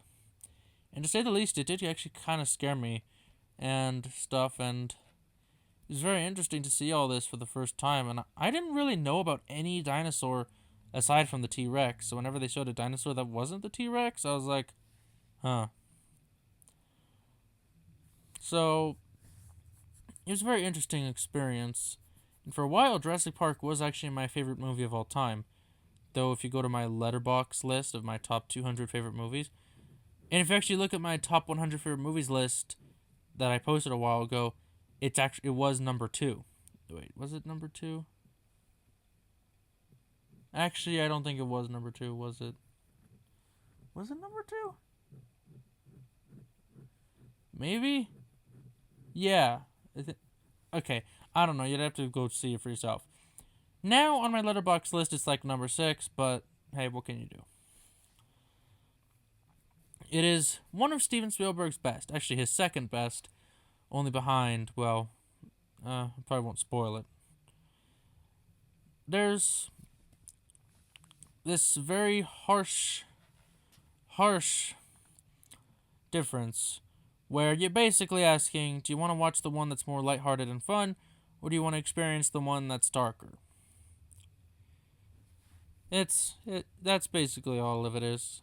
S2: and to say the least, it did actually kind of scare me and stuff, and it was very interesting to see all this for the first time. And I didn't really know about any dinosaur aside from the T-Rex, so whenever they showed a dinosaur that wasn't the T-Rex, I was like, huh. So it was a very interesting experience, and for a while Jurassic Park was actually my favorite movie of all time. though, if you go to my letterbox list of my top 200 favorite movies, and if you actually look at my top 100 favorite movies list that I posted a while ago, it was number 2. Wait, was it number 2? Actually, I don't think it was number 2, was it? Was it number 2? Maybe? Yeah. Okay, I don't know. You'd have to go see it for yourself. Now, on my letterbox list, it's like number 6, but hey, what can you do? It is one of Steven Spielberg's best. Actually, his second best, only behind, well, I probably won't spoil it. There's this very harsh difference where you're basically asking, do you want to watch the one that's more lighthearted and fun, or do you want to experience the one that's darker? That's basically all of it is.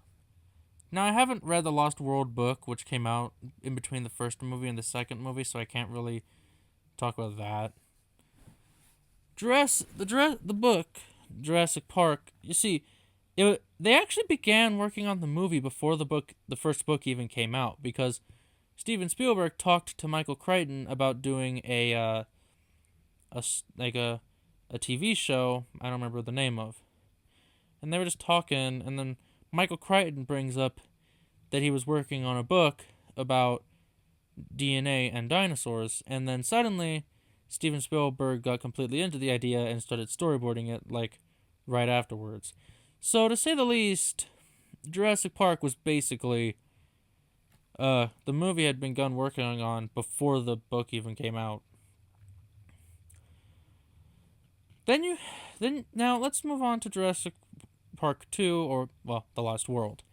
S2: Now, I haven't read the Lost World book, which came out in between the first movie and the second movie, so I can't really talk about that. The book, Jurassic Park, you see, they actually began working on the movie before the first book even came out, because Steven Spielberg talked to Michael Crichton about doing a TV show. I don't remember the name of, and they were just talking, and then Michael Crichton brings up that he was working on a book about DNA and dinosaurs, and then suddenly Steven Spielberg got completely into the idea and started storyboarding it like right afterwards. So to say the least, Jurassic Park was basically the movie had been begun working on before the book even came out. Now let's move on to Jurassic Park 2, or well, The Lost World.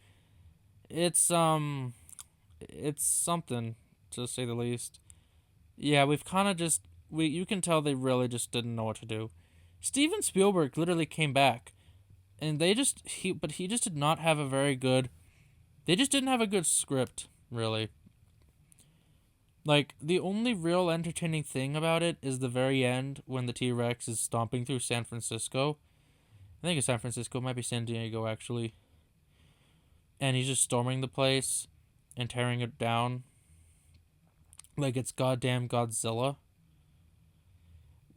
S2: It's something, to say the least. Yeah, we've kind of just you can tell they really just didn't know what to do. Steven Spielberg literally came back, and he just did not have a very good. They just didn't have a good script, really. Like, the only real entertaining thing about it is the very end when the T-Rex is stomping through San Francisco. I think it's San Francisco, it might be San Diego, actually. And he's just storming the place and tearing it down like it's goddamn Godzilla.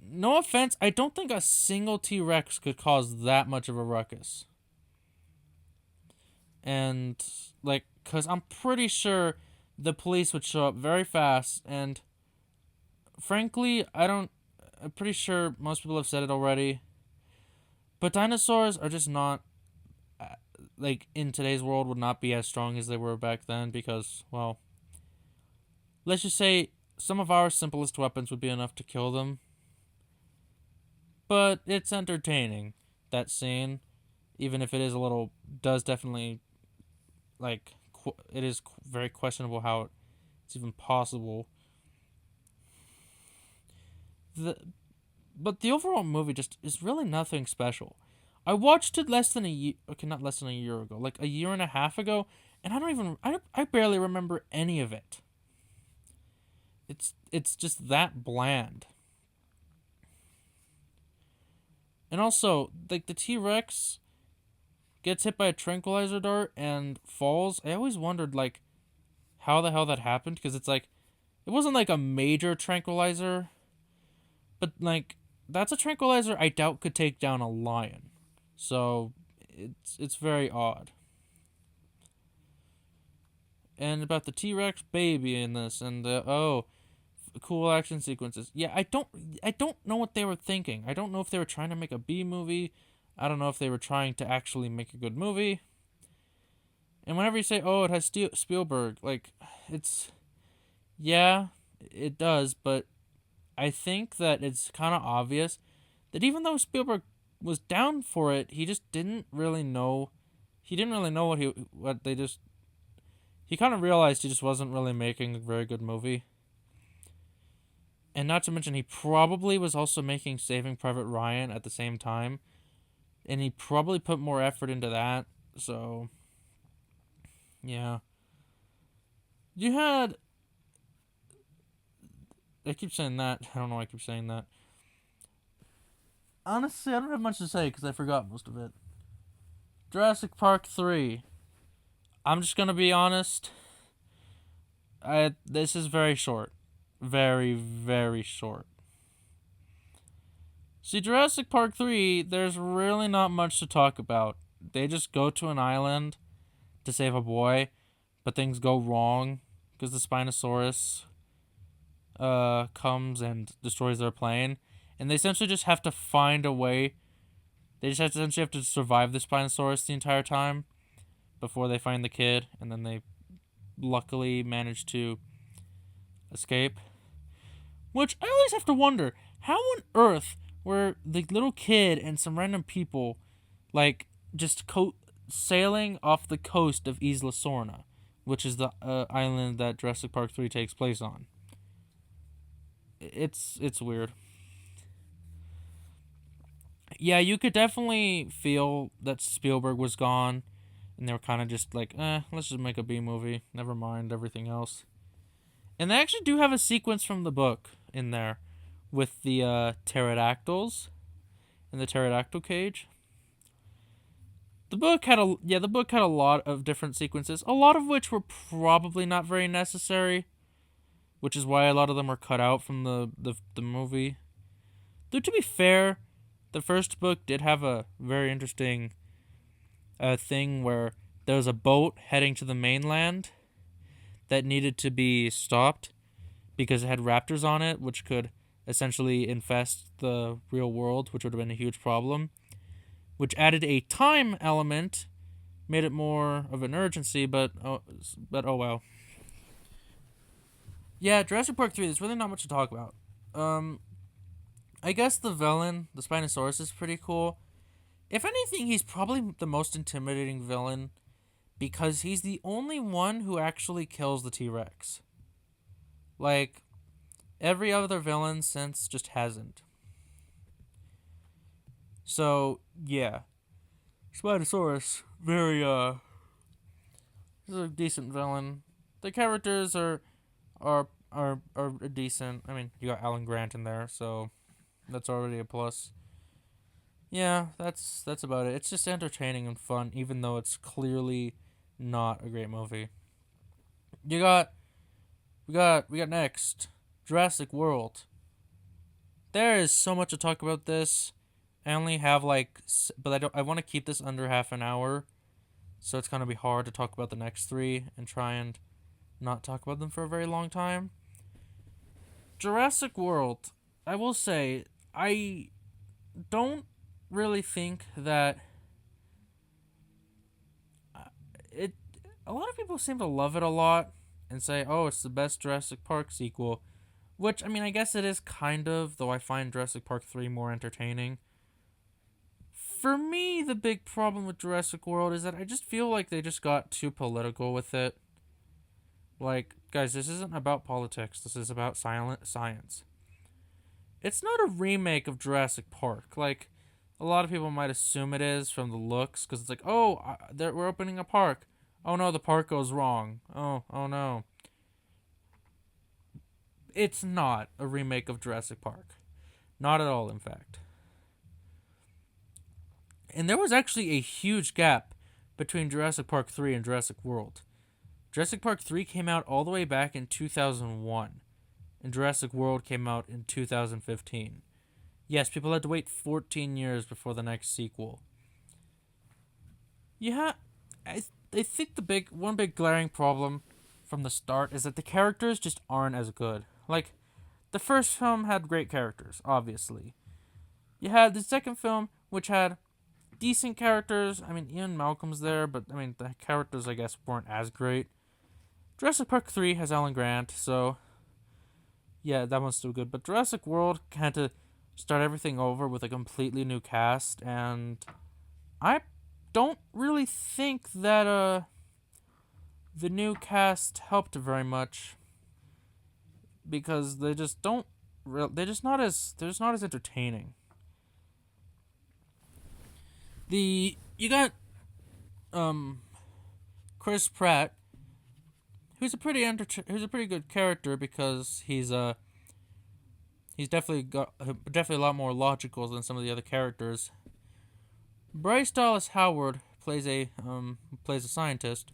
S2: No offense, I don't think a single T-Rex could cause that much of a ruckus. And, like, because I'm pretty sure the police would show up very fast, and frankly, I'm pretty sure most people have said it already, but dinosaurs are just not, like, in today's world, would not be as strong as they were back then, because, well, let's just say some of our simplest weapons would be enough to kill them. But it's entertaining, that scene, even if it is does definitely, like, it is very questionable how it's even possible. But the overall movie just is really nothing special. I watched it less than a year, okay, not less than a year ago, like a year and a half ago, and I barely remember any of it. It's just that bland. And also, like, the T-Rex gets hit by a tranquilizer dart and falls. I always wondered, like, how the hell that happened, because it's like, it wasn't like a major tranquilizer, but, like, that's a tranquilizer I doubt could take down a lion. So, it's very odd. And about the T-Rex baby in this, and the cool action sequences. Yeah, I don't know what they were thinking. I don't know if they were trying to make a B movie. I don't know if they were trying to actually make a good movie. And whenever you say, "Oh, it has Spielberg," like, yeah, it does, but I think that it's kind of obvious that even though Spielberg was down for it, he just didn't really know. He didn't really know he kind of realized he just wasn't really making a very good movie. And not to mention, he probably was also making Saving Private Ryan at the same time. And he probably put more effort into that. So, yeah. You had. I keep saying that. I don't know why I keep saying that. Honestly, I don't have much to say because I forgot most of it. Jurassic Park 3. I'm just gonna be honest. This is very short. Very, very short. See, Jurassic Park 3, there's really not much to talk about. They just go to an island to save a boy, but things go wrong because the Spinosaurus comes and destroys their plane. And they essentially just have to find a way. They just essentially have to survive the Spinosaurus the entire time before they find the kid, and then they luckily manage to escape. Which I always have to wonder, how on earth were the little kid and some random people, like, just sailing off the coast of Isla Sorna, which is the island that Jurassic Park 3 takes place on? It's weird. Yeah, you could definitely feel that Spielberg was gone, and they were kind of just like, let's just make a B movie. Never mind everything else. And they actually do have a sequence from the book in there with the pterodactyls in the pterodactyl cage. The book had a lot of different sequences, a lot of which were probably not very necessary, which is why a lot of them were cut out from the movie. Though to be fair, the first book did have a very interesting thing where there was a boat heading to the mainland that needed to be stopped because it had raptors on it, which could essentially infest the real world, which would have been a huge problem. Which added a time element, made it more of an urgency, but oh well. Yeah, Jurassic Park 3, there's really not much to talk about. I guess the villain, the Spinosaurus, is pretty cool. If anything, he's probably the most intimidating villain because he's the only one who actually kills the T-Rex. Like, every other villain since just hasn't. So, yeah. Spinosaurus, he's a decent villain. The characters are decent. I mean, you got Alan Grant in there, so that's already a plus. Yeah, that's about it. It's just entertaining and fun, even though it's clearly not a great movie. We got next Jurassic World. There is so much to talk about this. I only have but I want to keep this under half an hour, so it's gonna be hard to talk about the next three and try and not talk about them for a very long time. Jurassic World. I will say I don't really think that it. A lot of people seem to love it a lot and say, "Oh, it's the best Jurassic Park sequel," which I mean, I guess it is kind of. Though I find Jurassic Park 3 more entertaining. For me, the big problem with Jurassic World is that I just feel like they just got too political with it. Like, guys, this isn't about politics. This is about science. It's not a remake of Jurassic Park. Like, a lot of people might assume it is from the looks, because it's like, oh, we're opening a park. Oh no, the park goes wrong. Oh no. It's not a remake of Jurassic Park. Not at all, in fact. And there was actually a huge gap between Jurassic Park 3 and Jurassic World. Jurassic Park 3 came out all the way back in 2001, and Jurassic World came out in 2015. Yes, people had to wait 14 years before the next sequel. Yeah, I think one big glaring problem from the start is that the characters just aren't as good. Like, the first film had great characters, obviously. You had the second film, which had decent characters. I mean, Ian Malcolm's there, but I mean, the characters, I guess, weren't as great. Jurassic Park 3 has Alan Grant, so yeah, that one's still good. But Jurassic World had to start everything over with a completely new cast, and I don't really think that the new cast helped very much because they just don't. They're just not as entertaining. You got Chris Pratt, who's a pretty good character because he's definitely a lot more logical than some of the other characters. Bryce Dallas Howard plays a scientist,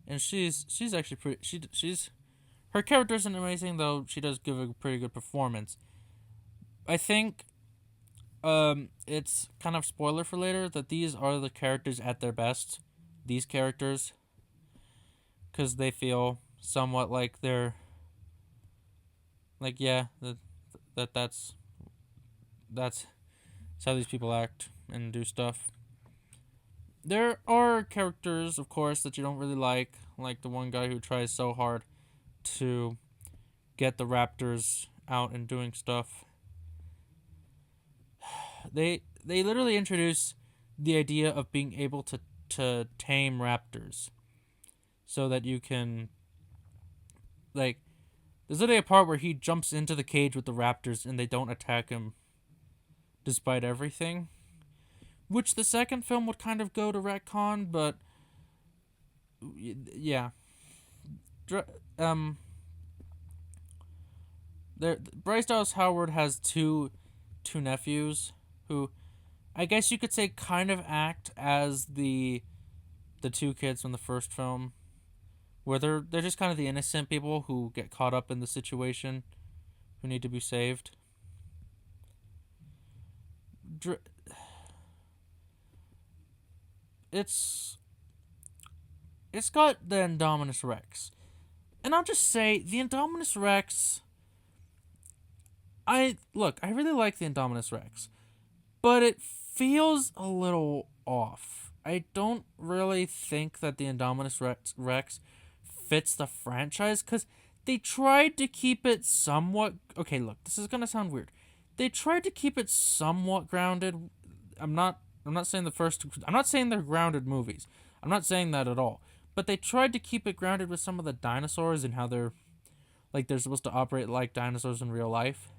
S2: and she's actually pretty. She's her character isn't amazing, though she does give a pretty good performance. I think it's kind of spoiler for later that these are the characters at their best. These characters, because they feel somewhat like they're like yeah that's how these people act and do stuff. There are characters, of course, that you don't really like the one guy who tries so hard to get the raptors out and doing stuff. They literally introduce the idea of being able to tame raptors so that you can like there's literally a part where he jumps into the cage with the raptors and they don't attack him despite everything, which the second film would kind of go to retcon, but yeah. Um there Bryce Dallas Howard has two nephews who I guess you could say kind of act as the two kids from the first film, where they're just kind of the innocent people who get caught up in the situation, who need to be saved. It's it's got the Indominus Rex, and I'll just say the Indominus Rex. I really like the Indominus Rex, but it feels a little off. I don't really think that the Rex fits the franchise because they tried to keep it somewhat. Okay, look, this is gonna sound weird. They tried to keep it somewhat grounded. I'm not. I'm not saying the first. I'm not saying they're grounded movies. I'm not saying that at all. But they tried to keep it grounded with some of the dinosaurs and how they're supposed to operate like dinosaurs in real life.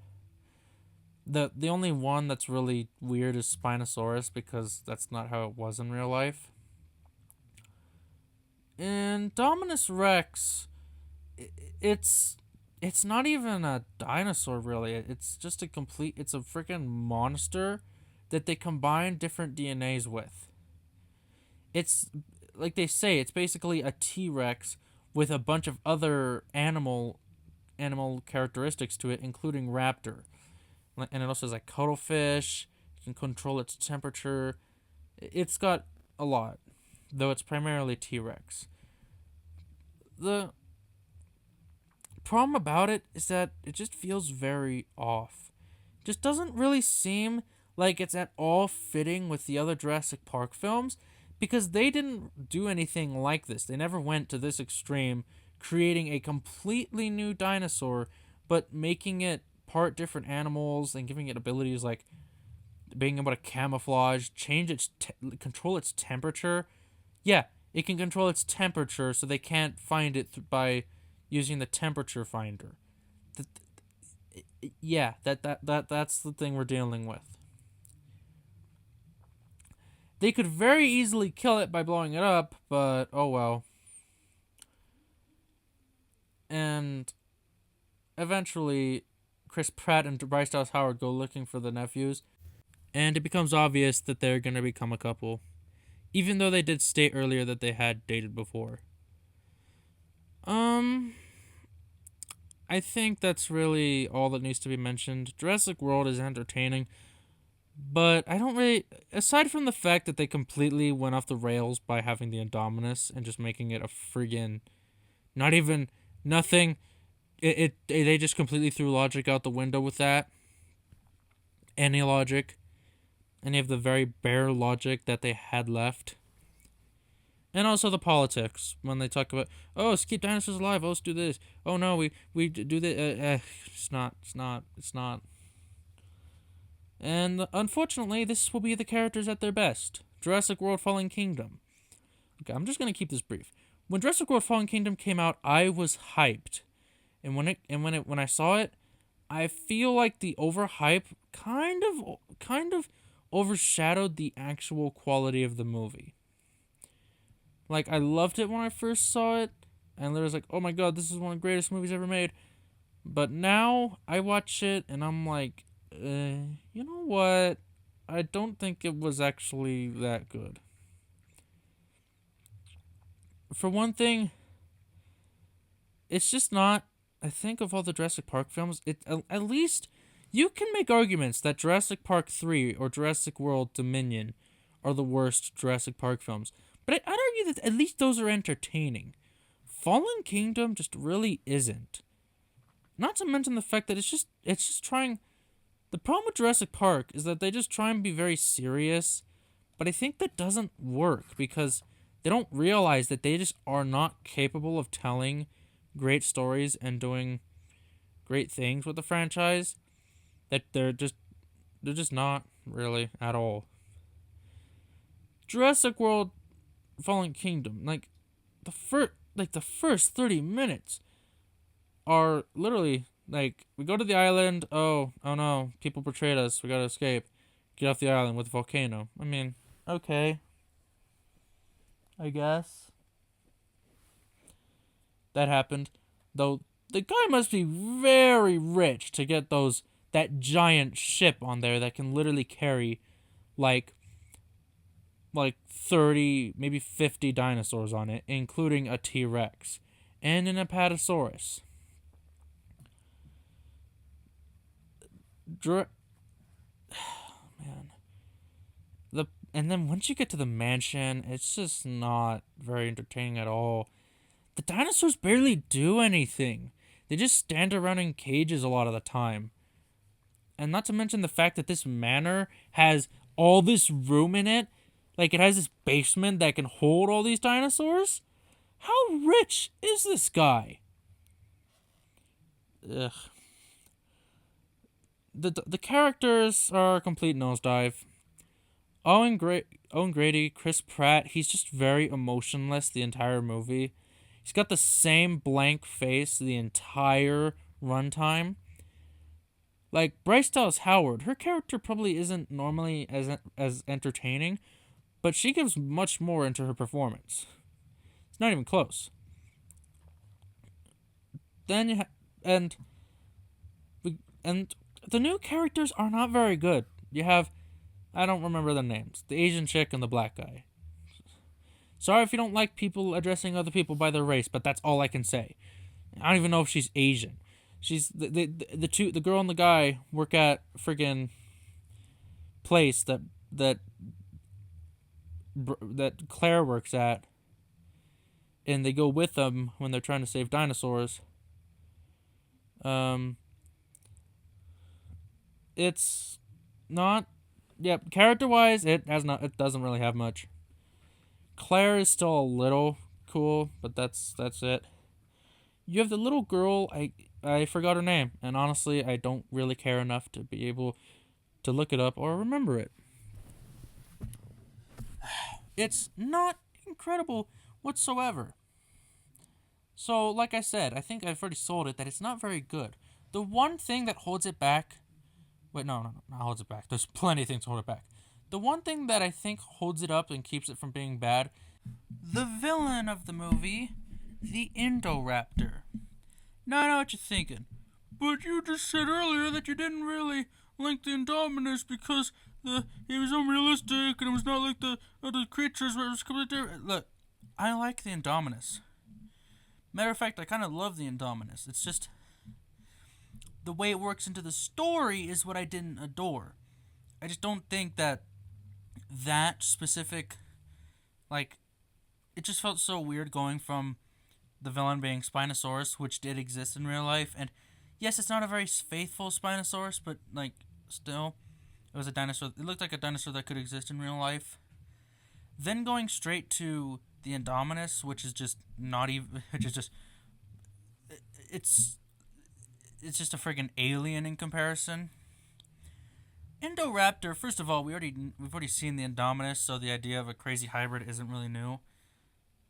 S2: The only one that's really weird is Spinosaurus because that's not how it was in real life. And Dominus Rex, it's it's not even a dinosaur really. It's a freaking monster that they combine different DNAs with. It's like they say, it's basically a T-Rex with a bunch of other animal characteristics to it, including raptor. And it also has like cuttlefish. You can control its temperature. It's got a lot, though it's primarily T-Rex. The problem about it is that it just feels very off. It just doesn't really seem like it's at all fitting with the other Jurassic Park films because they didn't do anything like this. They never went to this extreme, creating a completely new dinosaur, but making it part different animals and giving it abilities like being able to camouflage, control its temperature. Yeah, it can control its temperature so they can't find it by using the temperature finder. Yeah, that's the thing we're dealing with. They could very easily kill it by blowing it up, but oh well. And eventually, Chris Pratt and Bryce Dallas Howard go looking for the nephews, and it becomes obvious that they're going to become a couple, even though they did state earlier that they had dated before. I think that's really all that needs to be mentioned. Jurassic World is entertaining, but I don't really, aside from the fact that they completely went off the rails by having the Indominus and just making it a friggin' not even nothing. They just completely threw logic out the window with that. Any logic, any of the very bare logic that they had left. And also the politics when they talk about, oh, let's keep dinosaurs alive. Oh, let's do this. Oh no, we do this. It's not. And unfortunately, this will be the characters at their best. Jurassic World: Fallen Kingdom. Okay, I'm just gonna keep this brief. When Jurassic World: Fallen Kingdom came out, I was hyped, and when I saw it, I feel like the overhype kind of overshadowed the actual quality of the movie. Like, I loved it when I first saw it, and there was like, oh my god, this is one of the greatest movies ever made. But now I watch it and I'm like, you know what? I don't think it was actually that good. for one thing, it's just not. I think of all the Jurassic Park films, at least you can make arguments that Jurassic Park 3 or Jurassic World Dominion are the worst Jurassic Park films. But I'd argue that at least those are entertaining. Fallen Kingdom just really isn't. Not to mention the fact that it's just trying. The problem with Jurassic Park is that they just try and be very serious, but I think that doesn't work because they don't realize that they just are not capable of telling great stories and doing great things with the franchise. That they're just not really at all. Jurassic World Fallen Kingdom, the first 30 minutes are literally like we go to the island, oh no, people betrayed us, we gotta escape. Get off the island with a volcano. I mean, okay. I guess. That happened. Though the guy must be very rich to get that giant ship on there that can literally carry like 30, maybe 50 dinosaurs on it, including a T-Rex and an Apatosaurus. Man. And then once you get to the mansion, it's just not very entertaining at all. The dinosaurs barely do anything. They just stand around in cages a lot of the time. And not to mention the fact that this manor has all this room in it. Like, it has this basement that can hold all these dinosaurs. How rich is this guy? Ugh. The characters are a complete nosedive. Owen Grady, Chris Pratt, he's just very emotionless the entire movie. He's got the same blank face the entire runtime. Like Bryce Dallas Howard, her character probably isn't normally as entertaining, but she gives much more into her performance. It's not even close. Then and the new characters are not very good. You have, I don't remember their names, the Asian chick and the black guy. Sorry if you don't like people addressing other people by their race, but that's all I can say. I don't even know if she's Asian. She's the girl and the guy work at friggin' place that Claire works at, and they go with them when they're trying to save dinosaurs. It's not. Yep, character wise, it doesn't really have much. Claire is still a little cool, but that's it. You have the little girl. I forgot her name, and honestly, I don't really care enough to be able to look it up or remember it. It's not incredible whatsoever. So, like I said, I think I've already sold it that it's not very good. The one thing that holds it back. Wait, no, not holds it back. There's plenty of things to hold it back. The one thing that I think holds it up and keeps it from being bad, the villain of the movie, the Indoraptor. Now I know what you're thinking. But you just said earlier that you didn't really like the Indominus because it was unrealistic and it was not like the other creatures where it was completely different. Look, I like the Indominus. Matter of fact, I kind of love the Indominus. It's just the way it works into the story is what I didn't adore. I just don't think that specific, like, it just felt so weird going from the villain being Spinosaurus, which did exist in real life, and yes, it's not a very faithful Spinosaurus, but, like, still, it was a dinosaur. It looked like a dinosaur that could exist in real life. Then going straight to the Indominus, which is just not even, which is just, it's just a friggin' alien in comparison. Indoraptor, first of all, we've already seen the Indominus, so the idea of a crazy hybrid isn't really new.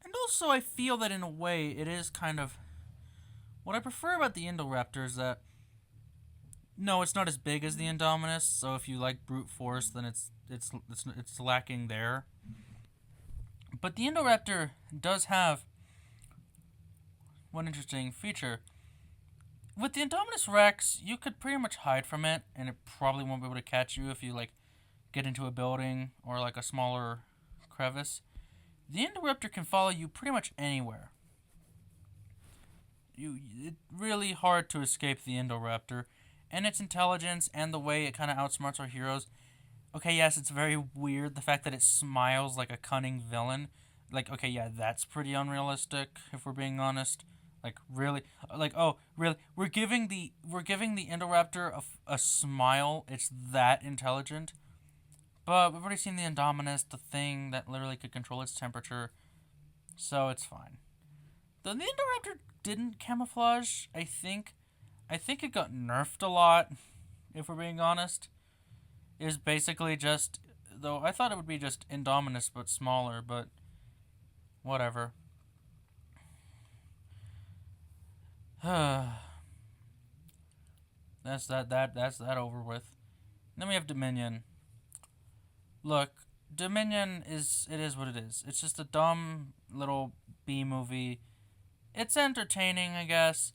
S2: And also, I feel that in a way, it is kind of what I prefer about the Indoraptor is that no, it's not as big as the Indominus. So if you like brute force, then it's lacking there. But the Indoraptor does have one interesting feature. With the Indominus Rex, you could pretty much hide from it, and it probably won't be able to catch you if you, like, get into a building or, like, a smaller crevice.
S1: The Indoraptor can follow you pretty much anywhere. It's really hard to escape the Indoraptor, and its intelligence and the way it kind of outsmarts our heroes. Okay, yes, it's very weird, the fact that it smiles like a cunning villain. Like, okay, yeah, that's pretty unrealistic, if we're being honest. Like, really? Like, oh, really? We're giving the Indoraptor a smile. It's that intelligent. But we've already seen the Indominus, the thing that literally could control its temperature, so it's fine. The Indoraptor didn't camouflage, I think. I think it got nerfed a lot, if we're being honest. It was basically just, though I thought it would be just Indominus but smaller, but whatever. That's that over with. Then we have Dominion. Look, Dominion is what it is. It's just a dumb little B movie. It's entertaining, I guess,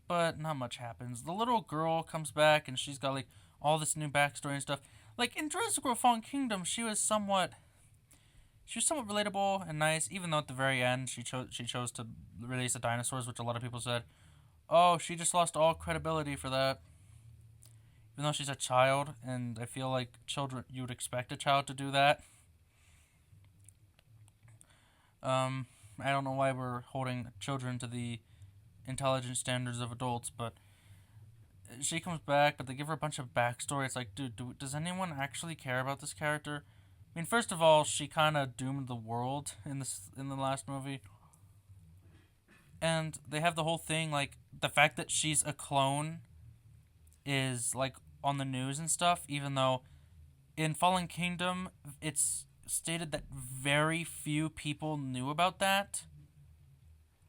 S1: but not much happens. The little girl comes back and she's got like all this new backstory and stuff. Like in Jurassic World Fallen Kingdom, she was somewhat relatable and nice, even though at the very end she chose to release the dinosaurs, which a lot of people said, oh, she just lost all credibility for that. Even though she's a child, and I feel like children, you would expect a child to do that. I don't know why we're holding children to the intelligence standards of adults, but she comes back, but they give her a bunch of backstory. It's like, dude, does anyone actually care about this character? I mean, first of all, she kind of doomed the world in the last movie, and they have the whole thing like the fact that she's a clone is like on the news and stuff. Even though in Fallen Kingdom, it's stated that very few people knew about that.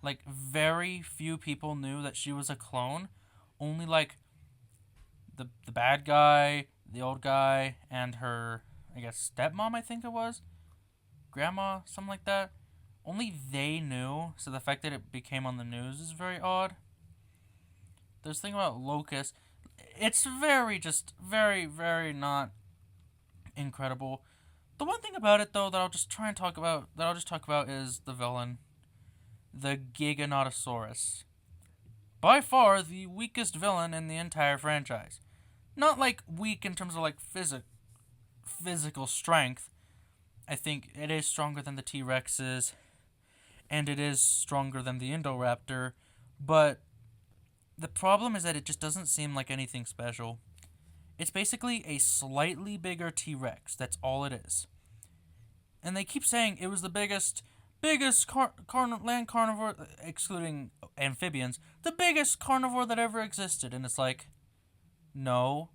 S1: Like very few people knew that she was a clone. Only like the bad guy, the old guy, and her, I guess, stepmom, I think it was, grandma, something like that. Only they knew, so the fact that it became on the news is very odd. There's a thing about Locust. It's just very not incredible. The one thing about it, though, that I'll just talk about is the villain, the Giganotosaurus. By far the weakest villain in the entire franchise. Not like weak in terms of like physical strength. I think it is stronger than the T-Rexes, and it is stronger than the Indoraptor, but the problem is that it just doesn't seem like anything special. It's basically a slightly bigger T-Rex. That's all it is. And they keep saying it was the biggest land carnivore, excluding amphibians, the biggest carnivore that ever existed. And it's like, no,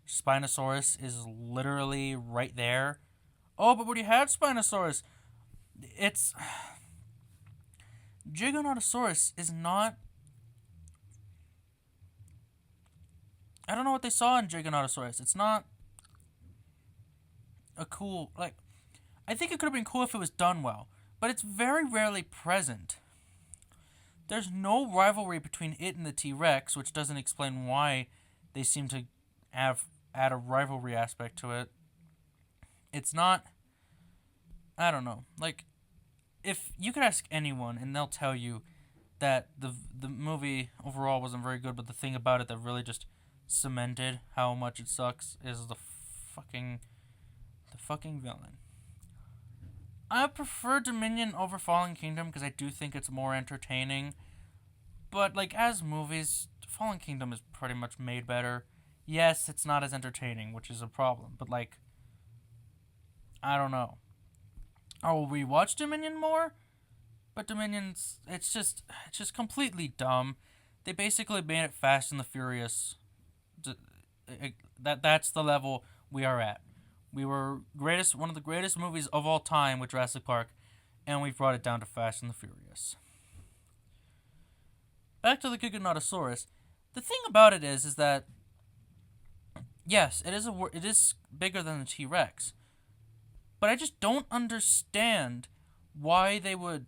S1: Spinosaurus is literally right there. Oh, but when you had Spinosaurus, it's Giganotosaurus is not. I don't know what they saw in Giganotosaurus. It's not a cool, like, I think it could have been cool if it was done well, but it's very rarely present. There's no rivalry between it and the T-Rex, which doesn't explain why they seem to add a rivalry aspect to it. It's not, I don't know. Like, if you could ask anyone and they'll tell you that the movie overall wasn't very good, but the thing about it that really just cemented how much it sucks is the fucking villain. I prefer Dominion over Fallen Kingdom because I do think it's more entertaining. But like as movies, Fallen Kingdom is pretty much made better. Yes, it's not as entertaining, which is a problem. But like, I don't know. I will rewatch Dominion more, but Dominion's it's just completely dumb. They basically made it Fast and the Furious. That's the level we are at. We were one of the greatest movies of all time with Jurassic Park, and we've brought it down to Fast and the Furious. Back to the Giganotosaurus. The thing about it is that yes, it is bigger than the T-Rex, but I just don't understand why they would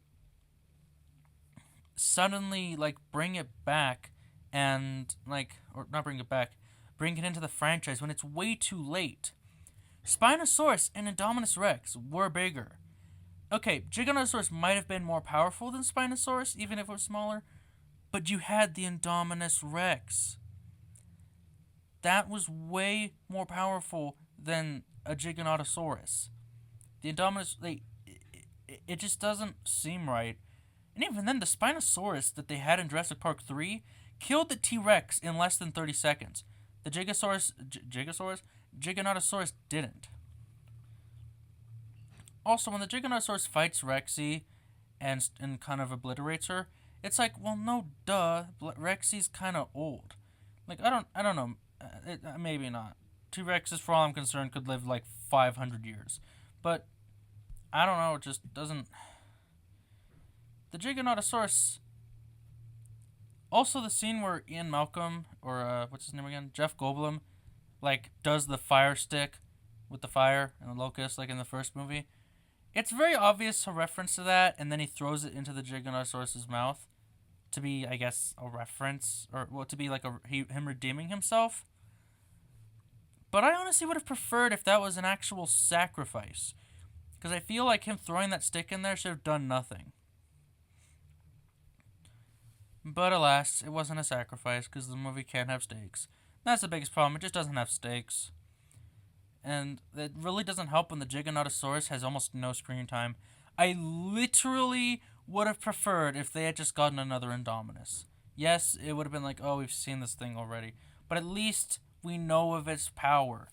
S1: suddenly like bring it back and like or not bring it back, bring it into the franchise when it's way too late. Spinosaurus and Indominus Rex were bigger.
S2: okay, Giganotosaurus might have been more powerful than Spinosaurus, even if it was smaller, but you had the Indominus Rex. That was way more powerful than a Giganotosaurus. The Indominus, it just doesn't seem right. And even then, the Spinosaurus that they had in Jurassic Park 3 killed the T-Rex in less than 30 seconds. The Giganotosaurus didn't. Also, when the Giganotosaurus fights Rexy and kind of obliterates her, it's like, well, no, duh. Rexy's kind of old. Like, I don't know. Maybe not. T-Rexes, for all I'm concerned, could live like 500 years. But, I don't know, it just doesn't... The Giganotosaurus... Also, the scene where Ian Malcolm, or, what's his name again? Jeff Goldblum, like, does the fire stick with the fire and the locust, like in the first movie. It's very obvious a reference to that, and then he throws it into the Giganotosaurus' mouth to be, I guess, a reference, or, well, to be like him redeeming himself. But I honestly would have preferred if that was an actual sacrifice, because I feel like him throwing that stick in there should have done nothing. But alas, it wasn't a sacrifice, because the movie can't have stakes. That's the biggest problem, it just doesn't have stakes. And it really doesn't help when the Giganotosaurus has almost no screen time. I literally would have preferred if they had just gotten another Indominus. Yes, it would have been like, oh, we've seen this thing already. But at least we know of its power.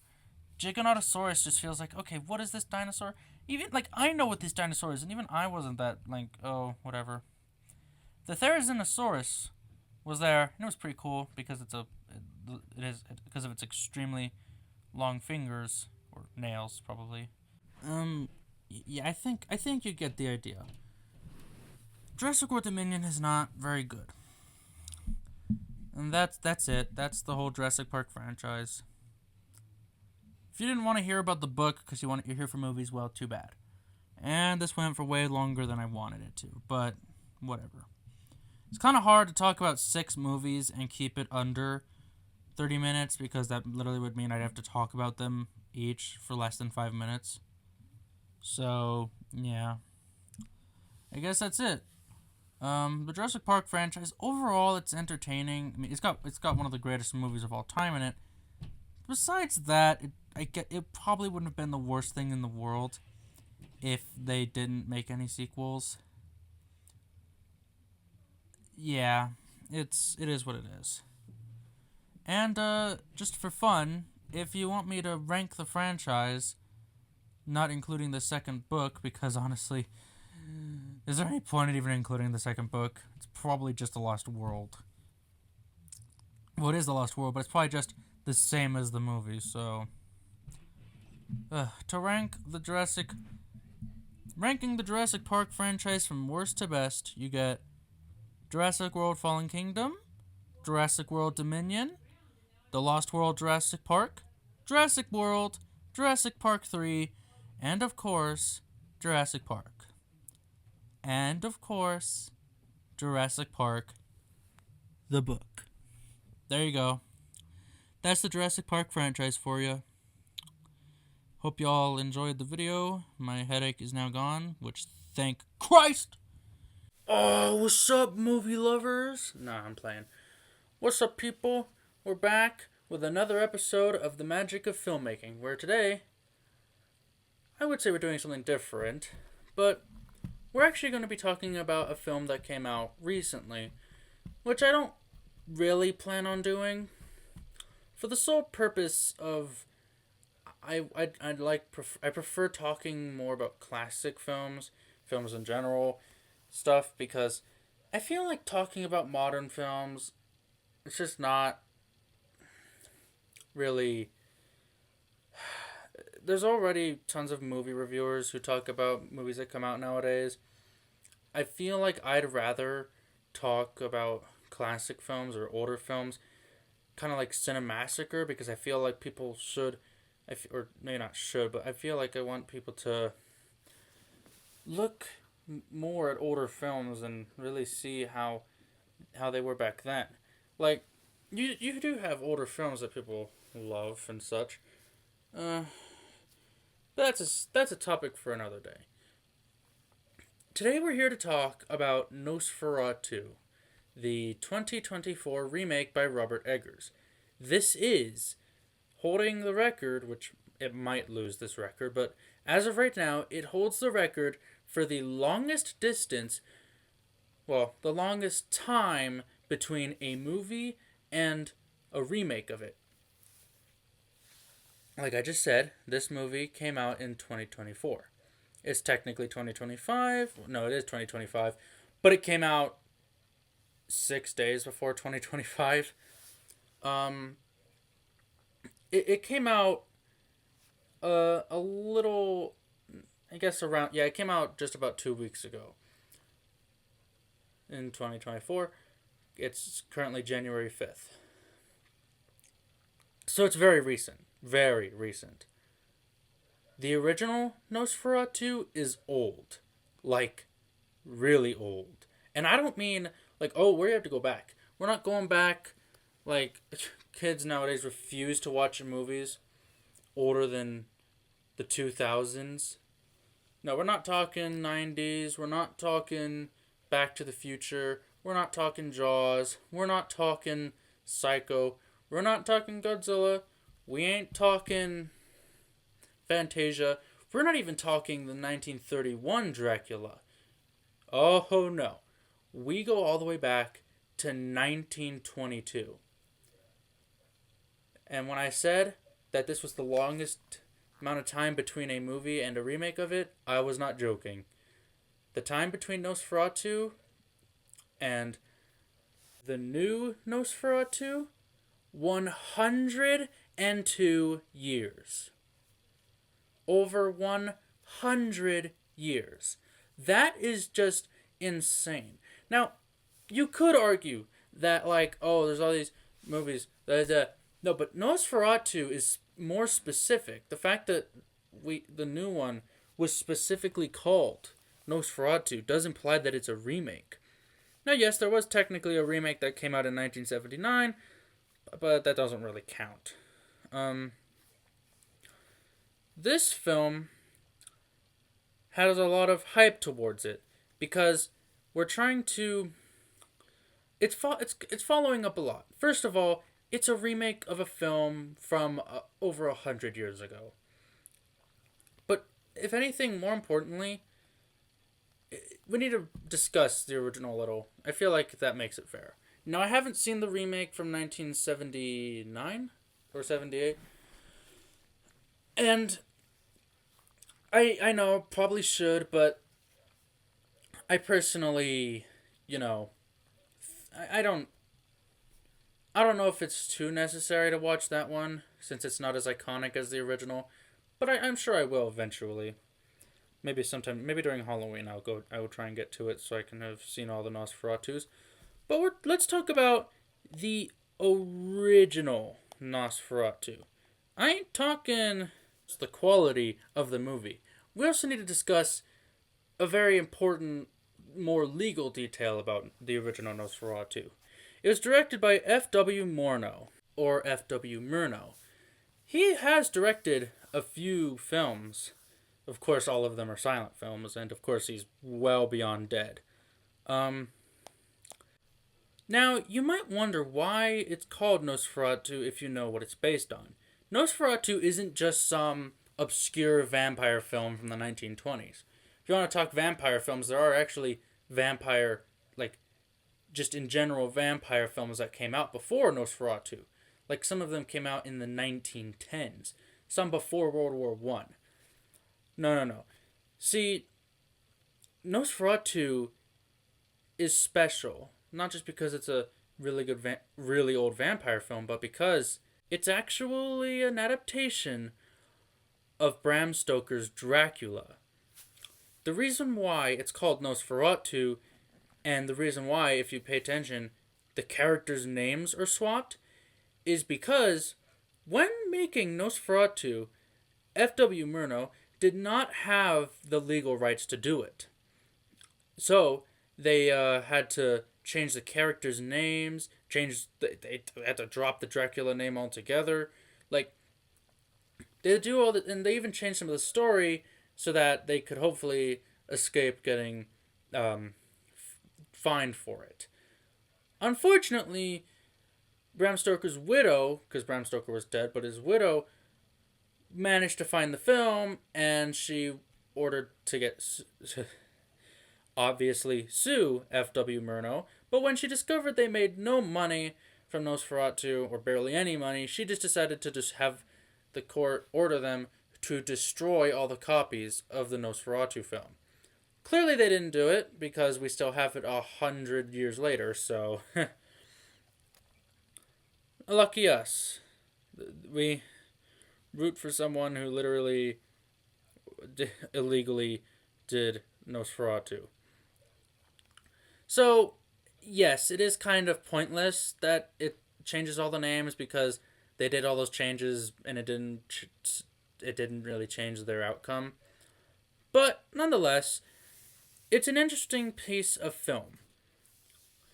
S2: Giganotosaurus just feels like, okay, what is this dinosaur? Even, like, I know what this dinosaur is, and even I wasn't that, like, oh, whatever. The Therizinosaurus was there, and it was pretty cool because because of its extremely long fingers, or nails, probably. Yeah, I think you get the idea. Jurassic World Dominion is not very good. And that's it. That's the whole Jurassic Park franchise. If you didn't want to hear about the book because you're here for movies, well, too bad. And this went for way longer than I wanted it to, but whatever. It's kind of hard to talk about 6 movies and keep it under 30 minutes because that literally would mean I'd have to talk about them each for less than 5 minutes. So, yeah. I guess that's it. The Jurassic Park franchise, overall, it's entertaining. I mean, it's got one of the greatest movies of all time in it. Besides that, it probably wouldn't have been the worst thing in the world if they didn't make any sequels. Yeah, it is what it is. And just for fun, if you want me to rank the franchise, not including the second book, because honestly, is there any point in even including the second book? It's probably just The Lost World. Well, it is The Lost World, but it's probably just the same as the movie, so... to ranking the Jurassic Park franchise from worst to best, you get Jurassic World Fallen Kingdom, Jurassic World Dominion, The Lost World Jurassic Park, Jurassic World, Jurassic Park 3, and of course, Jurassic Park. And of course, Jurassic Park, the book. There you go. That's the Jurassic Park franchise for you. Hope y'all enjoyed the video. My headache is now gone, which, thank Christ! Oh, what's up, movie lovers? Nah, I'm playing. What's up, people? We're back with another episode of the Magic of Filmmaking, where today, I would say we're doing something different, but we're actually going to be talking about a film that came out recently, which I don't really plan on doing, for the sole purpose of I prefer talking more about classic films in general, stuff, because I feel like talking about modern films, it's just not really... There's already tons of movie reviewers who talk about movies that come out nowadays. I feel like I'd rather talk about classic films or older films, kind of like Cinemassacre, because I feel like people should, or maybe not should, but I feel like I want people to look more at older films and really see how they were back then. Like, you do have older films that people love and such. That's a topic for another day.
S1: Today we're here to talk about Nosferatu, the 2024 remake by Robert Eggers. This is holding the record, which it might lose this record, but as of right now, it holds the record for the longest distance, the longest time between a movie and a remake of it. Like I just said, this movie came out in 2024. It's technically 2025. No, it is 2025. But it came out 6 days before 2025. It came out a little, I guess around, it came out just about 2 weeks ago in 2024. It's currently January 5th. So it's very recent. Very recent. The original Nosferatu is old. Like, really old. And I don't mean, like, oh, we have to go back. We're not going back, like, kids nowadays refuse to watch movies older than the 2000s. No, we're not talking 90s. We're not talking Back to the Future. We're not talking Jaws. We're not talking Psycho. We're not talking Godzilla. We ain't talking Fantasia. We're not even talking the 1931 Dracula. Oh no. We go all the way back to 1922. And when I said that this was the longest amount of time between a movie and a remake of it, I was not joking. The time between Nosferatu and the new Nosferatu, 102 years. Over 100 years. That is just insane. Now, you could argue that, like, oh, there's all these movies. No, but Nosferatu is more specific. The fact that the new one was specifically called Nosferatu does imply that it's a remake. Now, yes, there was technically a remake that came out in 1979, but that doesn't really count. This film has a lot of hype towards it because we're trying to. It's following up a lot. First of all, it's a remake of a film from over 100 years ago. But if anything, more importantly, we need to discuss the original a little. I feel like that makes it fair. Now, I haven't seen the remake from 1979 or 78. And I know, probably should, but I personally, I don't know if it's too necessary to watch that one, since it's not as iconic as the original, but I'm sure I will eventually. Maybe sometime, maybe during Halloween I will try and get to it so I can have seen all the Nosferatus. But let's talk about the original Nosferatu. I ain't talking the quality of the movie. We also need to discuss a very important, more legal detail about the original Nosferatu. It was directed by F.W. Murnau, or F.W. Murnau. He has directed a few films. Of course, all of them are silent films, and of course he's well beyond dead. Now, you might wonder why it's called Nosferatu if you know what it's based on. Nosferatu isn't just some obscure vampire film from the 1920s. If you want to talk vampire films, there are actually vampire, like, just in general vampire films that came out before Nosferatu. Like, some of them came out in the 1910s. Some before World War I. No. See, Nosferatu is special. Not just because it's a really good, really old vampire film, but because it's actually an adaptation of Bram Stoker's Dracula. The reason why it's called Nosferatu, and the reason why, if you pay attention, the characters' names are swapped, is because when making Nosferatu, F.W. Murnau did not have the legal rights to do it. So, they had to change the characters' names, they had to drop the Dracula name altogether. Like, they do and they even changed some of the story so that they could hopefully escape getting um, fined for it. Unfortunately, Bram Stoker's widow, because Bram Stoker was dead, but his widow managed to find the film, and she ordered to obviously sue F.W. Murnau. But when she discovered they made no money from Nosferatu, or barely any money, she just decided to just have the court order them to destroy all the copies of the Nosferatu film. Clearly, they didn't do it because we still have it 100 years later. So, lucky us. We root for someone who literally illegally did Nosferatu. So, yes, it is kind of pointless that it changes all the names because they did all those changes and it didn't really change their outcome. But nonetheless, it's an interesting piece of film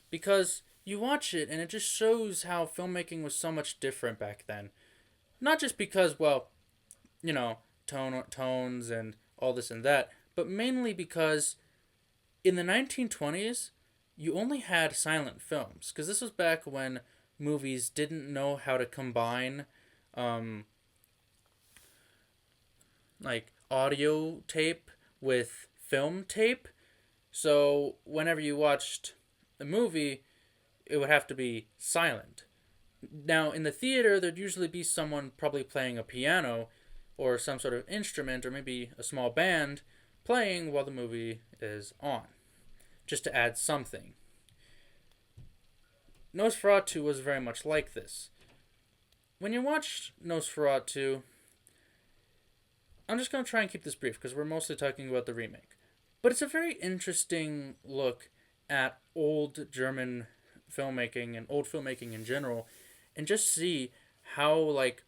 S1: because you watch it and it just shows how filmmaking was so much different back then. Not just because, well, tones and all this and that, but mainly because in the 1920s, you only had silent films because this was back when movies didn't know how to combine um, like audio tape with film tape. So whenever you watched a movie, it would have to be silent. Now, in the theater, there'd usually be someone probably playing a piano or some sort of instrument or maybe a small band playing while the movie is on, just to add something. Nosferatu was very much like this. When you watch Nosferatu, I'm just going to try and keep this brief because we're mostly talking about the remake. But it's a very interesting look at old German filmmaking and old filmmaking in general, and just see how like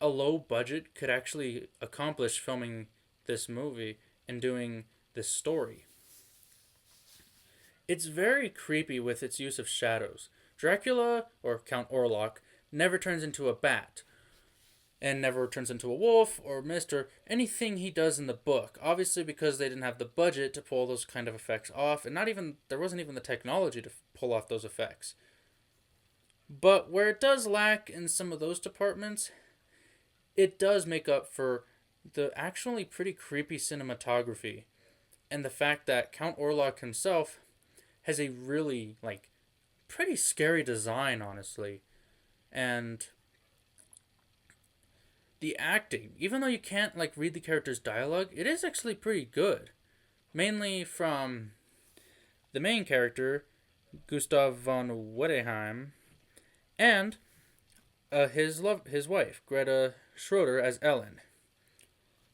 S1: a low budget could actually accomplish filming this movie and doing this story. It's very creepy with its use of shadows. Dracula, or Count Orlok, never turns into a bat, and never turns into a wolf or mist or anything he does in the book. Obviously, because they didn't have the budget to pull those kind of effects off, and there wasn't even the technology to pull off those effects. But where it does lack in some of those departments, it does make up for the actually pretty creepy cinematography and the fact that Count Orlok himself has a really pretty scary design, honestly. And the acting, even though you can't read the character's dialogue, it is actually pretty good. Mainly from the main character, Gustav von Wedesheim, and his wife, Greta Schroeder, as Ellen.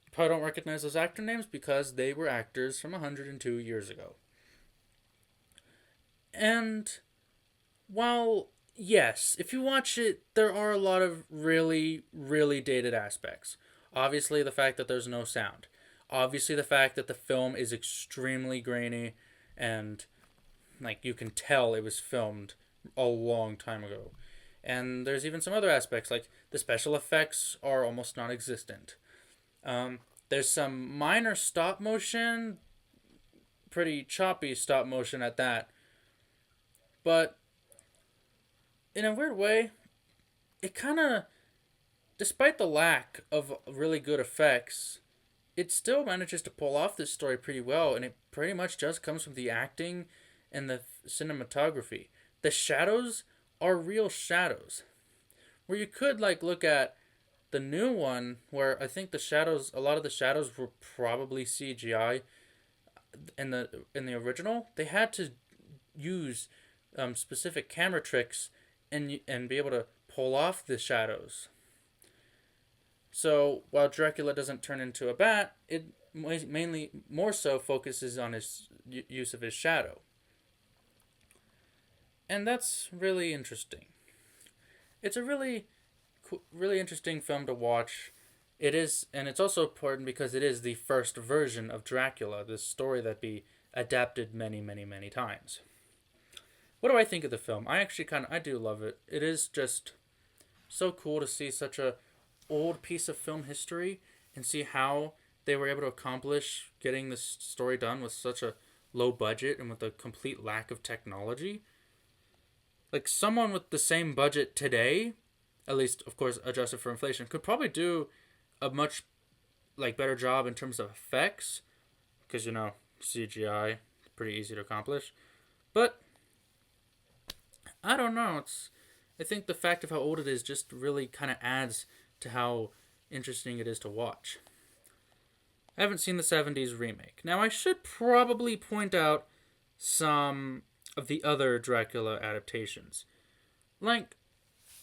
S1: You probably don't recognize those actor names because they were actors from 102 years ago. And while, yes, if you watch it, there are a lot of really, really dated aspects. Obviously, the fact that there's no sound. Obviously, the fact that the film is extremely grainy and, you can tell it was filmed a long time ago. And there's even some other aspects, like the special effects are almost non existent. There's some minor stop motion, pretty choppy stop motion at that. But in a weird way, it kind of, despite the lack of really good effects, it still manages to pull off this story pretty well, and it pretty much just comes from the acting and the cinematography. The shadows are real shadows. Where you could look at the new one, where I think a lot of the shadows were probably CGI in the original. They had to use specific camera tricks and be able to pull off the shadows. So while Dracula doesn't turn into a bat, it mainly more so focuses on his use of his shadow. And that's really interesting. It's a really interesting film to watch. It is, and it's also important because it is the first version of Dracula, this story that be adapted many, many, many times. What do I think of the film? I do love it. It is just so cool to see such a old piece of film history and see how they were able to accomplish getting this story done with such a low budget and with a complete lack of technology. Like someone with the same budget today, at least of course adjusted for inflation, could probably do a much like better job in terms of effects, because CGI pretty easy to accomplish. But I don't know. I think the fact of how old it is just really kind of adds to how interesting it is to watch. I haven't seen the 70s remake. Now, I should probably point out some of the other Dracula adaptations. Like,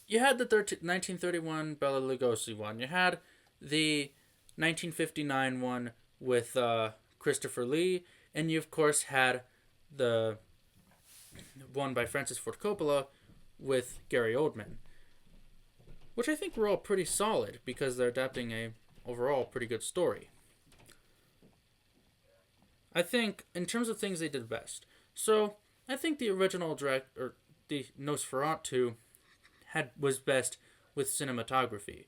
S1: you had the 1931 Bela Lugosi one. You had the 1959 one with Christopher Lee. And you, of course, had the one by Francis Ford Coppola with Gary Oldman, which I think were all pretty solid because they're adapting a overall pretty good story. I think in terms of things they did best. So I think the original the Nosferatu was best with cinematography.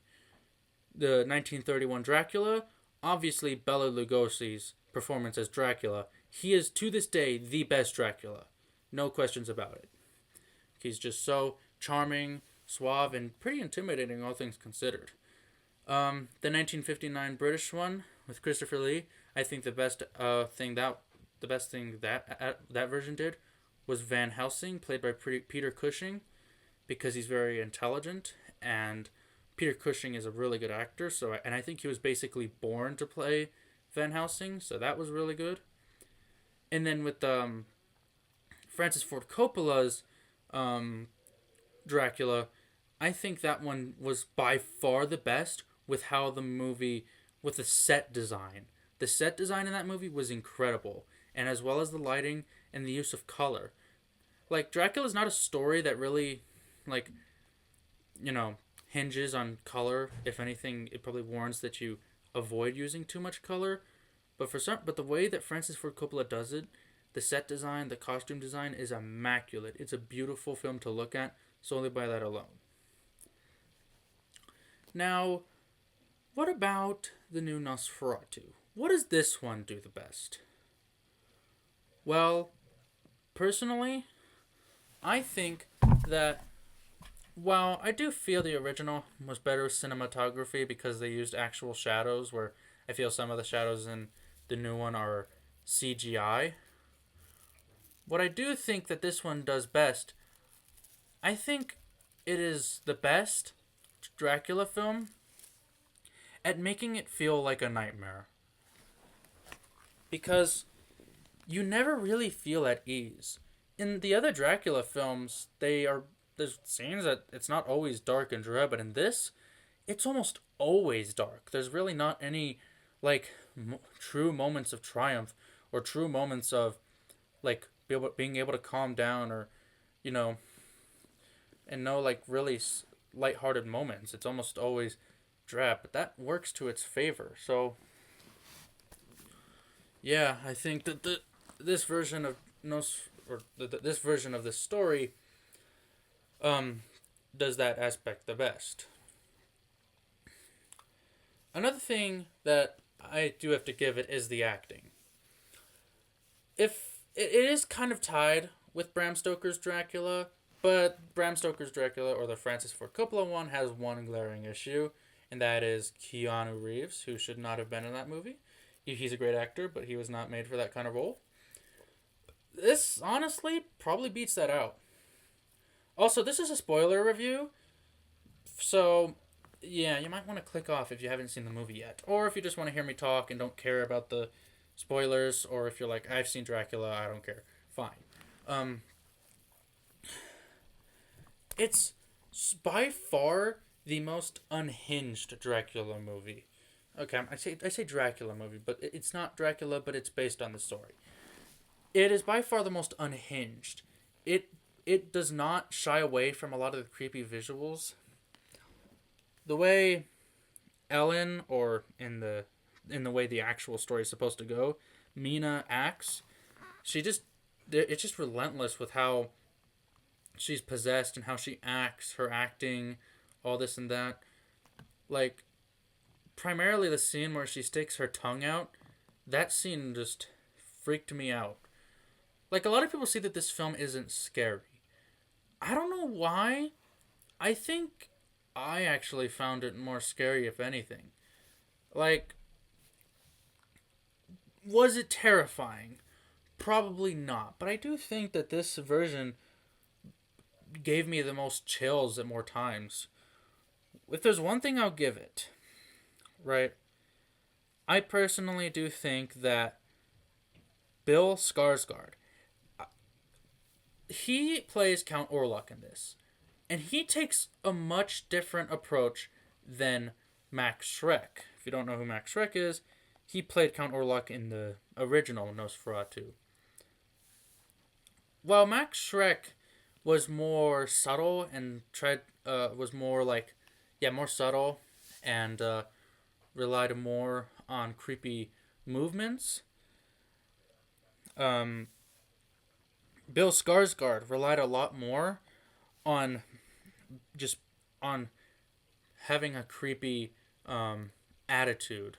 S1: The 1931 Dracula, obviously Bela Lugosi's performance as Dracula, he is to this day the best Dracula. No questions about it. He's just so charming, suave, and pretty intimidating, all things considered. The 1959 British one with Christopher Lee, I think the best thing that version did was Van Helsing, played by Peter Cushing, because he's very intelligent, and Peter Cushing is a really good actor. And I think he was basically born to play Van Helsing, so that was really good. And then with Francis Ford Coppola's Dracula, I think that one was by far the best with how the movie, with the set design. The set design in that movie was incredible, and as well as the lighting and the use of color. Like, Dracula's not a story that really, hinges on color. If anything, it probably warns that you avoid using too much color. But the way that Francis Ford Coppola does it, the set design, the costume design is immaculate. It's a beautiful film to look at solely by that alone. Now, what about the new Nosferatu? What does this one do the best? Well, personally, I think that while I do feel the original was better with cinematography because they used actual shadows, where I feel some of the shadows in the new one are CGI. What I do think that this one does best, I think it is the best Dracula film at making it feel like a nightmare. Because you never really feel at ease. In the other Dracula films, there's scenes that it's not always dark and dread, but in this, it's almost always dark. There's really not any true moments of triumph or true moments of being able to calm down, or and no really lighthearted moments. It's almost always drab, but that works to its favor. So yeah, I think that this version of this version of this story does that aspect the best. Another thing that I do have to give it is the acting. If it is kind of tied with Bram Stoker's Dracula, but Bram Stoker's Dracula, or the Francis Ford Coppola one, has one glaring issue, and that is Keanu Reeves, who should not have been in that movie. He's a great actor, but he was not made for that kind of role. This, honestly, probably beats that out. Also, this is a spoiler review, so yeah, you might want to click off if you haven't seen the movie yet. Or if you just want to hear me talk and don't care about the spoilers, or if you're like, I've seen Dracula, I don't care. Fine. It's by far the most unhinged Dracula movie. Okay, I say Dracula movie, but it's not Dracula, but it's based on the story. It is by far the most unhinged. It does not shy away from a lot of the creepy visuals. The way Ellen, or in the way the actual story is supposed to go, Mina acts, it's just relentless with how she's possessed and how she acts, her acting, all this and that. Like, primarily the scene where she sticks her tongue out, that scene just freaked me out. Like, a lot of people see that this film isn't scary. I don't know why. I think I actually found it more scary, if anything. Like, was it terrifying? Probably not. But I do think that this version gave me the most chills at more times. If there's one thing I'll give it, right? I personally do think that Bill Skarsgård, he plays Count Orlok in this. And he takes a much different approach than Max Schreck. If you don't know who Max Schreck is, he played Count Orlok in the original Nosferatu. While Max Schreck was more subtle and was more like, yeah, more subtle and relied more on creepy movements. Um, Bill Skarsgård relied a lot more on just on having a creepy attitude.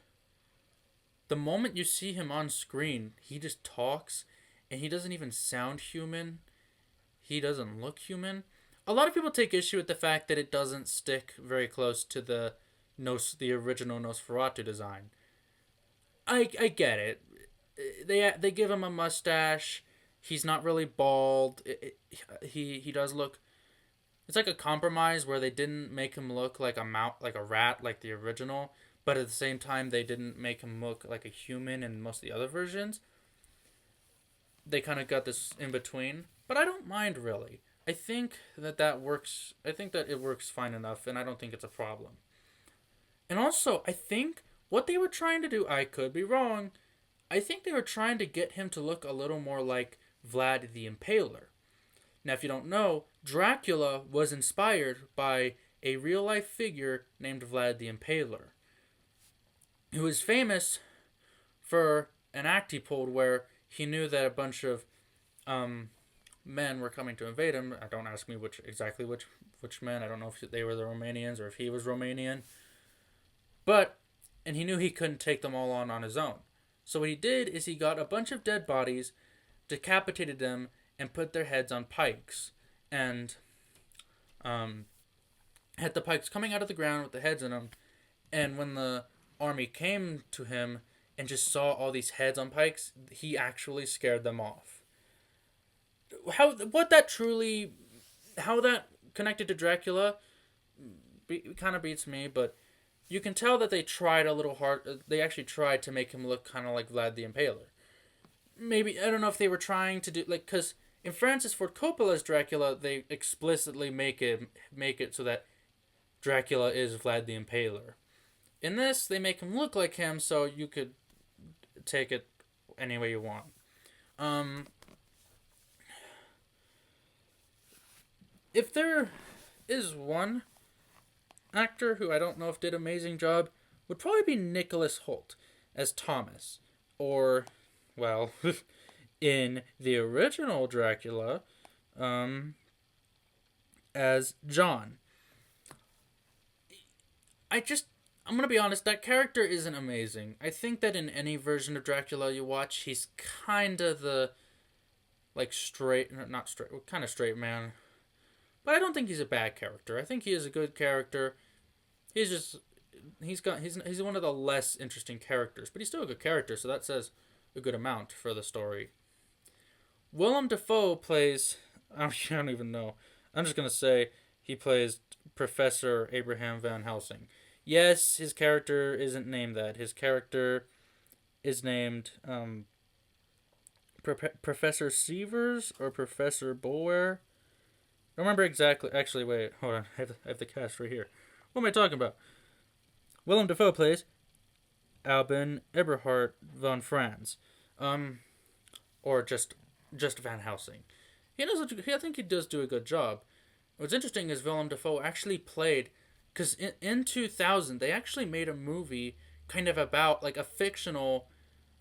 S1: The moment you see him on screen, he just talks and he doesn't even sound human. He doesn't look human. A lot of people take issue with the fact that it doesn't stick very close to the original Nosferatu design. I get it. They give him a mustache. He's not really bald. He does look. It's like a compromise where they didn't make him look like like a rat, like the original, but at the same time they didn't make him look like a human in most of the other versions. They kind of got this in between, but I don't mind really. I think that works. I think that it works fine enough, and I don't think it's a problem. And also, I think what they were trying to do, I could be wrong. I think they were trying to get him to look a little more like Vlad the Impaler. Now, if you don't know, Dracula was inspired by a real-life figure named Vlad the Impaler, who is famous for an act he pulled where he knew that a bunch of men were coming to invade him. Don't ask me exactly which men. I don't know if they were the Romanians or if he was Romanian. And he knew he couldn't take them all on his own. So what he did is he got a bunch of dead bodies, decapitated them, and put their heads on pikes. And had the pikes coming out of the ground with the heads in them. And when the army came to him and just saw all these heads on pikes, he actually scared them off. How that connected to Dracula kind of beats me, but you can tell that they tried a little hard. They actually tried to make him look kind of like Vlad the Impaler. Maybe, I don't know if they were trying to do, like, because in Francis Ford Coppola's Dracula, they explicitly make it so that Dracula is Vlad the Impaler. In this, they make him look like him, so you could take it any way you want. If there is one actor who I don't know if did an amazing job, would probably be Nicholas Hoult as Thomas. Or, well, in the original Dracula, as John. I'm going to be honest, that character isn't amazing. I think that in any version of Dracula you watch, he's kind of the, like, not straight, kind of straight man. But I don't think he's a bad character. I think he is a good character. He's one of the less interesting characters, but he's still a good character, so that says a good amount for the story. Willem Dafoe plays, I don't even know. I'm just going to say he plays Professor Abraham Van Helsing. Yes, his character isn't named that. His character is named Professor Sievers or Professor Bulwer. I don't remember exactly. Actually, wait, hold on. I have the cast right here. What am I talking about? Willem Dafoe plays Albin Eberhard von Franz, or just Van Helsing. I think he does do a good job. What's interesting is Willem Dafoe actually played, because in 2000 they actually made a movie kind of about, like, a fictional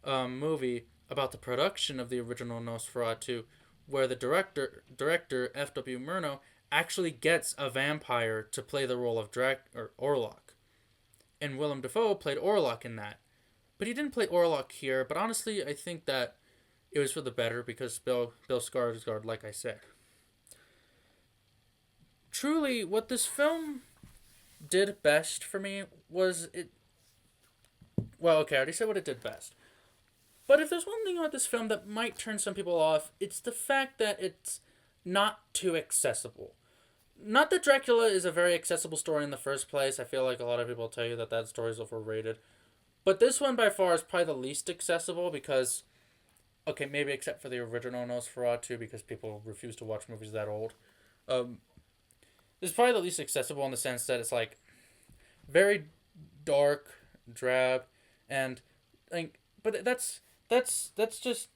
S1: movie about the production of the original Nosferatu, where the director F.W. Murnau actually gets a vampire to play the role of Orlok. And Willem Dafoe played Orlok in that. But he didn't play Orlok here, but honestly, I think that it was for the better because Bill Skarsgård, like I said. Truly, what this film did best for me was it. Well, okay, I already said what it did best. But if there's one thing about this film that might turn some people off, it's the fact that it's not too accessible. Not that Dracula is a very accessible story in the first place. I feel like a lot of people tell you that that story is overrated. But this one by far is probably the least accessible because, okay, maybe except for the original Nosferatu because people refuse to watch movies that old. It's probably the least accessible in the sense that it's like very dark, drab, and like, but that's just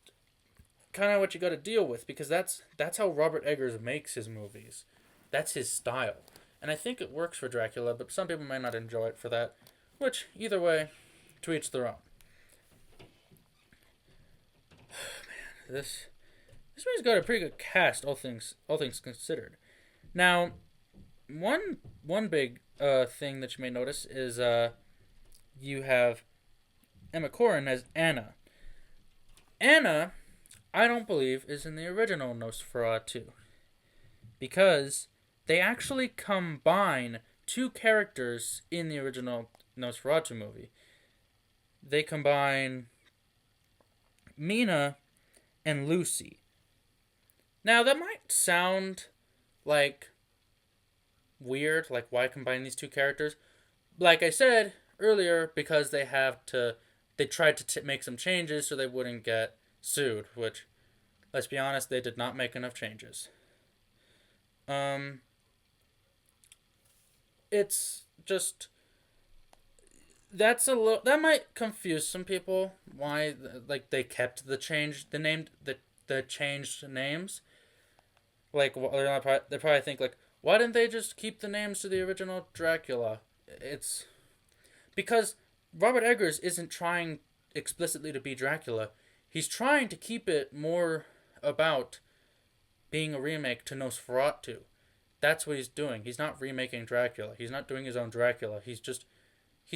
S1: kind of what you got to deal with because that's how Robert Eggers makes his movies. That's his style, and I think it works for Dracula. But some people might not enjoy it for that. Which either way, to each their own. This movie's got a pretty good cast, all things considered. Now, one big thing that you may notice is you have Emma Corrin as Anna. Anna, I don't believe, is in the original Nosferatu because they actually combine two characters in the original Nosferatu movie. They combine Mina and Lucy. Now, that might sound like weird, like why combine these two characters? Like I said earlier, because they tried to make some changes so they wouldn't get sued, which, let's be honest, they did not make enough changes. It's just that might confuse some people why like they kept the changed names. Like they probably think like, why didn't they just keep the names to the original Dracula? It's because Robert Eggers isn't trying explicitly to be Dracula. He's trying to keep it more about being a remake to Nosferatu. That's what he's doing. He's not remaking Dracula. He's not doing his own Dracula. He's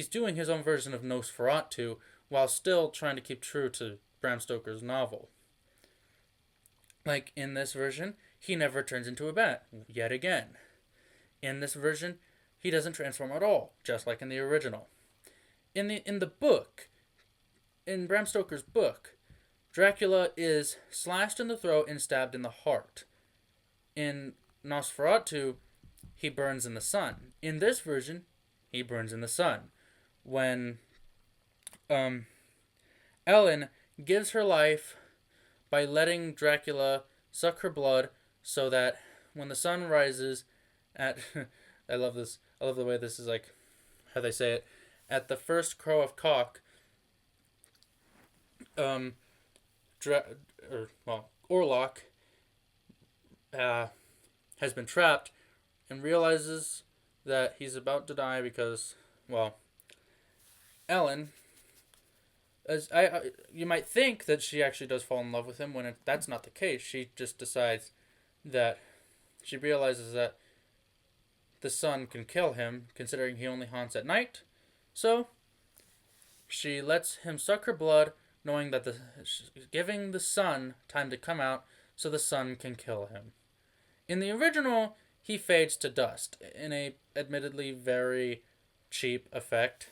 S1: doing his own version of Nosferatu while still trying to keep true to Bram Stoker's novel. Like in this version, he never turns into a bat, yet again. In this version, he doesn't transform at all, just like in the original. In the book, in Bram Stoker's book, Dracula is slashed in the throat and stabbed in the heart. In Nosferatu, he burns in the sun. In this version, he burns in the sun. When Ellen gives her life by letting Dracula suck her blood so that when the sun rises at I love this. I love the way this is like how they say it. At the first crow of cock, Orlok has been trapped and realizes that he's about to die because, well, Ellen, you might think that she actually does fall in love with him when that's not the case. She just decides that she realizes that the sun can kill him, considering he only haunts at night. So she lets him suck her blood, knowing that giving the sun time to come out, so the sun can kill him. In the original, he fades to dust in a admittedly very cheap effect.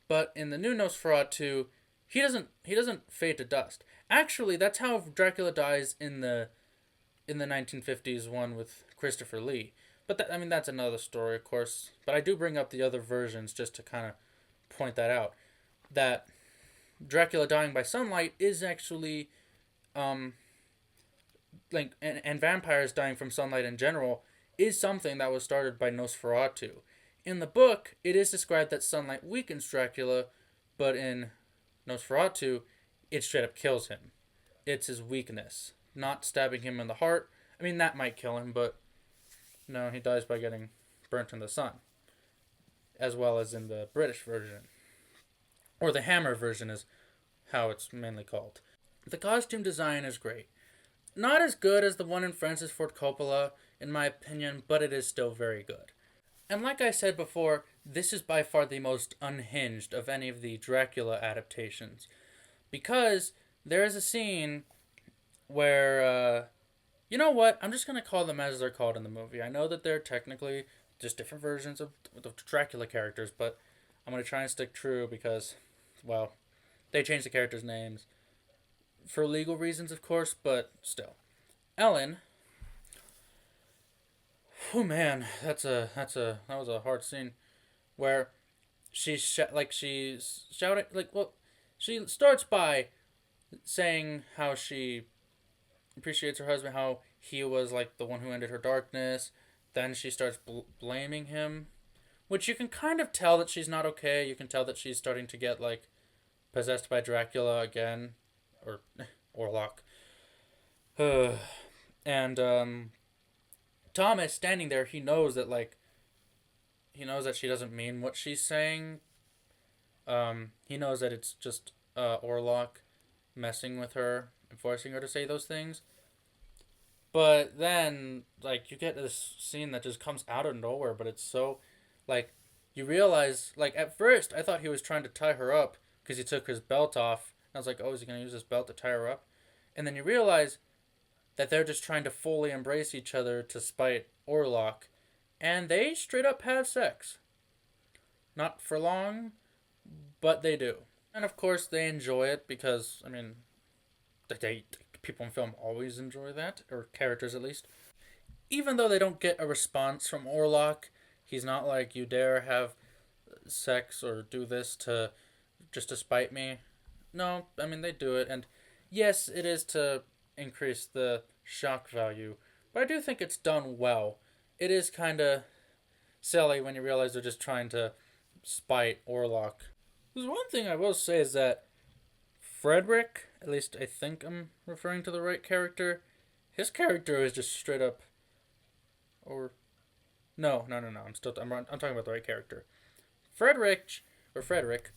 S1: But in the new Nosferatu, he doesn't fade to dust. Actually, that's how Dracula dies in the 1950s one with Christopher Lee. But that's another story, of course. But I do bring up the other versions just to kind of point that out. That Dracula dying by sunlight is actually, and vampires dying from sunlight in general is something that was started by Nosferatu. In the book, it is described that sunlight weakens Dracula, but in Nosferatu, it straight up kills him. It's his weakness, not stabbing him in the heart. I mean, that might kill him, but no, he dies by getting burnt in the sun, as well as in the British version. Or the Hammer version is how it's mainly called. The costume design is great. Not as good as the one in Francis Ford Coppola, in my opinion, but it is still very good. And like I said before, this is by far the most unhinged of any of the Dracula adaptations. Because there is a scene where, you know what? I'm just going to call them as they're called in the movie. I know that they're technically just different versions of the Dracula characters, but I'm going to try and stick true because, well, they changed the characters' names for legal reasons, of course, but still. Ellen. Oh man, that was a hard scene where she's shouting she starts by saying how she appreciates her husband, how he was like the one who ended her darkness. Then she starts blaming him, which you can kind of tell that she's not okay. You can tell that she's starting to get like possessed by Dracula again, or Orlok. And Thomas standing there, he knows that she doesn't mean what she's saying. He knows that it's just Orlok messing with her and forcing her to say those things. But then, like, you get this scene that just comes out of nowhere, but it's so, like, you realize, like, at first, I thought he was trying to tie her up because he took his belt off. I was like, oh, is he going to use this belt to tie her up? And then you realize that they're just trying to fully embrace each other to spite Orlok. And they straight up have sex. Not for long, but they do. And of course, they enjoy it because, I mean, people in film always enjoy that, or characters at least. Even though they don't get a response from Orlok, he's not like, you dare have sex or do this to just to spite me. No, I mean, they do it, and yes, it is to increase the shock value, but I do think it's done well. It is kind of silly when you realize they're just trying to spite Orlok. There's one thing I will say is that Frederick, at least I think I'm referring to the right character, his character is just straight up, or no, I'm talking about the right character. Frederick,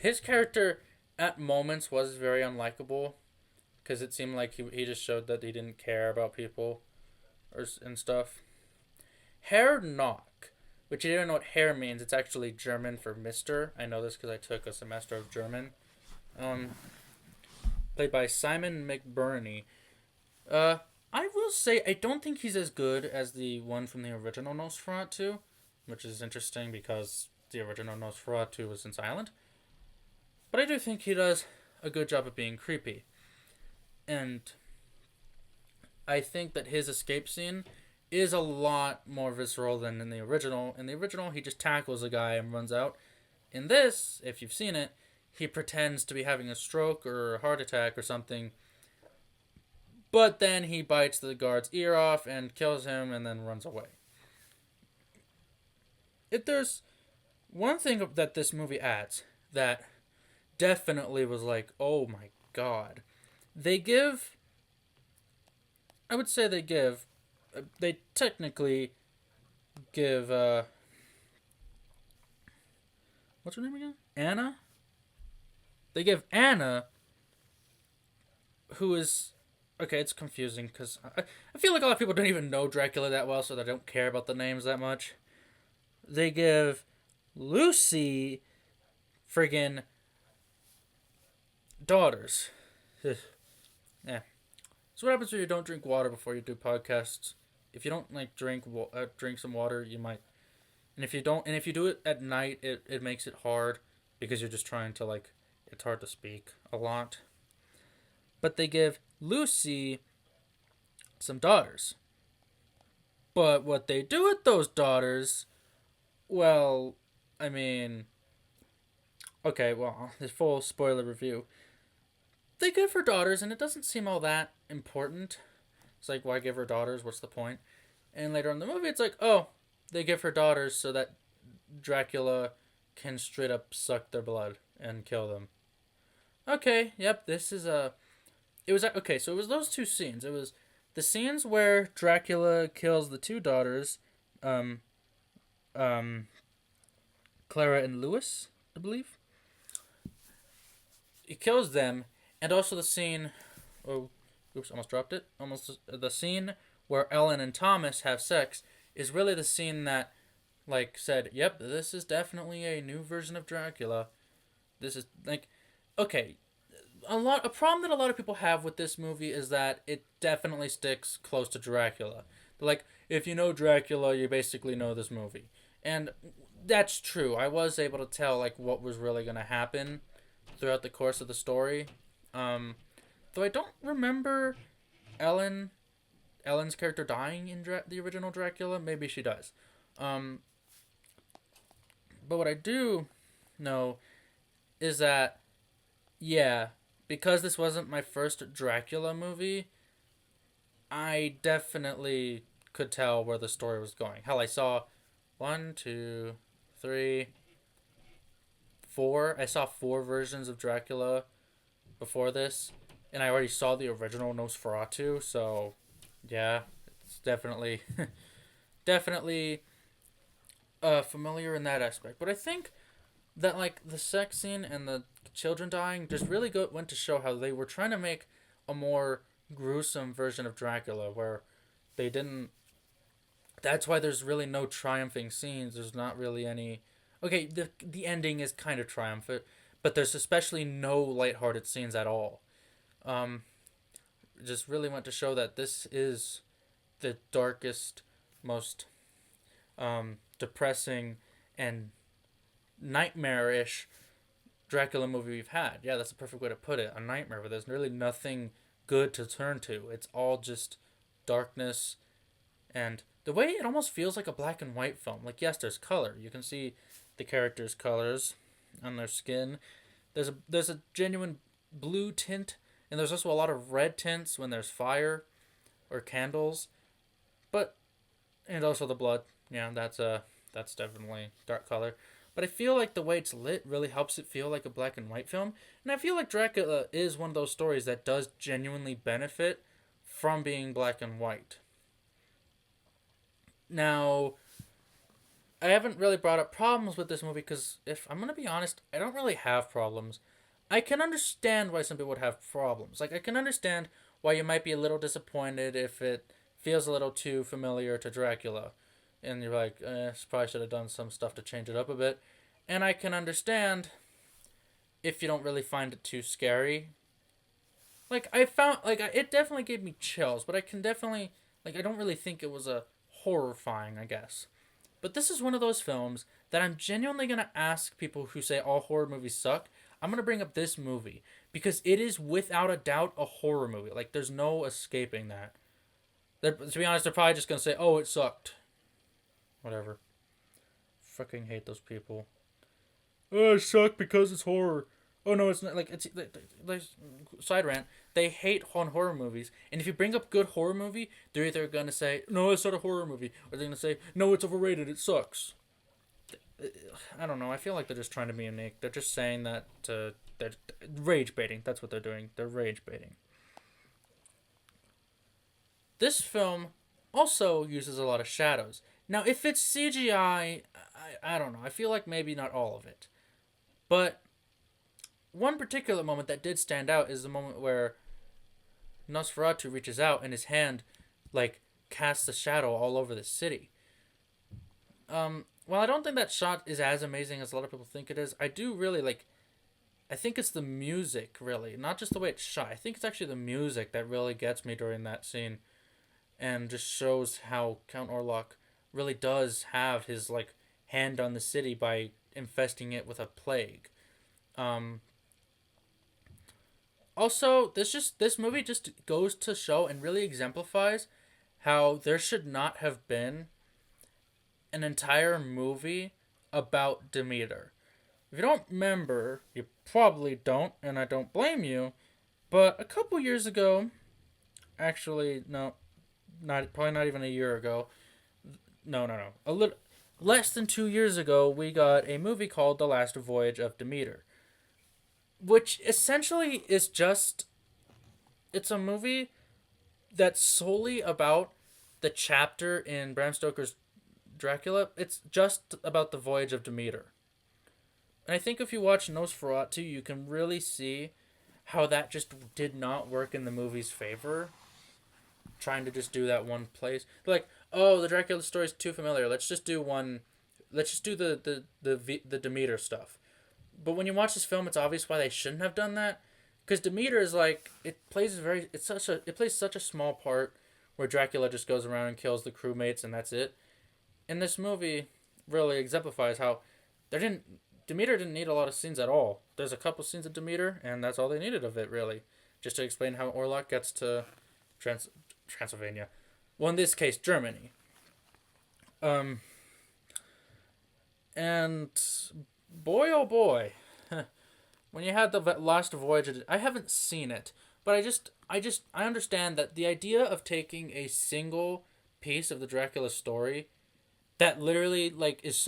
S1: his character at moments was very unlikable because it seemed like he just showed that he didn't care about people and stuff. Herr Nock, which you don't know what hair means, it's actually German for Mister. I know this because I took a semester of German. Played by Simon McBurney. I will say I don't think he's as good as the one from the original Nosferatu, which is interesting because the original Nosferatu was in silent. But I do think he does a good job of being creepy. And I think that his escape scene is a lot more visceral than in the original. In the original, he just tackles a guy and runs out. In this, if you've seen it, he pretends to be having a stroke or a heart attack or something. But then he bites the guard's ear off and kills him and then runs away. If there's one thing that this movie adds that definitely was like, oh my god. I would say they technically give, what's her name again? Anna? They give Anna, who is, okay, it's confusing because I feel like a lot of people don't even know Dracula that well, so they don't care about the names that much. They give Lucy friggin' daughters. Yeah. So what happens when you don't drink water before you do podcasts? If you don't like drink some water, you might. And if you do it at night, it makes it hard because you're just trying to like. It's hard to speak a lot. But they give Lucy some daughters. But what they do with those daughters, well, I mean, okay, well, this full spoiler review. They give her daughters, and it doesn't seem all that important. It's like, why give her daughters? What's the point? And later in the movie, it's like, oh, they give her daughters so that Dracula can straight up suck their blood and kill them. Okay, yep, this is a... It was... Okay, so it was those two scenes. It was the scenes where Dracula kills the two daughters, Clara and Lewis, I believe. He kills them, and also the scene... Oh, oops, almost dropped it. The scene where Ellen and Thomas have sex is really the scene that like said, "Yep, this is definitely a new version of Dracula." This is like, okay, a problem that a lot of people have with this movie is that it definitely sticks close to Dracula. They're like, if you know Dracula, you basically know this movie, and that's true. I was able to tell like what was really gonna happen throughout the course of the story. Um, though I don't remember Ellen Ellen's character dying in the original Dracula. Maybe she does. Um, but what I do know is that, yeah, because this wasn't my first Dracula movie, I definitely could tell where the story was going. Hell, I saw one, two, three, four. I saw four versions of Dracula before this, and I already saw the original Nosferatu. So, yeah, it's definitely, definitely familiar in that aspect. But I think that like the sex scene and the children dying just really went to show how they were trying to make a more gruesome version of Dracula, where they didn't. That's why there's really no triumphing scenes. There's not really any. Okay, the ending is kind of triumphant, but there's especially no lighthearted scenes at all. Um, just really went to show that this is the darkest, most depressing, and nightmarish Dracula movie we've had. Yeah, that's a perfect way to put it. A nightmare where there's really nothing good to turn to. It's all just darkness, and the way it almost feels like a black and white film. Like, yes, there's color. You can see the characters' colors on their skin. There's a genuine blue tint, and there's also a lot of red tints when there's fire or candles. But and also the blood. Yeah, that's definitely dark color. But I feel like the way it's lit really helps it feel like a black and white film. And I feel like Dracula is one of those stories that does genuinely benefit from being black and white. Now, I haven't really brought up problems with this movie because if I'm going to be honest, I don't really have problems. I can understand why some people would have problems. Like, I can understand why you might be a little disappointed if it feels a little too familiar to Dracula. And you're like, probably should have done some stuff to change it up a bit. And I can understand if you don't really find it too scary. Like, I found, like, it definitely gave me chills, but I can definitely, like, I don't really think it was a horrifying, I guess. But this is one of those films that I'm genuinely going to ask people who say all horror movies suck. I'm going to bring up this movie because it is without a doubt a horror movie. Like, there's no escaping that. To be honest, they're probably just going to say, oh, it sucked. Whatever. Fucking hate those people. Oh, it sucked because it's horror. Oh, no, it's not. Like, like side rant. They hate on horror movies. And if you bring up good horror movie, they're either going to say, no, it's not a horror movie. Or they're going to say, no, it's overrated. It sucks. I don't know. I feel like they're just trying to be unique. They're just saying that to. They're rage baiting. That's what they're doing. They're rage baiting. This film also uses a lot of shadows. Now, if it's CGI, I don't know. I feel like maybe not all of it. But one particular moment that did stand out is the moment where Nosferatu reaches out and his hand, like, casts a shadow all over the city. While I don't think that shot is as amazing as a lot of people think it is, I do really, like, I think it's the music, really. Not just the way it's shot. I think it's actually the music that really gets me during that scene. And just shows how Count Orlok really does have his, like, hand on the city by infesting it with a plague. Um, Also, this movie just goes to show and really exemplifies how there should not have been an entire movie about Demeter. If you don't remember, you probably don't, and I don't blame you, but a couple years ago, actually, no, not probably not even a year ago. No. A little less than 2 years ago, we got a movie called The Last Voyage of Demeter, which essentially is just it's a movie that's solely about the chapter in Bram Stoker's Dracula. It's just about the voyage of Demeter. And I think if you watch Nosferatu, you can really see how that just did not work in the movie's favor. Trying to just do that one place. Like, oh, the Dracula story is too familiar. Let's just do one let's just do the Demeter stuff. But when you watch this film, it's obvious why they shouldn't have done that, because Demeter is like it plays such a small part where Dracula just goes around and kills the crewmates and that's it. And this movie really exemplifies how there didn't Demeter didn't need a lot of scenes at all. There's a couple scenes of Demeter, and that's all they needed of it really, just to explain how Orlok gets to Transylvania. Well, in this case, Germany. Um, and boy, oh boy, when you had the Last Voyage, I haven't seen it, but I understand that the idea of taking a single piece of the Dracula story that literally like is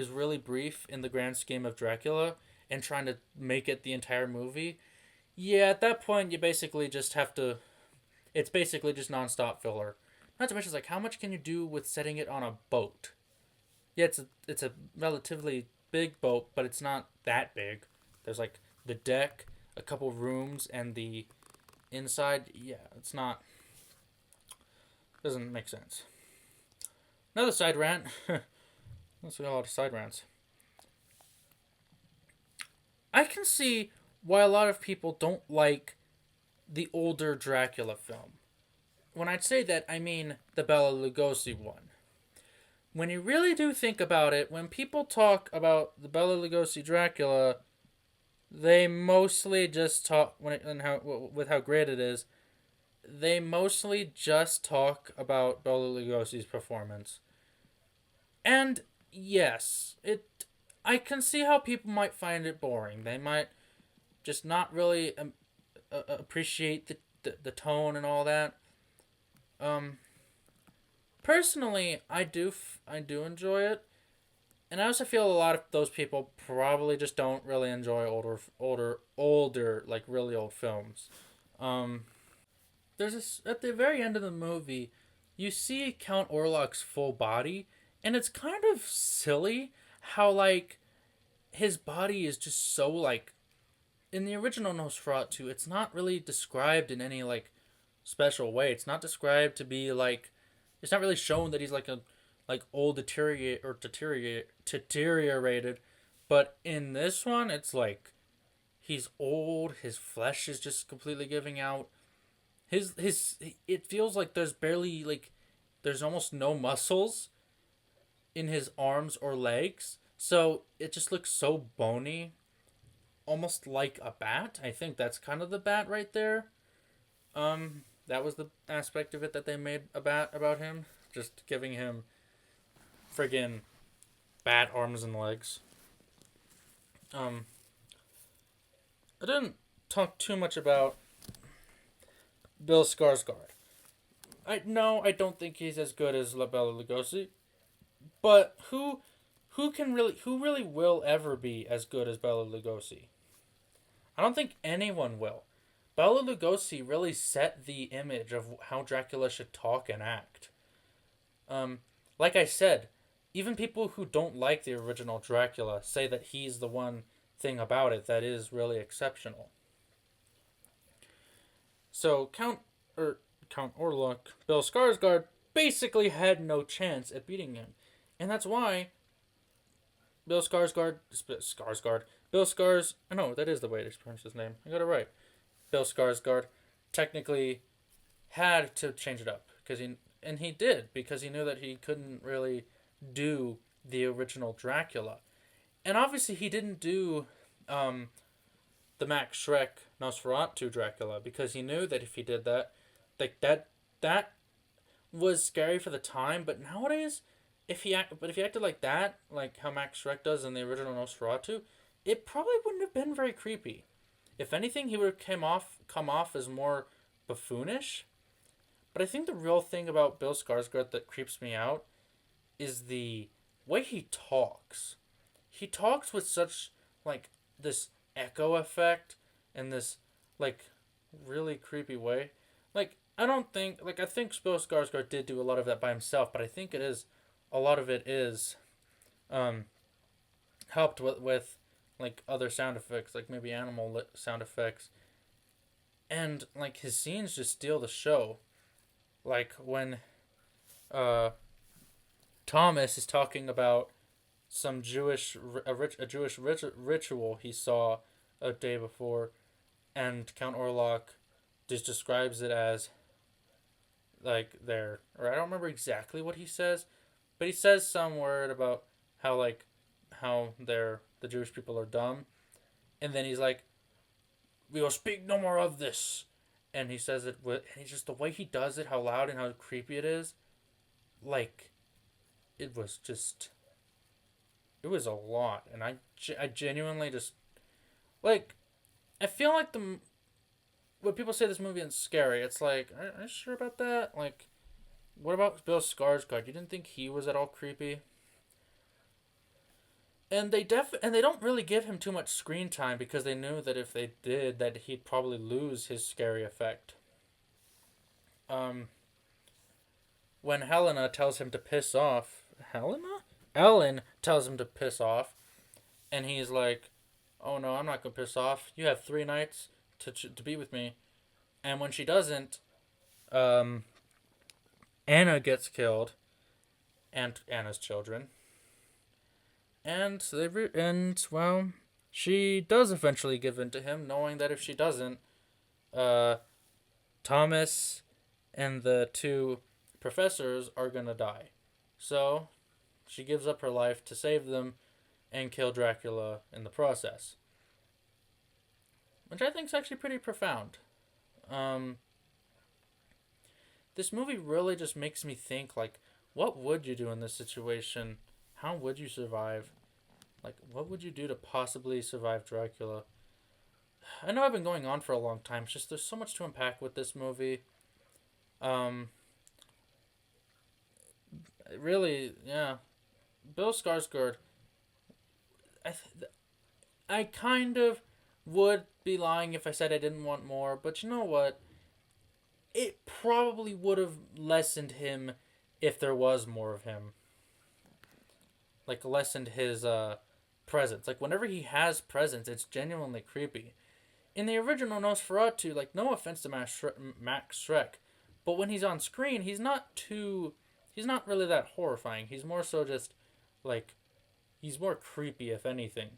S1: really brief in the grand scheme of Dracula and trying to make it the entire movie. Yeah, at that point you basically just have to. It's basically just nonstop filler. Not to mention, like, how much can you do with setting it on a boat? Yeah, it's a relatively big boat, but it's not that big. There's like the deck, a couple rooms, and the inside. Yeah, it's not. Doesn't make sense. Another side rant. Let's got a lot of side rants. I can see why a lot of people don't like the older Dracula film. When I say that, I mean the Bela Lugosi one. When you really do think about it, when people talk about the Bela Lugosi Dracula, they mostly just talk with how great it is. They mostly just talk about Bela Lugosi's performance. And yes, I can see how people might find it boring. They might just not really appreciate the tone and all that. Um, Personally, I do enjoy it, and I also feel a lot of those people probably just don't really enjoy older like really old films. Um, at the very end of the movie, you see Count Orlok's full body, and it's kind of silly how like his body is just so like in the original Nosferatu, it's not really described in any like special way. It's not described to be like it's not really shown that he's like a like old deteriorated, but in this one it's like he's old, his flesh is just completely giving out. His it feels like there's almost no muscles in his arms or legs. So it just looks so bony, almost like a bat. I think that's kind of the bat right there. That was the aspect of it that they made a bat about him, just giving him friggin' bat arms and legs. Um, I didn't talk too much about Bill Skarsgård. I don't think he's as good as La Bella Lugosi, but who really will ever be as good as Bela Lugosi? I don't think anyone will. Bela Lugosi really set the image of how Dracula should talk and act. Like I said, even people who don't like the original Dracula say that he's the one thing about it that is really exceptional. So Count Orlok, Bill Skarsgård basically had no chance at beating him, and that's why Bill Skarsgård, Bill Skars. No, that is the way to pronounce his name. I got it right. Bill Skarsgård technically had to change it up he did because he knew that he couldn't really do the original Dracula, and obviously he didn't do the Max Schreck Nosferatu Dracula because he knew that if he did that, like that was scary for the time, but nowadays if he acted like that, like how Max Schreck does in the original Nosferatu, it probably wouldn't have been very creepy. If anything, he would have come off as more buffoonish. But I think the real thing about Bill Skarsgård that creeps me out is the way he talks. He talks with such like this echo effect and this like really creepy way. Like I think Bill Skarsgård did do a lot of that by himself, but I think a lot of it is helped with like other sound effects, like maybe sound effects, and like his scenes just steal the show. Like when Thomas is talking about
S2: some a Jewish ritual he saw a day before, and Count Orlok just describes it as like their, or I don't remember exactly what he says, but he says some word about how like how the Jewish people are dumb, and then he's like, "We will speak no more of this," and he says it with, and he's just the way he does it, how loud and how creepy it is, like it was just, it was a lot, and I genuinely just like, I feel like the when people say this movie is scary, it's like, are you sure about that? Like, what about Bill Skarsgård? You didn't think he was at all creepy? And they don't really give him too much screen time because they knew that if they did, that he'd probably lose his scary effect. Um, when Helena tells him to piss off, Helena, Ellen tells him to piss off, and he's like, "Oh no, I'm not gonna piss off. You have 3 nights to be with me." And when she doesn't, um, Anna gets killed, and Anna's children, and well, she does eventually give in to him, knowing that if she doesn't, uh, Thomas and the 2 professors are gonna die. So she gives up her life to save them and kill Dracula in the process, which I think is actually pretty profound. Um, this movie really just makes me think, like, what would you do in this situation? How would you survive? Like, what would you do to possibly survive Dracula? I know I've been going on for a long time. It's just there's so much to unpack with this movie. Um, really, yeah. Bill Skarsgård. I kind of would be lying if I said I didn't want more, but you know what? It probably would have lessened him if there was more of him. Like, lessened his presence. Like, whenever he has presence, it's genuinely creepy. In the original Nosferatu, like, no offense to Max Schreck, but when he's on screen, he's not really that horrifying. He's more so just, like, he's more creepy, if anything.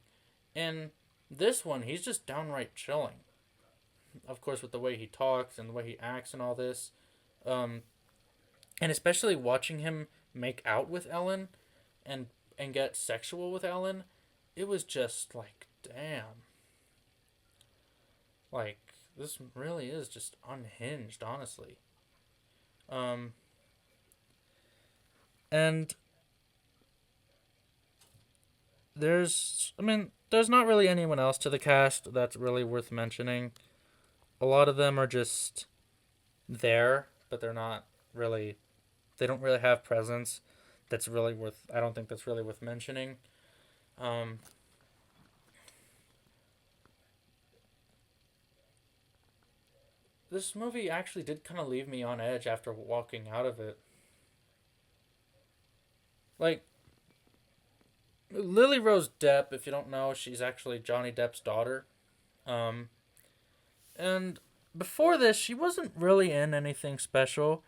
S2: In this one, he's just downright chilling. Of course, with the way he talks and the way he acts and all this. Um, and especially watching him make out with Ellen and get sexual with Ellen, it was just like, damn. Like, this really is just unhinged, honestly. Um, and there's not really anyone else to the cast that's really worth mentioning. A lot of them are just there, but they're not really, they don't really have presence that's really worth, I don't think that's really worth mentioning. Um, this movie actually did kind of leave me on edge after walking out of it. Like, Lily Rose Depp, if you don't know, she's actually Johnny Depp's daughter. Um, and before this, she wasn't really in anything special.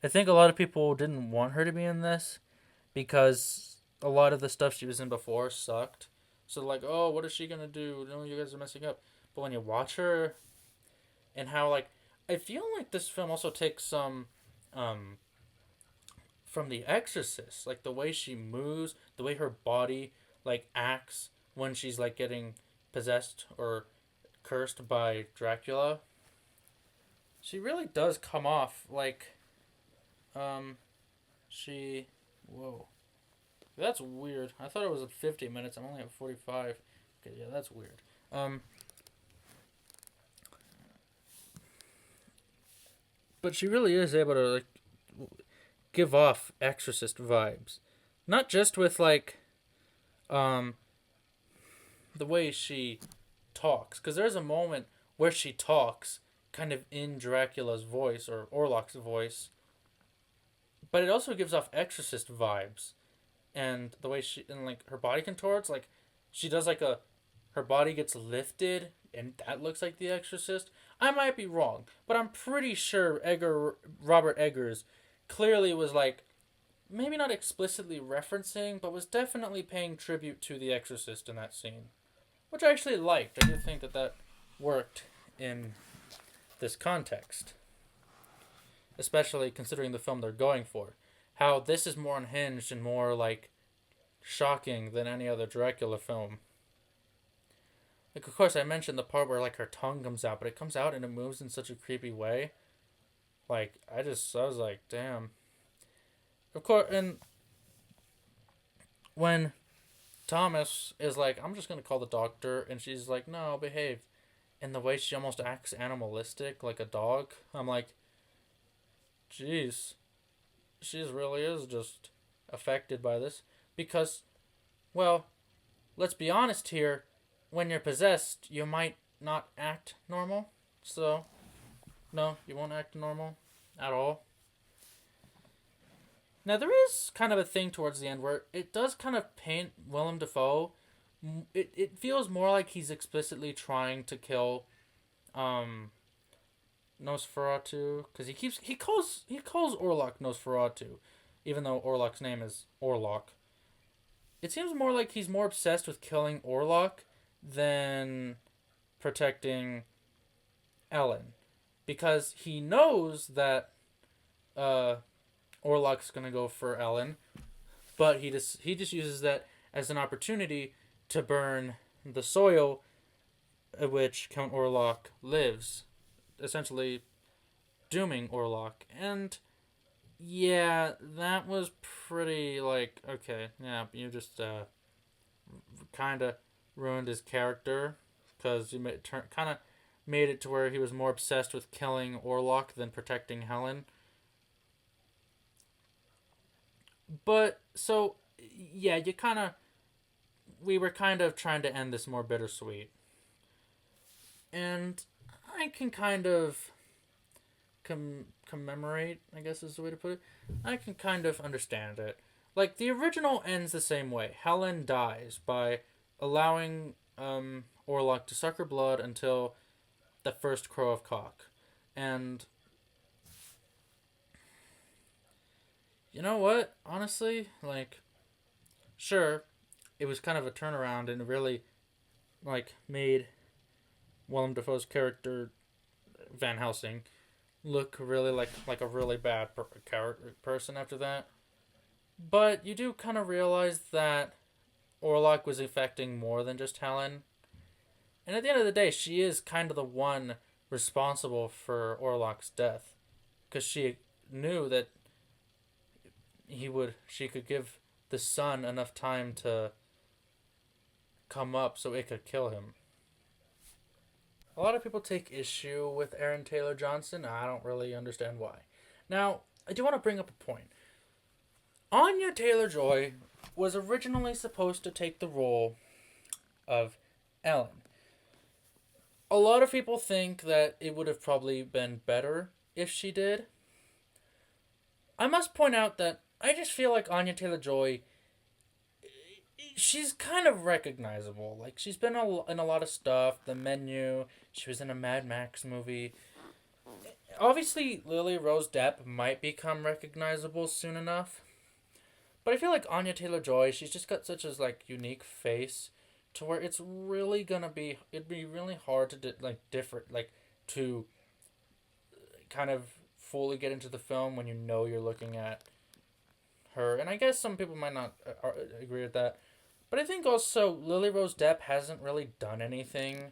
S2: I think a lot of people didn't want her to be in this because a lot of the stuff she was in before sucked. So like, oh, what is she gonna do? No, you guys are messing up. But when you watch her and how like, I feel like this film also takes some um from The Exorcist, like the way she moves, the way her body like acts when she's like getting possessed or cursed by Dracula. She really does come off like um she whoa. That's weird. I thought it was at 50 minutes. I'm only at 45. Okay, yeah, that's weird. But she really is able to like give off exorcist vibes. Not just with like um the way she talks, cuz there's a moment where she talks kind of in Dracula's voice or Orlok's voice, but it also gives off exorcist vibes. And the way she and like her body contorts, like she does like a, her body gets lifted and that looks like the exorcist. I might be wrong, but I'm pretty sure Robert Eggers clearly was like, maybe not explicitly referencing, but was definitely paying tribute to The Exorcist in that scene, which I actually liked. I do think that that worked in this context, especially considering the film they're going for. How this is more unhinged and more like shocking than any other Dracula film. Like, of course, I mentioned the part where like her tongue comes out, but it comes out and it moves in such a creepy way. Like, I was like, damn. Of course, and when Thomas is like, I'm just gonna call the doctor, and she's like, no, behave. And the way she almost acts animalistic, like a dog, I'm like, jeez, she really is just affected by this. Because, well, let's be honest here, when you're possessed, you might not act normal. So, no, you won't act normal at all. Now, there is kind of a thing towards the end where it does kind of paint Willem Dafoe. It feels more like he's explicitly trying to kill um, Nosferatu, because he calls Orlok Nosferatu, even though Orlok's name is Orlok. It seems more like he's more obsessed with killing Orlok than protecting Ellen, because he knows that uh, Orlok's gonna go for Ellen, but he just uses that as an opportunity to burn the soil at which Count Orlok lives, essentially dooming Orlok. And yeah, that was pretty like, okay, yeah, you just kind of ruined his character, because you kind of made it to where he was more obsessed with killing Orlok than protecting Helen. But so yeah, we were kind of trying to end this more bittersweet, and I can kind of commemorate, I guess is the way to put it. I can kind of understand it. Like, the original ends the same way. Helen dies by allowing Orlok to suck her blood until the first crow of cock. And you know what? Honestly, like, sure, it was kind of a turnaround and it really like made Willem Dafoe's character Van Helsing look really like a really bad person after that. But you do kind of realize that Orlok was affecting more than just Helen. And at the end of the day, she is kind of the one responsible for Orlok's death, because she knew that she could give the sun enough time to come up so it could kill him. A lot of people take issue with Aaron Taylor Johnson. I don't really understand why. Now, I do want to bring up a point. Anya Taylor-Joy was originally supposed to take the role of Ellen. A lot of people think that it would have probably been better if she did. I must point out that I just feel like Anya Taylor-Joy, she's kind of recognizable. Like, she's been in a lot of stuff. The Menu. She was in a Mad Max movie. Obviously, Lily Rose Depp might become recognizable soon enough. But I feel like Anya Taylor-Joy, she's just got such a like unique face, to where it'd be really hard to to kind of fully get into the film when you know you're looking at her. And I guess some people might not agree with that. But I think also Lily Rose Depp hasn't really done anything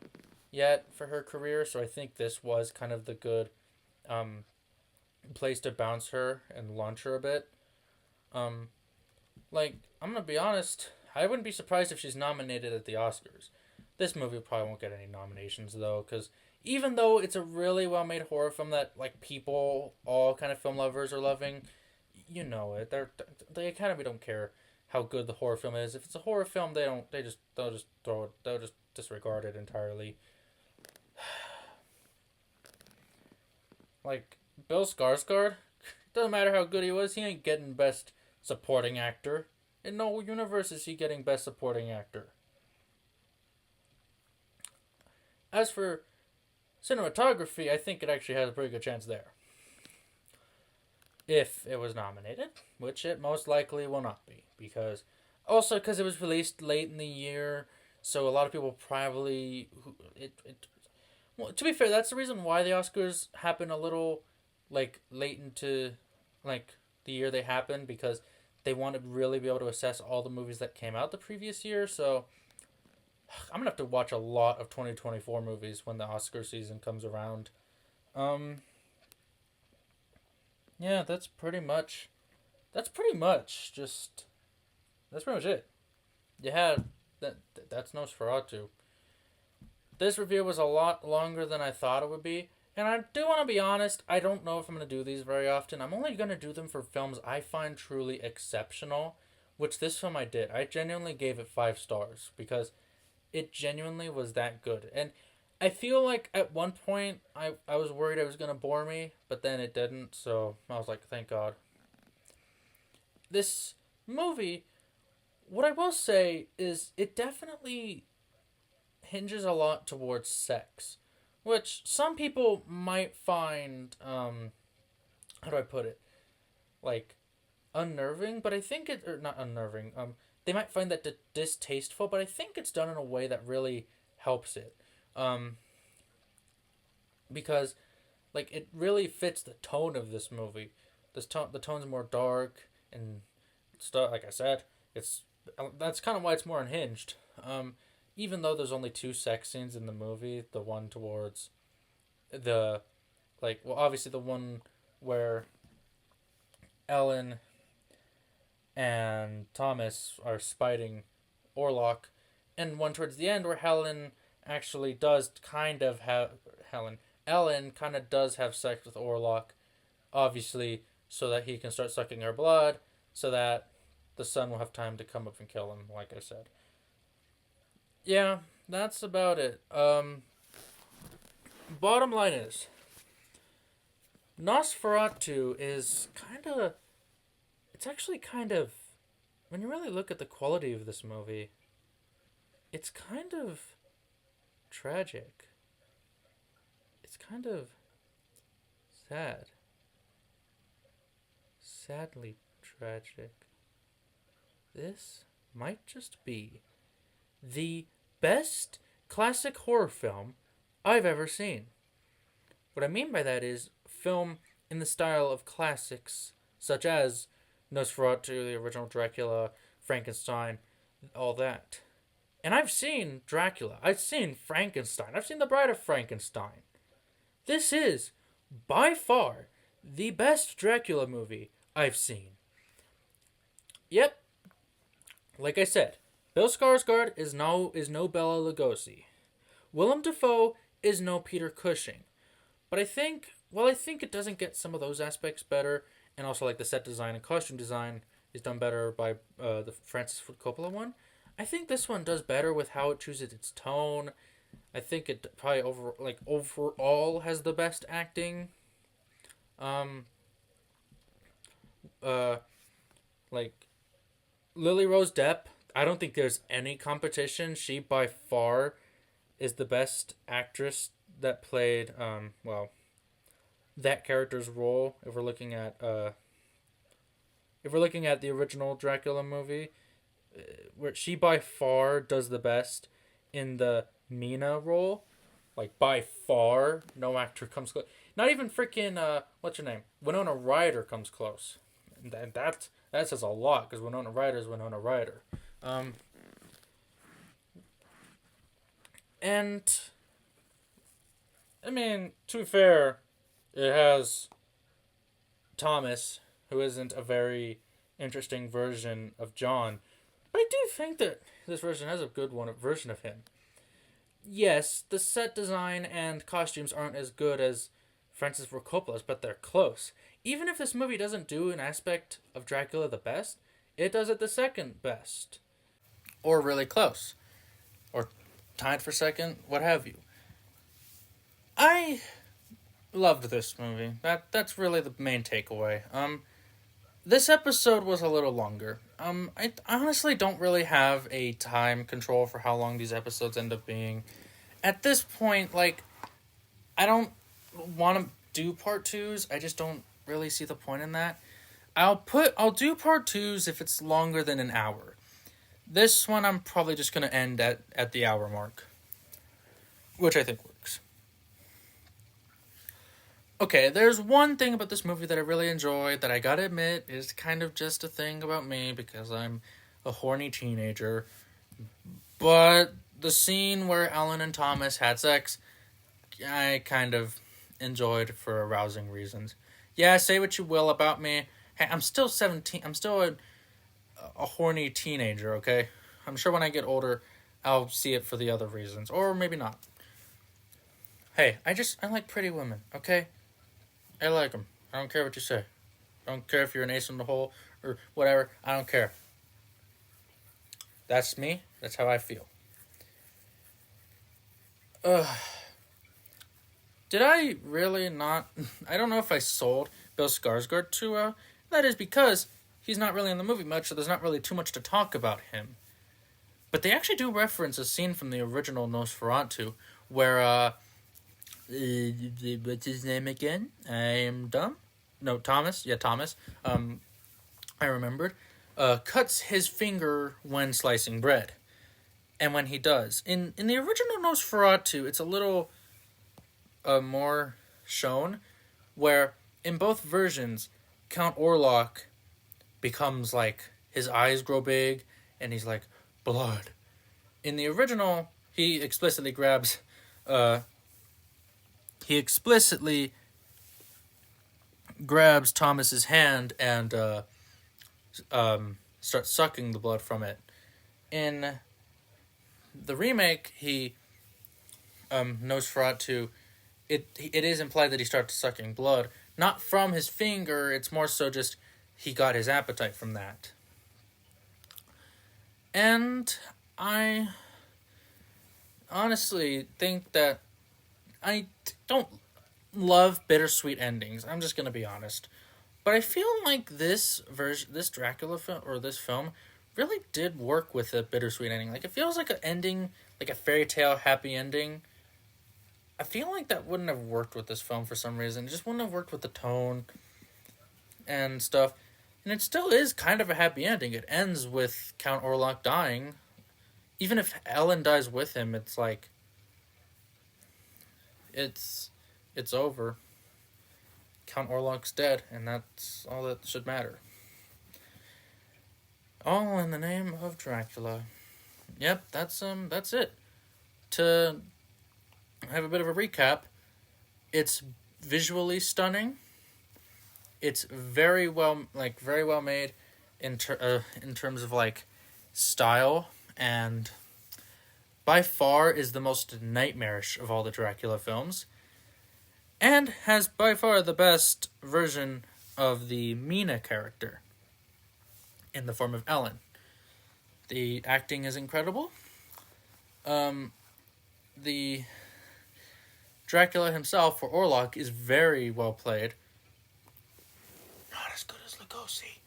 S2: yet for her career, so I think this was kind of the good um, place to bounce her and launch her a bit. Um, like, I'm gonna be honest, I wouldn't be surprised if she's nominated at the Oscars. This movie probably won't get any nominations though, because even though it's a really well made horror film that like people, all kind of film lovers are loving, you know it. The Academy don't care how good the horror film is. If it's a horror film, they'll just disregard it entirely. Like, Bill Skarsgård, doesn't matter how good he was, he ain't getting Best Supporting Actor. In no universe is he getting Best Supporting Actor. As for cinematography, I think it actually has a pretty good chance there. if it was nominated, which it most likely will not be, because it was released late in the year, so a lot of people probably well, to be fair, that's the reason why the Oscars happen a little like late into like the year they happen, because they want to really be able to assess all the movies that came out the previous year. So I'm gonna have to watch a lot of 2024 movies when the Oscar season comes around. Um, yeah, just that's pretty much it. You had that's Nosferatu. This review was a lot longer than I thought it would be, and I do want to be honest. I don't know if I'm going to do these very often. I'm only going to do them for films I find truly exceptional, which this film I did. I genuinely gave it 5 stars because it genuinely was that good. And I feel like at one point I was worried it was going to bore me, but then it didn't, so I was like, thank God. This movie, what I will say is it definitely hinges a lot towards sex, which some people might find how do I put it, like unnerving, but I think it, or not unnerving, they might find that distasteful, but I think it's done in a way that really helps it, um because like it really fits the tone of this movie. The tone's more dark and stuff. Like I said, it's that's kind of why it's more unhinged. Even though there's only 2 sex scenes in the movie, the one towards the obviously the one where Ellen and Thomas are spiting Orlok, and one towards the end where Helen actually does kind of have Ellen kind of does have sex with Orlok, obviously, so that he can start sucking her blood, so that the son will have time to come up and kill him, like I said. Yeah, that's about it. Bottom line is, Nosferatu is kind of. It's actually kind of. When you really look at the quality of this movie, it's kind of tragic. It's kind of sad. Sadly tragic. This might just be the best classic horror film I've ever seen. What I mean by that is film in the style of classics such as Nosferatu, the original Dracula, Frankenstein, all that. And I've seen Dracula, I've seen Frankenstein, I've seen The Bride of Frankenstein. This is, by far, the best Dracula movie I've seen. Yep, like I said, Bill Skarsgård is no Bela Lugosi. Willem Dafoe is no Peter Cushing. But I think it doesn't get some of those aspects better, and also like the set design and costume design is done better by the Francis Ford Coppola one. I think this one does better with how it chooses its tone. I think it probably overall has the best acting. Um, like Lily Rose Depp, I don't think there's any competition. She by far is the best actress that played that character's role. If we're looking at the original Dracula movie, where she by far does the best in the Mina role, like by far, no actor comes close. Not even freaking what's her name, Winona Ryder comes close, and that says a lot because Winona Ryder is Winona Ryder. And I mean, to be fair, it has Thomas, who isn't a very interesting version of John, but I do think that this version has a good version of him. Yes, the set design and costumes aren't as good as Francis Ford Coppola's, but they're close. Even if this movie doesn't do an aspect of Dracula the best, it does it the second best. Or really close. Or tied for second, what have you. I loved this movie. That's really the main takeaway. This episode was a little longer. I honestly don't really have a time control for how long these episodes end up being. At this point, like, I don't want to do part twos. I just don't really see the point in that. I'll do part 2s if it's longer than an hour. This one I'm probably just going to end at the hour mark, which I think works. Okay, there's one thing about this movie that I really enjoyed that I gotta admit is kind of just a thing about me because I'm a horny teenager. But the scene where Ellen and Thomas had sex, I kind of enjoyed for arousing reasons. Yeah, say what you will about me. Hey, I'm still 17. I'm still a horny teenager, okay? I'm sure when I get older, I'll see it for the other reasons. Or maybe not. Hey, I like pretty women, okay? I like them. I don't care what you say. I don't care if you're an ace in the hole or whatever. I don't care. That's me. That's how I feel. Did I really not... I don't know if I sold Bill Skarsgård too well. That is because he's not really in the movie much, so there's not really too much to talk about him. But they actually do reference a scene from the original Nosferatu where, what's his name again? I am dumb? No, Thomas. Yeah, Thomas. I remembered. Cuts his finger when slicing bread. And when he does. In the original Nosferatu, it's a little more shown, where in both versions, Count Orlok becomes like, his eyes grow big, and he's like, blood. In the original, he explicitly grabs, Thomas's hand and starts sucking the blood from it. In the remake, he Nosferatu, it is implied that he starts sucking blood, not from his finger. It's more so just he got his appetite from that. And I honestly think that I don't love bittersweet endings. I'm just gonna be honest, but I feel like this Dracula film or this film really did work with a bittersweet ending. Like, it feels like an ending, like a fairy tale happy ending. I feel like that wouldn't have worked with this film for some reason. It just wouldn't have worked with the tone and stuff. And it still is kind of a happy ending. It ends with Count Orlok dying. Even if Ellen dies with him, it's like, it's over. Count Orlok's dead, and that's all that should matter. All in the name of Dracula. Yep, that's it. To have a bit of a recap, it's visually stunning. It's very well made in terms of like style, and by far is the most nightmarish of all the Dracula films, and has by far the best version of the Mina character in the form of Ellen. The acting is incredible. The Dracula himself, for Orlok, is very well played. Not as good as Lugosi.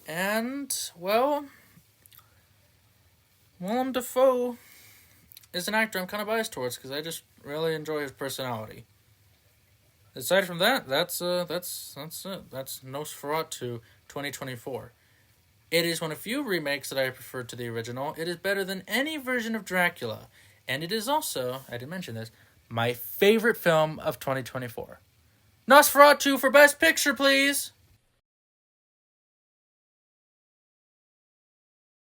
S2: And, well, Willem Dafoe is an actor I'm kind of biased towards because I just really enjoy his personality. Aside from that, that's it. That's Nosferatu 2024. It is one of few remakes that I prefer to the original. It is better than any version of Dracula. And it is also, I didn't mention this, my favorite film of 2024. Nosferatu for Best Picture, please!